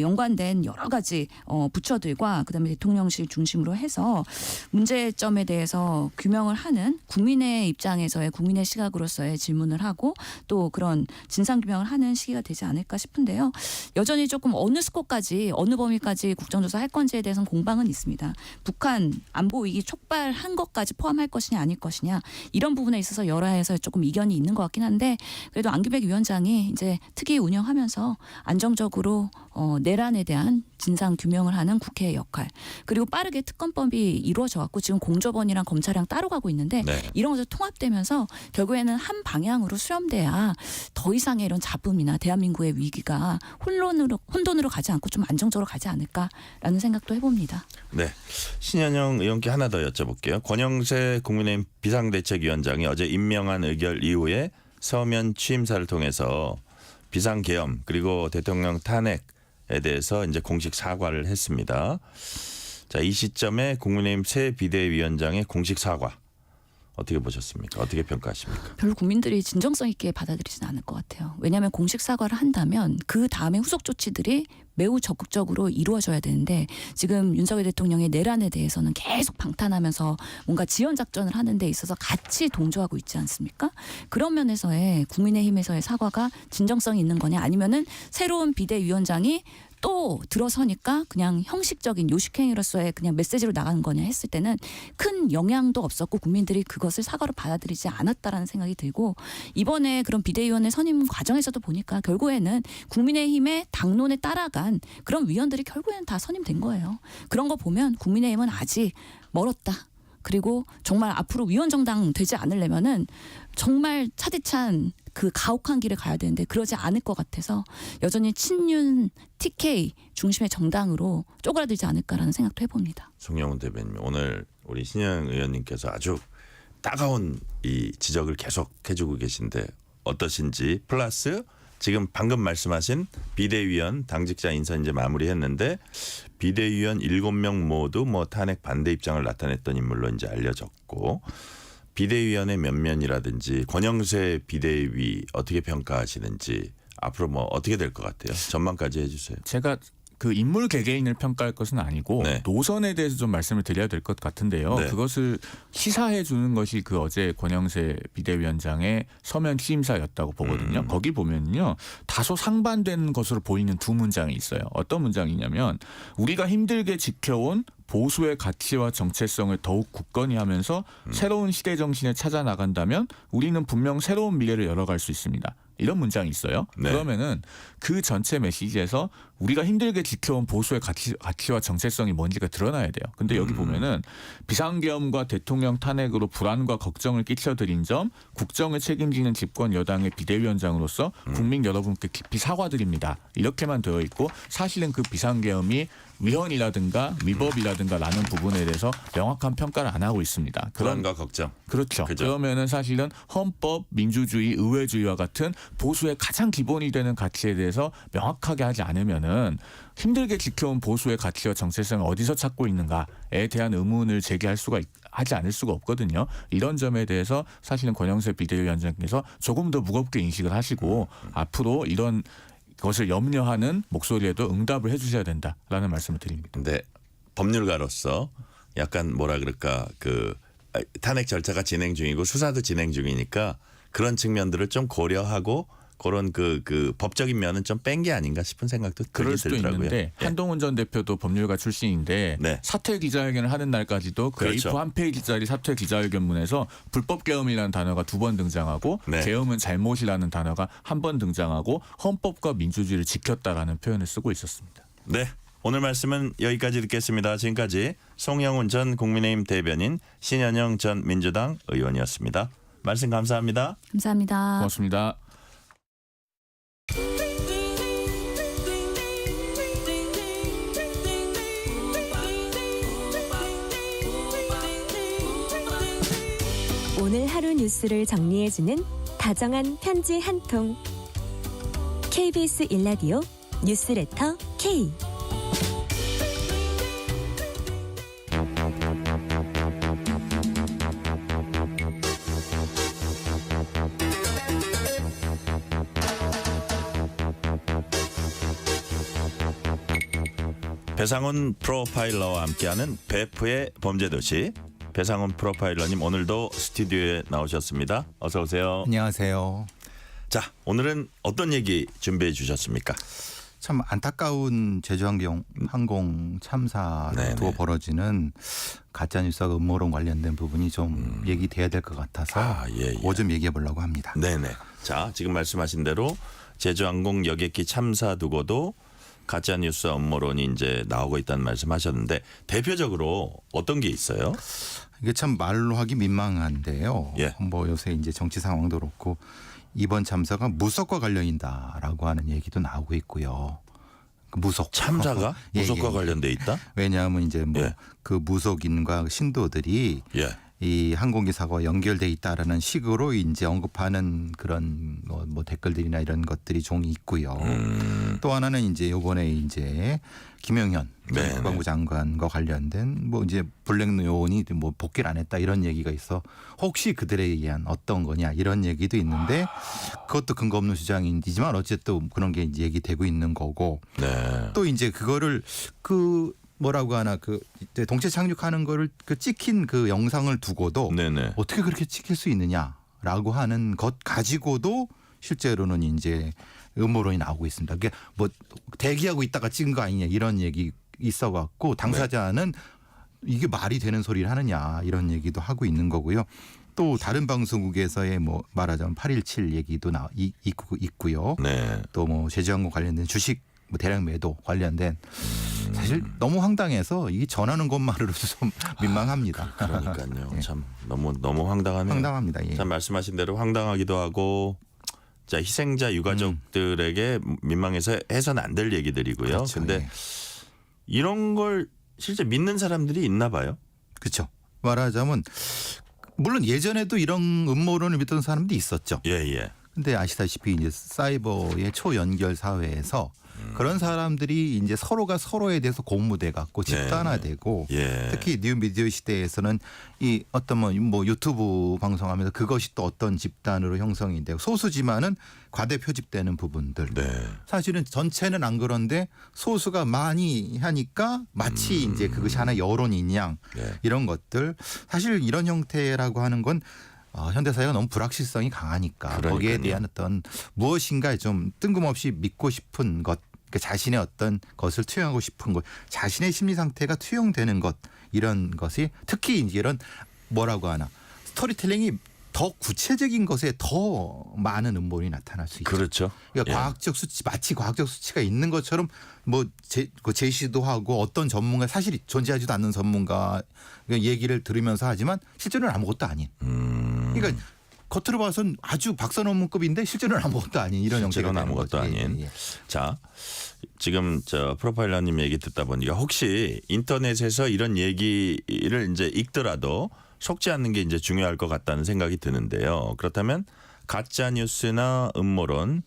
M: 연관된 여러 가지 부처들과 그다음에 대통령실 중심으로 해서 문제점에 대해서 규명을 하는 국민의 입장에서의 국민의 시각으로서의 질문을 하고 또 그런 진상 규명을 하는 시기가 되지 않을까 싶은데요. 여전히 조금 어느 스코까지 어느 범위까지 국정조사 할 건지에 대해서는 공방은 있습니다. 북한 안보 위기 촉발한 것까지 포함할 것이냐 아닐 것이냐 이런 부분에 있어서 여야에서 조금 이견이 있는 것 같긴 한데 그래도 안규백 위원장이 이제 특위 운영하면서 안정적으로 내란에 대한 진상 규명을 하는 국회의 역할 그리고 빠르게 특검법이 이루어져 갖고 지금 공조본이랑 검찰이랑 따로 가고 있는데
B: 네.
M: 이런 것들 통합되면서 결국에는 한 방향으로 수렴돼야 더 이상의 이런 잡음이나 대한민국의 위기가 혼돈으로 가지 않고 좀 안정적으로 가지 않을까라는 생각도 해봅니다.
B: 네, 신현영 의원께 하나 더 여쭤볼게요. 권영세 국민의힘 비상대책위원장이 어제 임명한 의결 이후에 서면 취임사를 통해서 비상계엄 그리고 대통령 탄핵에 대해서 이제 공식 사과를 했습니다. 자, 이 시점에 국민의힘 새 비대위원장의 공식 사과 어떻게 보셨습니까? 어떻게 평가하십니까?
M: 별로 국민들이 진정성 있게 받아들이지는 않을 것 같아요. 왜냐하면 공식 사과를 한다면 그 다음에 후속 조치들이 매우 적극적으로 이루어져야 되는데 지금 윤석열 대통령의 내란에 대해서는 계속 방탄하면서 뭔가 지연 작전을 하는 데 있어서 같이 동조하고 있지 않습니까? 그런 면에서의 국민의힘에서의 사과가 진정성이 있는 거냐 아니면은 새로운 비대위원장이 또 들어서니까 그냥 형식적인 요식행위로서의 그냥 메시지로 나가는 거냐 했을 때는 큰 영향도 없었고 국민들이 그것을 사과로 받아들이지 않았다라는 생각이 들고 이번에 그런 비대위원회 선임 과정에서도 보니까 결국에는 국민의힘의 당론에 따라간 그런 위원들이 결국에는 다 선임된 거예요. 그런 거 보면 국민의힘은 아직 멀었다. 그리고 정말 앞으로 위원정당 되지 않으려면은 정말 차디찬 그 가혹한 길을 가야 되는데 그러지 않을 것 같아서 여전히 친윤 TK 중심의 정당으로 쪼그라들지 않을까라는 생각도 해봅니다.
B: 송영훈 대변인 오늘 우리 신현영 의원님께서 아주 따가운 이 지적을 계속 해주고 계신데 어떠신지 플러스 지금 방금 말씀하신 비대위원 당직자 인사 이제 마무리했는데 비대위원 7명 모두 뭐 탄핵 반대 입장을 나타냈던 인물로 이제 알려졌고 비대위원의 면면이라든지 권영세 비대위 어떻게 평가하시는지 앞으로 뭐 어떻게 될 것 같아요? 전망까지 해주세요.
K: 제가 그 인물 개개인을 평가할 것은 아니고
B: 네.
K: 노선에 대해서 좀 말씀을 드려야 될 것 같은데요.
B: 네.
K: 그것을 시사해 주는 것이 그 어제 권영세 비대위원장의 서면 취임사였다고 보거든요. 거기 보면요. 다소 상반된 것으로 보이는 두 문장이 있어요. 어떤 문장이냐면 우리가 힘들게 지켜온 보수의 가치와 정체성을 더욱 굳건히 하면서 새로운 시대 정신에 찾아 나간다면 우리는 분명 새로운 미래를 열어갈 수 있습니다. 이런 문장이 있어요.
B: 네.
K: 그러면은 그 전체 메시지에서 우리가 힘들게 지켜온 보수의 가치와 정체성이 뭔지가 드러나야 돼요. 근데 여기 보면은 비상계엄과 대통령 탄핵으로 불안과 걱정을 끼쳐드린 점 국정을 책임지는 집권 여당의 비대위원장으로서 국민 여러분께 깊이 사과드립니다. 이렇게만 되어 있고 사실은 그 비상계엄이 위헌이라든가 위법이라든가 라는 부분에 대해서 명확한 평가를 안 하고 있습니다.
B: 불안과 걱정.
K: 그렇죠.
B: 그죠?
K: 그러면은 사실은 헌법, 민주주의, 의회주의와 같은 보수의 가장 기본이 되는 가치에 대해서 명확하게 하지 않으면은 힘들게 지켜온 보수의 가치와 정체성을 어디서 찾고 있는가에 대한 의문을 하지 않을 수가 없거든요. 이런 점에 대해서 사실은 권영세 비대위원장께서 조금 더 무겁게 인식을 하시고 앞으로 이런 것을 염려하는 목소리에도 응답을 해주셔야 된다라는 말씀을 드립니다.
B: 근데 법률가로서 약간 뭐라 그럴까 그 탄핵 절차가 진행 중이고 수사도 진행 중이니까 그런 측면들을 좀 고려하고 그런 그 법적인 면은 좀 뺀 게 아닌가 싶은 생각도
K: 그럴 수도
B: 들더라고요.
K: 있는데
B: 예.
K: 한동훈 전 대표도 법률가 출신인데
B: 네.
K: 사퇴 기자회견을 하는 날까지도 그
B: 그렇죠.
K: A4 한 페이지짜리 사퇴 기자회견문에서 불법 계엄이라는 단어가 2번 등장하고
B: 네.
K: 계엄은 잘못이라는 단어가 한 번 등장하고 헌법과 민주주의를 지켰다라는 표현을 쓰고 있었습니다.
B: 네. 오늘 말씀은 여기까지 듣겠습니다. 지금까지 송영훈 전 국민의힘 대변인, 신현영 전 민주당 의원이었습니다. 말씀 감사합니다.
M: 감사합니다.
K: 고맙습니다.
N: 오늘 하루 뉴스를 정리해주는 다정한 편지 한 통. KBS 1라디오 뉴스레터 K.
B: 배상훈 프로파일러와 함께하는 베프의 범죄도시. 배상훈 프로파일러님 오늘도 스튜디오에 나오셨습니다. 어서 오세요.
O: 안녕하세요.
B: 자, 오늘은 어떤 얘기 준비해 주셨습니까?
O: 참 안타까운 제주항공 참사로 두고 벌어지는 가짜뉴스와 음모론 관련된 부분이 좀 얘기돼야 될 것 같아서 그거 좀 얘기해 보려고 합니다.
B: 네네. 자, 지금 말씀하신 대로 제주항공 여객기 참사 두고도 가짜뉴스와 음모론이 이제 나오고 있다는 말씀하셨는데 대표적으로 어떤 게 있어요?
O: 이게 참 말로 하기 민망한데요. 뭐 요새 이제 정치 상황도 그렇고 이번 참사가 무속과 관련이다라고 하는 얘기도 나오고 있고요. 그 무속
B: 참사가 무속과 관련돼 있다?
O: 왜냐하면 이제 뭐 그 무속인과 신도들이 이 항공기 사고와 연결돼 있다라는 식으로 이제 언급하는 그런 뭐 댓글들이나 이런 것들이 종이 있고요. 또 하나는 이제 요번에 이제 김영현 국방부 장관과 관련된 뭐 이제 블랙 요원이 뭐 복귀를 안 했다 이런 얘기가 있어 혹시 그들에 의한 어떤 거냐 이런 얘기도 있는데 그것도 근거 없는 주장이지만 어쨌든 그런 게 이제 얘기되고 있는 거고 또 이제 그거를 그 뭐라고 하나 그 동체 착륙하는 거를 그 찍힌 그 영상을 두고도 어떻게 그렇게 찍힐 수 있느냐라고 하는 것 가지고도 실제로는 이제 음모론이 나오고 있습니다. 그게 뭐 대기하고 있다가 찍은 거 아니냐 이런 얘기 있어갖고 당사자는 이게 말이 되는 소리를 하느냐 이런 얘기도 하고 있는 거고요. 또 다른 방송국에서의 뭐 말하자면 8.17 얘기도 있고요. 또 뭐 제주항공 관련된 주식 뭐 대량 매도 관련된 사실 너무 황당해서 이게 전하는 것만으로도 좀 민망합니다.
B: 그러니까요. 참 너무 황당하네요.
O: 황당합니다.
B: 참 말씀하신 대로 황당하기도 하고 자 희생자 유가족들에게 민망해서 해서는 안 될 얘기들이고요. 그런데 이런 걸 실제 믿는 사람들이 있나 봐요.
O: 그렇죠. 말하자면 물론 예전에도 이런 음모론을 믿던 사람도 있었죠. 근데 아시다시피 이제 사이버의 초연결 사회에서 그런 사람들이 이제 서로가 서로에 대해서 공무돼 갖고 집단화되고 특히 뉴미디어 시대에서는 이 어떤 뭐 유튜브 방송하면서 그것이 또 어떤 집단으로 형성이 되고 소수지만은 과대 표집되는 부분들. 사실은 전체는 안 그런데 소수가 많이 하니까 마치 이제 그것이 하나의 여론인 양 이런 것들 사실 이런 형태라고 하는 건 현대사회가 너무 불확실성이 강하니까 거기에 대한 어떤 무엇인가 좀 뜬금없이 믿고 싶은 것 그러니까 자신의 어떤 것을 투영하고 싶은 것 자신의 심리 상태가 투영되는 것 이런 것이 특히 이제 이런 뭐라고 하나 스토리텔링이 더 구체적인 것에 더 많은 음모론이 나타날 수 있죠.
B: 그렇죠.
O: 그러니까 과학적 수치 마치 과학적 수치가 있는 것처럼 뭐 제시도 하고 어떤 전문가 사실 존재하지도 않는 전문가 얘기를 들으면서 하지만 실제로는 아무것도 아닌. 그러니까 겉으로 봐서는 아주 박사 논문급인데 실제로는 아무것도 아닌 이런 형태가
B: 실제로는 아무것도 아닌. 자, 지금 저 프로파일러님 얘기 듣다 보니까 혹시 인터넷에서 이런 얘기를 이제 읽더라도 속지 않는 게 이제 중요할 것 같다는 생각이 드는데요. 그렇다면 가짜 뉴스나 음모론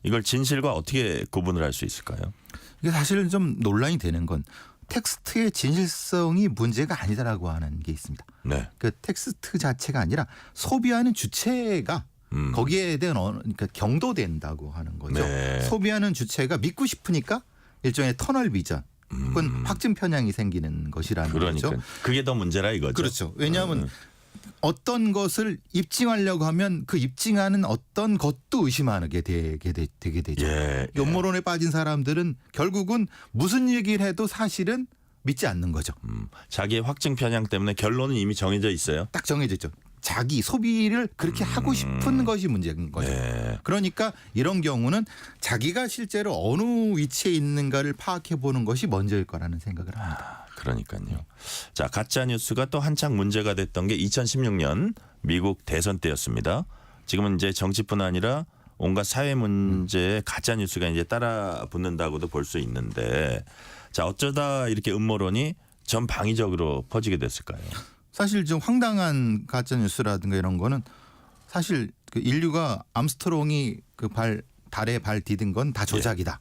B: 이걸 진실과 어떻게 구분을 할 수 있을까요?
O: 이게 사실은 좀 논란이 되는 건 텍스트의 진실성이 문제가 아니다라고 하는 게 있습니다. 그 텍스트 자체가 아니라 소비하는 주체가 거기에 대한 그러니까 경도된다고 하는 거죠. 소비하는 주체가 믿고 싶으니까 일종의 터널 비전. 그건 확증 편향이 생기는 것이라는 거죠.
B: 그게 더 문제라 이거죠.
O: 그렇죠. 왜냐하면 어떤 것을 입증하려고 하면 그 입증하는 어떤 것도 의심하게 되게 되죠. 음모론에 빠진 사람들은 결국은 무슨 얘기를 해도 사실은 믿지 않는 거죠.
B: 자기의 확증 편향 때문에 결론은 이미 정해져 있어요.
O: 딱 정해져 있죠. 자기 소비를 그렇게 하고 싶은 것이 문제인 거죠. 그러니까 이런 경우는 자기가 실제로 어느 위치에 있는가를 파악해 보는 것이 먼저일 거라는 생각을 합니다.
B: 그러니까요. 자, 가짜 뉴스가 또 한창 문제가 됐던 게 2016년 미국 대선 때였습니다. 지금은 이제 정치뿐 아니라 온갖 사회 문제에 가짜 뉴스가 이제 따라 붙는다고도 볼 수 있는데, 자, 어쩌다 이렇게 음모론이 전방위적으로 퍼지게 됐을까요?
O: 사실 좀 황당한 가짜 뉴스라든가 이런 거는 사실 그 인류가 암스트롱이 그 달에 발 디딘 건 다 조작이다.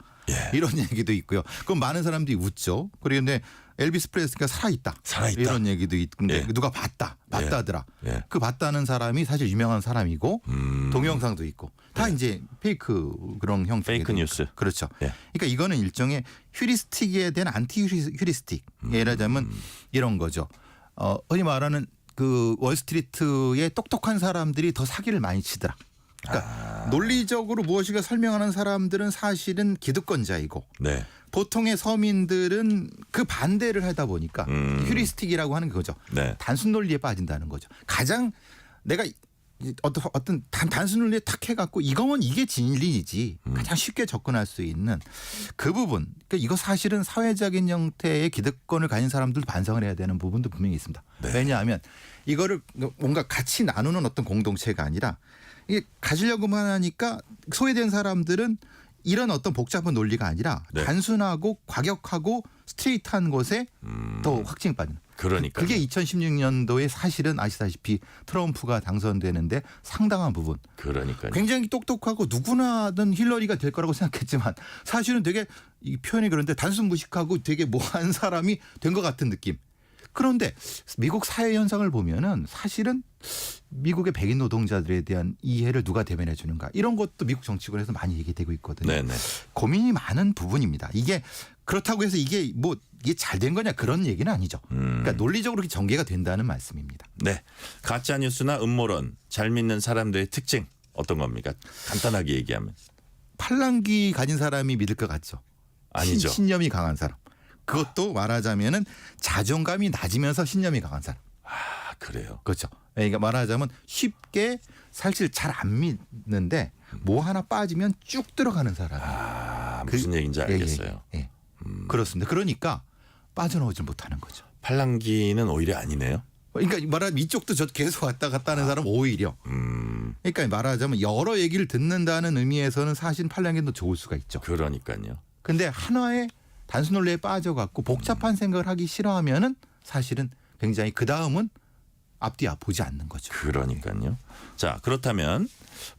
O: 이런 얘기도 있고요. 그럼 많은 사람들이 웃죠. 그런데 엘비스 프레슬리가 살아있다.
B: 살아있다.
O: 이런 얘기도 있는데
B: 예.
O: 누가 봤다더라.
B: 예.
O: 그 봤다는 사람이 사실 유명한 사람이고 동영상도 있고 다 이제 페이크 그런 형태.
B: 페이크 뉴스.
O: 그렇죠.
B: 예.
O: 그러니까 이거는 일종의 휴리스틱에 대한 안티 휴리스틱. 예를 들자면 이런 거죠. 흔히 말하는 그 월스트리트의 똑똑한 사람들이 더 사기를 많이 치더라. 그러니까 논리적으로 무엇인가 설명하는 사람들은 사실은 기득권자이고
B: 네.
O: 보통의 서민들은 그 반대를 하다 보니까 휴리스틱이라고 하는 거죠.
B: 네.
O: 단순 논리에 빠진다는 거죠. 가장 내가 어떤 단순 논리에 탁 해갖고 이거면 이게 진리이지 가장 쉽게 접근할 수 있는 그 부분. 그러니까 이거 사실은 사회적인 형태의 기득권을 가진 사람들도 반성을 해야 되는 부분도 분명히 있습니다.
B: 네.
O: 왜냐하면 이거를 뭔가 같이 나누는 어떤 공동체가 아니라 이게 가지려고만 하니까 소외된 사람들은 이런 어떤 복잡한 논리가 아니라
B: 네.
O: 단순하고 과격하고 스트레이트한 것에 더 확증이 빠지는.
B: 그러니까
O: 그게 2016년도에 사실은 아시다시피 트럼프가 당선되는데 상당한 부분.
B: 그러니까요.
O: 굉장히 똑똑하고 누구나든 힐러리가 될 거라고 생각했지만 사실은 되게 이 표현이 그런데 단순 무식하고 되게 뭐한 사람이 된 것 같은 느낌. 그런데 미국 사회 현상을 보면은 사실은 미국의 백인 노동자들에 대한 이해를 누가 대변해 주는가 이런 것도 미국 정치권에서 많이 얘기되고 있거든요.
B: 네네.
O: 고민이 많은 부분입니다. 이게 그렇다고 해서 이게 잘 된 거냐 그런 얘기는 아니죠. 그러니까 논리적으로 이렇게 전개가 된다는 말씀입니다.
B: 네. 가짜 뉴스나 음모론 잘 믿는 사람들의 특징 어떤 겁니까? 간단하게 얘기하면.
O: 팔랑귀 가진 사람이 믿을 것 같죠.
B: 아니죠.
O: 신념이 강한 사람. 그것도 말하자면은 자존감이 낮으면서 신념이 강한 사람.
B: 아, 그래요.
O: 그렇죠. 그러니까 말하자면 쉽게 사실 잘 안 믿는데 뭐 하나 빠지면 쭉 들어가는 사람.
B: 아, 무슨 얘기인지 알겠어요.
O: 예. 그렇습니다. 그러니까 빠져나오지 못하는 거죠.
B: 팔랑귀는 오히려 아니네요.
O: 그러니까 말하자면 이쪽도 저 계속 왔다 갔다 하는 사람 오히려. 그러니까 말하자면 여러 얘기를 듣는다는 의미에서는 사실 팔랑귀는 더 좋을 수가 있죠.
B: 그러니까요.
O: 근데 하나의 단순 논리에 빠져갖고 복잡한 생각을 하기 싫어하면은 사실은 굉장히 그 다음은 앞뒤 보지 않는 거죠.
B: 그러니까요. 자, 그렇다면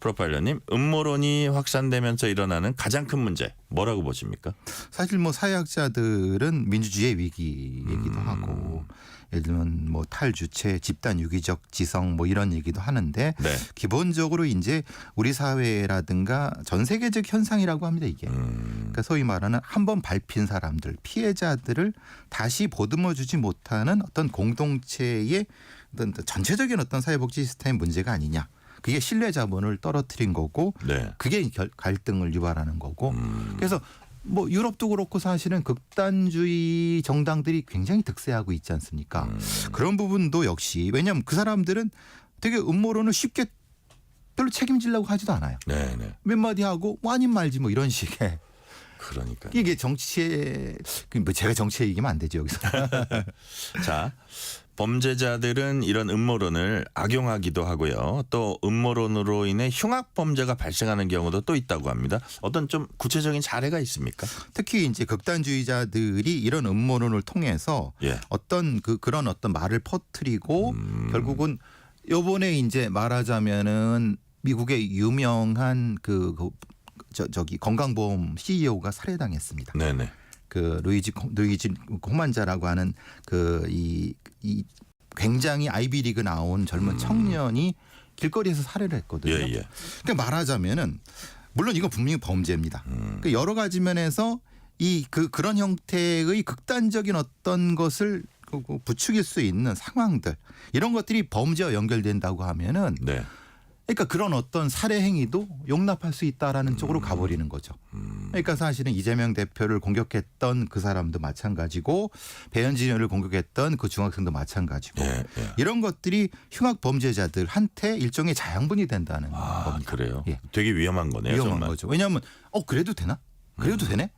B: 프로파일러님 음모론이 확산되면서 일어나는 가장 큰 문제 뭐라고 보십니까?
O: 사실 뭐 사회학자들은 민주주의의 위기 얘기도 하고 예를 들면 뭐 탈주체, 집단 유기적 지성 뭐 이런 얘기도 하는데
B: 네.
O: 기본적으로 이제 우리 사회라든가 전 세계적 현상이라고 합니다 이게. 그러니까 소위 말하는 한번 밟힌 사람들, 피해자들을 다시 보듬어주지 못하는 어떤 공동체의 어떤 전체적인 어떤 사회복지 시스템 문제가 아니냐. 그게 신뢰 자본을 떨어뜨린 거고
B: 네.
O: 그게 갈등을 유발하는 거고 그래서 뭐 유럽도 그렇고 사실은 극단주의 정당들이 굉장히 득세하고 있지 않습니까? 그런 부분도 역시 왜냐하면 그 사람들은 되게 음모론을 쉽게 별로 책임지려고 하지도 않아요.
B: 네네.
O: 몇 마디 하고 뭐 아닌 말지 뭐 이런 식의.
B: 그러니까
O: 이게 정치에 뭐 제가 정치에 얘기하면 안 되죠 여기서.
B: 자, 범죄자들은 이런 음모론을 악용하기도 하고요. 또 음모론으로 인해 흉악 범죄가 발생하는 경우도 또 있다고 합니다. 어떤 좀 구체적인 사례가 있습니까?
O: 특히 이제 극단주의자들이 이런 음모론을 통해서
B: 예.
O: 어떤 그런 어떤 말을 퍼뜨리고 결국은 요번에 이제 말하자면은 미국의 유명한 저기 건강보험 CEO가 살해당했습니다.
B: 네네.
O: 그 루이지 코만자라고 하는 이 굉장히 아이비리그 나온 젊은 청년이 길거리에서 살해를 했거든요.
B: 예.
O: 그러니까 말하자면은 물론 이건 분명히 범죄입니다. 그러니까 여러 가지 면에서 그런 형태의 극단적인 어떤 것을 부추길 수 있는 상황들 이런 것들이 범죄와 연결된다고 하면은.
B: 네.
O: 그러니까 그런 어떤 살해 행위도 용납할 수 있다라는 쪽으로 가버리는 거죠. 그러니까 사실은 이재명 대표를 공격했던 그 사람도 마찬가지고 배현진 의원을 공격했던 그 중학생도 마찬가지고 이런 것들이 흉악 범죄자들한테 일종의 자양분이 된다는 겁니다.
B: 그래요?
O: 예.
B: 되게 위험한 거네요.
O: 위험한
B: 정말.
O: 거죠. 왜냐하면 그래도 되나? 그래도 되네?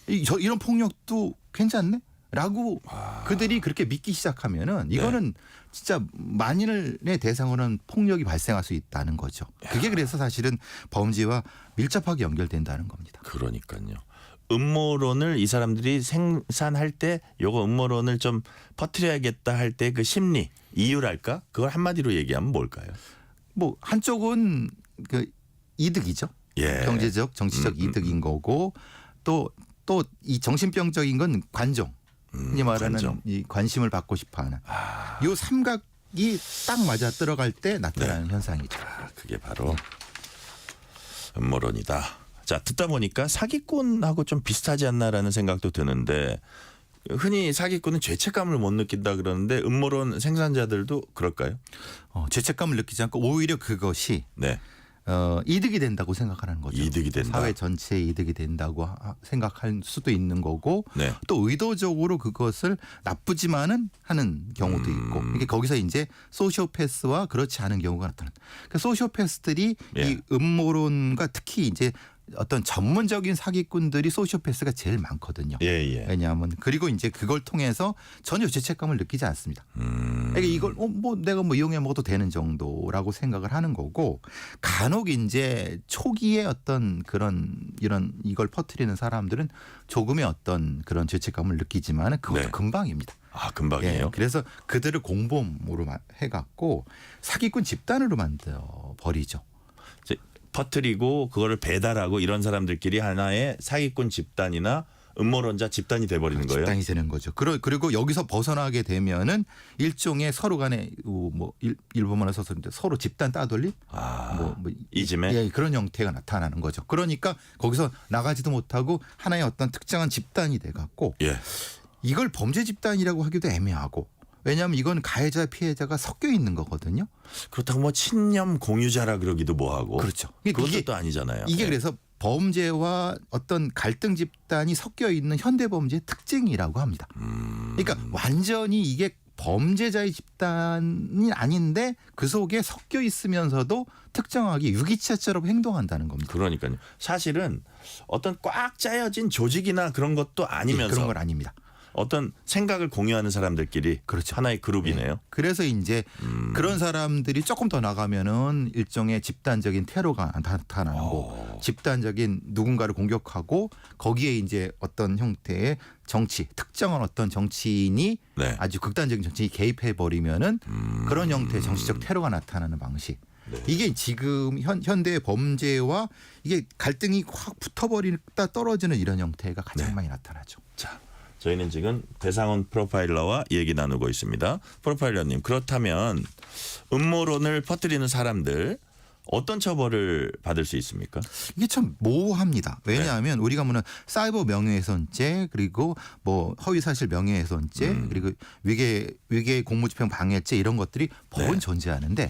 O: 이런 폭력도 괜찮네? 라고 그들이 그렇게 믿기 시작하면은 이거는 진짜 만인의 대상으로는 폭력이 발생할 수 있다는 거죠. 그게 그래서 사실은 범죄와 밀접하게 연결된다는 겁니다.
B: 그러니까요. 음모론을 이 사람들이 생산할 때 요거 음모론을 좀 퍼뜨려야겠다 할 때 그 심리, 이유랄까? 그걸 한마디로 얘기하면 뭘까요?
O: 뭐 한쪽은 그 이득이죠.
B: 예.
O: 경제적, 정치적 이득인 거고 또 이 정신병적인 건 관종. 흔히 말하는 이 관심을 받고 싶어하는 요 삼각이 딱 맞아 들어갈 때 나타나는 현상이죠.
B: 그게 바로 음모론이다. 자, 듣다 보니까 사기꾼하고 좀 비슷하지 않나라는 생각도 드는데 흔히 사기꾼은 죄책감을 못 느낀다 그러는데 음모론 생산자들도 그럴까요?
O: 죄책감을 느끼지 않고 오히려 그것이 이득이 된다고 생각하는 거죠.
B: 이득이 된다.
O: 사회 전체에 이득이 된다고 생각할 수도 있는 거고 또 의도적으로 그것을 나쁘지만은 하는 경우도 있고 이게 거기서 이제 소시오패스와 그렇지 않은 경우가 나타난다. 그러니까 소시오패스들이 이 음모론과 특히 이제 어떤 전문적인 사기꾼들이 소시오패스가 제일 많거든요. 왜냐하면 그리고 이제 그걸 통해서 전혀 죄책감을 느끼지 않습니다. 그러니까 이걸 뭐 내가 뭐 이용해 먹어도 되는 정도라고 생각을 하는 거고 간혹 이제 초기에 어떤 그런 이걸 퍼뜨리는 사람들은 조금의 어떤 그런 죄책감을 느끼지만 그것도 금방입니다.
B: 금방이에요?
O: 그래서 그들을 공범으로 해갖고 사기꾼 집단으로 만들어 버리죠.
B: 퍼뜨리고 그거를 배달하고 이런 사람들끼리 하나의 사기꾼 집단이나 음모론자 집단이 돼버리는 거예요.
O: 집단이 되는 거죠. 그리고 여기서 벗어나게 되면은 일종의 서로 간에 뭐 일본어로 써서 서로 집단 따돌림,
B: 이즘에
O: 그런 형태가 나타나는 거죠. 그러니까 거기서 나가지도 못하고 하나의 어떤 특정한 집단이 돼갖고 이걸 범죄 집단이라고 하기도 애매하고. 왜냐하면 이건 가해자 피해자가 섞여 있는 거거든요.
B: 그렇다고 뭐 친념 공유자라 그러기도 뭐하고.
O: 그렇죠.
B: 그것도 또 아니잖아요.
O: 이게 그래서 범죄와 어떤 갈등 집단이 섞여 있는 현대 범죄의 특징이라고 합니다. 그러니까 완전히 이게 범죄자의 집단이 아닌데 그 속에 섞여 있으면서도 특정하게 유기체처럼 행동한다는 겁니다.
B: 그러니까요. 사실은 어떤 꽉 짜여진 조직이나 그런 것도 아니면서
O: 그런 건 아닙니다.
B: 어떤 생각을 공유하는 사람들끼리 하나의 그룹이네요.
O: 그래서 이제 그런 사람들이 조금 더 나가면은 일종의 집단적인 테러가 나타나고 집단적인 누군가를 공격하고 거기에 이제 어떤 형태의 정치, 특정한 어떤 정치인이 아주 극단적인 정치인이 개입해 버리면은 그런 형태의 정치적 테러가 나타나는 방식. 이게 지금 현대의 범죄와 이게 갈등이 확 붙어버리다 떨어지는 이런 형태가 가장 많이 나타나죠.
B: 자. 저희는 지금 배상훈 프로파일러와 얘기 나누고 있습니다. 프로파일러님, 그렇다면 음모론을 퍼뜨리는 사람들 어떤 처벌을 받을 수 있습니까?
O: 이게 참 모호합니다. 왜냐하면 우리가 뭐는 사이버 명예훼손죄 그리고 뭐 허위사실 명예훼손죄 그리고 위계 공무집행 방해죄 이런 것들이 법은 존재하는데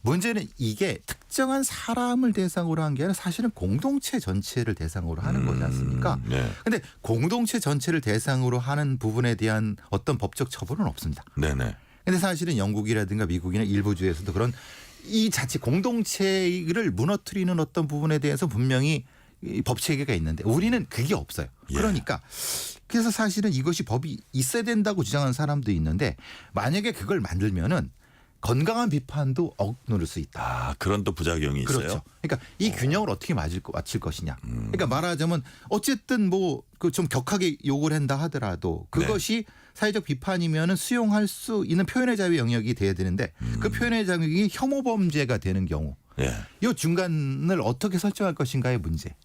O: 문제는 이게 특정한 사람을 대상으로 한 게 아니라 사실은 공동체 전체를 대상으로 하는 거지 않습니까? 그런데 공동체 전체를 대상으로 하는 부분에 대한 어떤 법적 처벌은 없습니다. 그런데 사실은 영국이라든가 미국이나 일부 주에서도 그런 이 자체 공동체를 무너뜨리는 어떤 부분에 대해서 분명히 법 체계가 있는데 우리는 그게 없어요. 그러니까 그래서 사실은 이것이 법이 있어야 된다고 주장하는 사람도 있는데 만약에 그걸 만들면은 건강한 비판도 억누를 수 있다.
B: 그런 또 부작용이 있어요.
O: 그렇죠. 그러니까 이 균형을 어떻게 맞출 것이냐. 그러니까 말하자면 어쨌든 뭐 그 좀 격하게 욕을 한다 하더라도 그것이 사회적 비판이면은 수용할 수 있는 표현의 자유 영역이 돼야 되는데 그 표현의 자유이 혐오 범죄가 되는 경우 이 중간을 어떻게 설정할 것인가의 문제.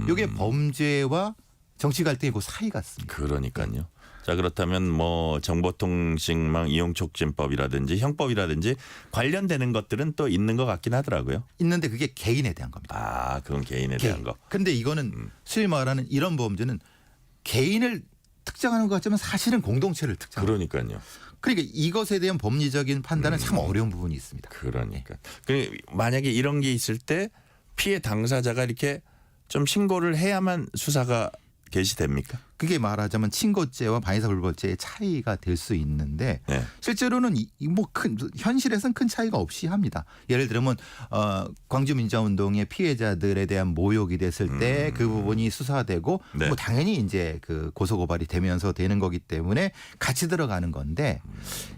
O: 이게 범죄와 정치 갈등의 그 사이 같습니다.
B: 그러니까요. 자, 그렇다면 뭐 정보통신망 이용촉진법이라든지 형법이라든지 관련되는 것들은 또 있는 것 같긴 하더라고요.
O: 있는데 그게 개인에 대한 겁니다.
B: 아, 그건 개인에 대한 거.
O: 근데 이거는 소위 말하는 이런 범죄는 개인을 특정하는 것 같지만 사실은 공동체를 특정하는
B: 그러니까요.
O: 그러니까 이것에 대한 법리적인 판단은 참 어려운 부분이 있습니다.
B: 그러니까. 만약에 이런 게 있을 때 피해 당사자가 이렇게 좀 신고를 해야만 수사가 개시됩니까?
O: 그게 말하자면 친고죄와 반의사 불벌죄의 차이가 될 수 있는데 실제로는 현실에서는 큰 차이가 없이 합니다. 예를 들면 광주 민주화운동의 피해자들에 대한 모욕이 됐을 때 그 부분이 수사되고 뭐 당연히 이제 그 고소고발이 되면서 되는 거기 때문에 같이 들어가는 건데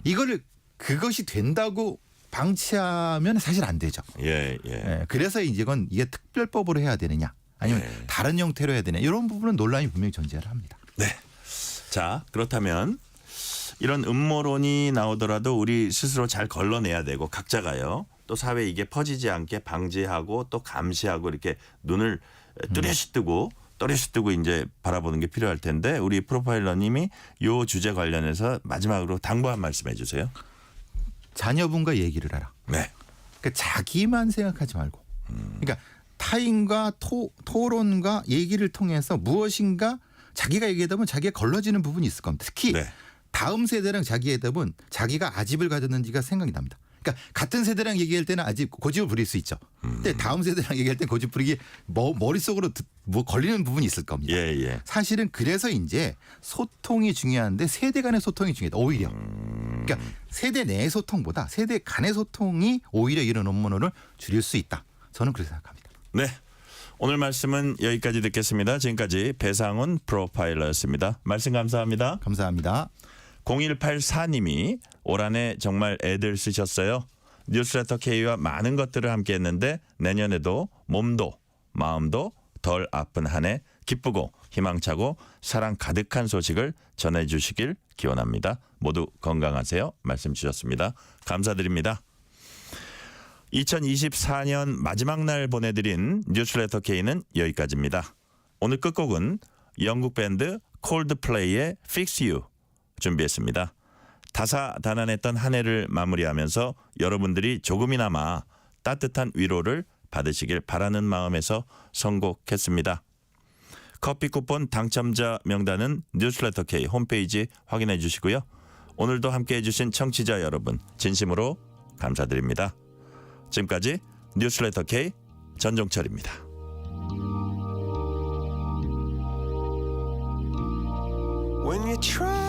O: 이거를 그것이 된다고 방치하면 사실 안 되죠. 그래서 이게 특별법으로 해야 되느냐? 아니면 다른 형태로 해야 되냐 이런 부분은 논란이 분명히 존재를 합니다.
B: 자, 그렇다면 이런 음모론이 나오더라도 우리 스스로 잘 걸러내야 되고 각자가요. 또 사회에 이게 퍼지지 않게 방지하고 또 감시하고 이렇게 눈을 뚜렷이 뜨고 또렷이 뜨고 이제 바라보는 게 필요할 텐데 우리 프로파일러님이 요 주제 관련해서 마지막으로 당부 한 말씀 해주세요.
O: 자녀분과 얘기를 하라.
B: 네.
O: 그러니까 자기만 생각하지 말고. 그러니까 타인과 토론과 얘기를 통해서 무엇인가 자기가 얘기하다 보면 자기가 걸러지는 부분이 있을 겁니다. 특히
B: 네.
O: 다음 세대랑 자기 얘기하다 보면 자기가 아집을 가졌는지가 생각이 납니다. 그러니까 같은 세대랑 얘기할 때는 아직 고집을 부릴 수 있죠. 근데 다음 세대랑 얘기할 때 고집 부리기 머릿속으로 뭐 걸리는 부분이 있을 겁니다.
B: 예.
O: 사실은 그래서 이제 소통이 중요한데 세대 간의 소통이 중요하다. 오히려. 그러니까 세대 내의 소통보다 세대 간의 소통이 오히려 이런 업무를 줄일 수 있다. 저는 그렇게 생각합니다.
B: 네. 오늘 말씀은 여기까지 듣겠습니다. 지금까지 배상훈 프로파일러였습니다. 말씀 감사합니다.
O: 감사합니다.
B: 0184님이 올 한 해 정말 애들 쓰셨어요. 뉴스레터 K와 많은 것들을 함께 했는데 내년에도 몸도 마음도 덜 아픈 한 해 기쁘고 희망차고 사랑 가득한 소식을 전해주시길 기원합니다. 모두 건강하세요. 말씀 주셨습니다. 감사드립니다. 2024년 마지막 날 보내드린 뉴스레터 K는 여기까지입니다. 오늘 끝곡은 영국 밴드 콜드플레이의 Fix You 준비했습니다. 다사다난했던 한 해를 마무리하면서 여러분들이 조금이나마 따뜻한 위로를 받으시길 바라는 마음에서 선곡했습니다. 커피 쿠폰 당첨자 명단은 뉴스레터 K 홈페이지 확인해 주시고요. 오늘도 함께해 주신 청취자 여러분 진심으로 감사드립니다. 지금까지 뉴스레터 K 전종철입니다.
P: When you try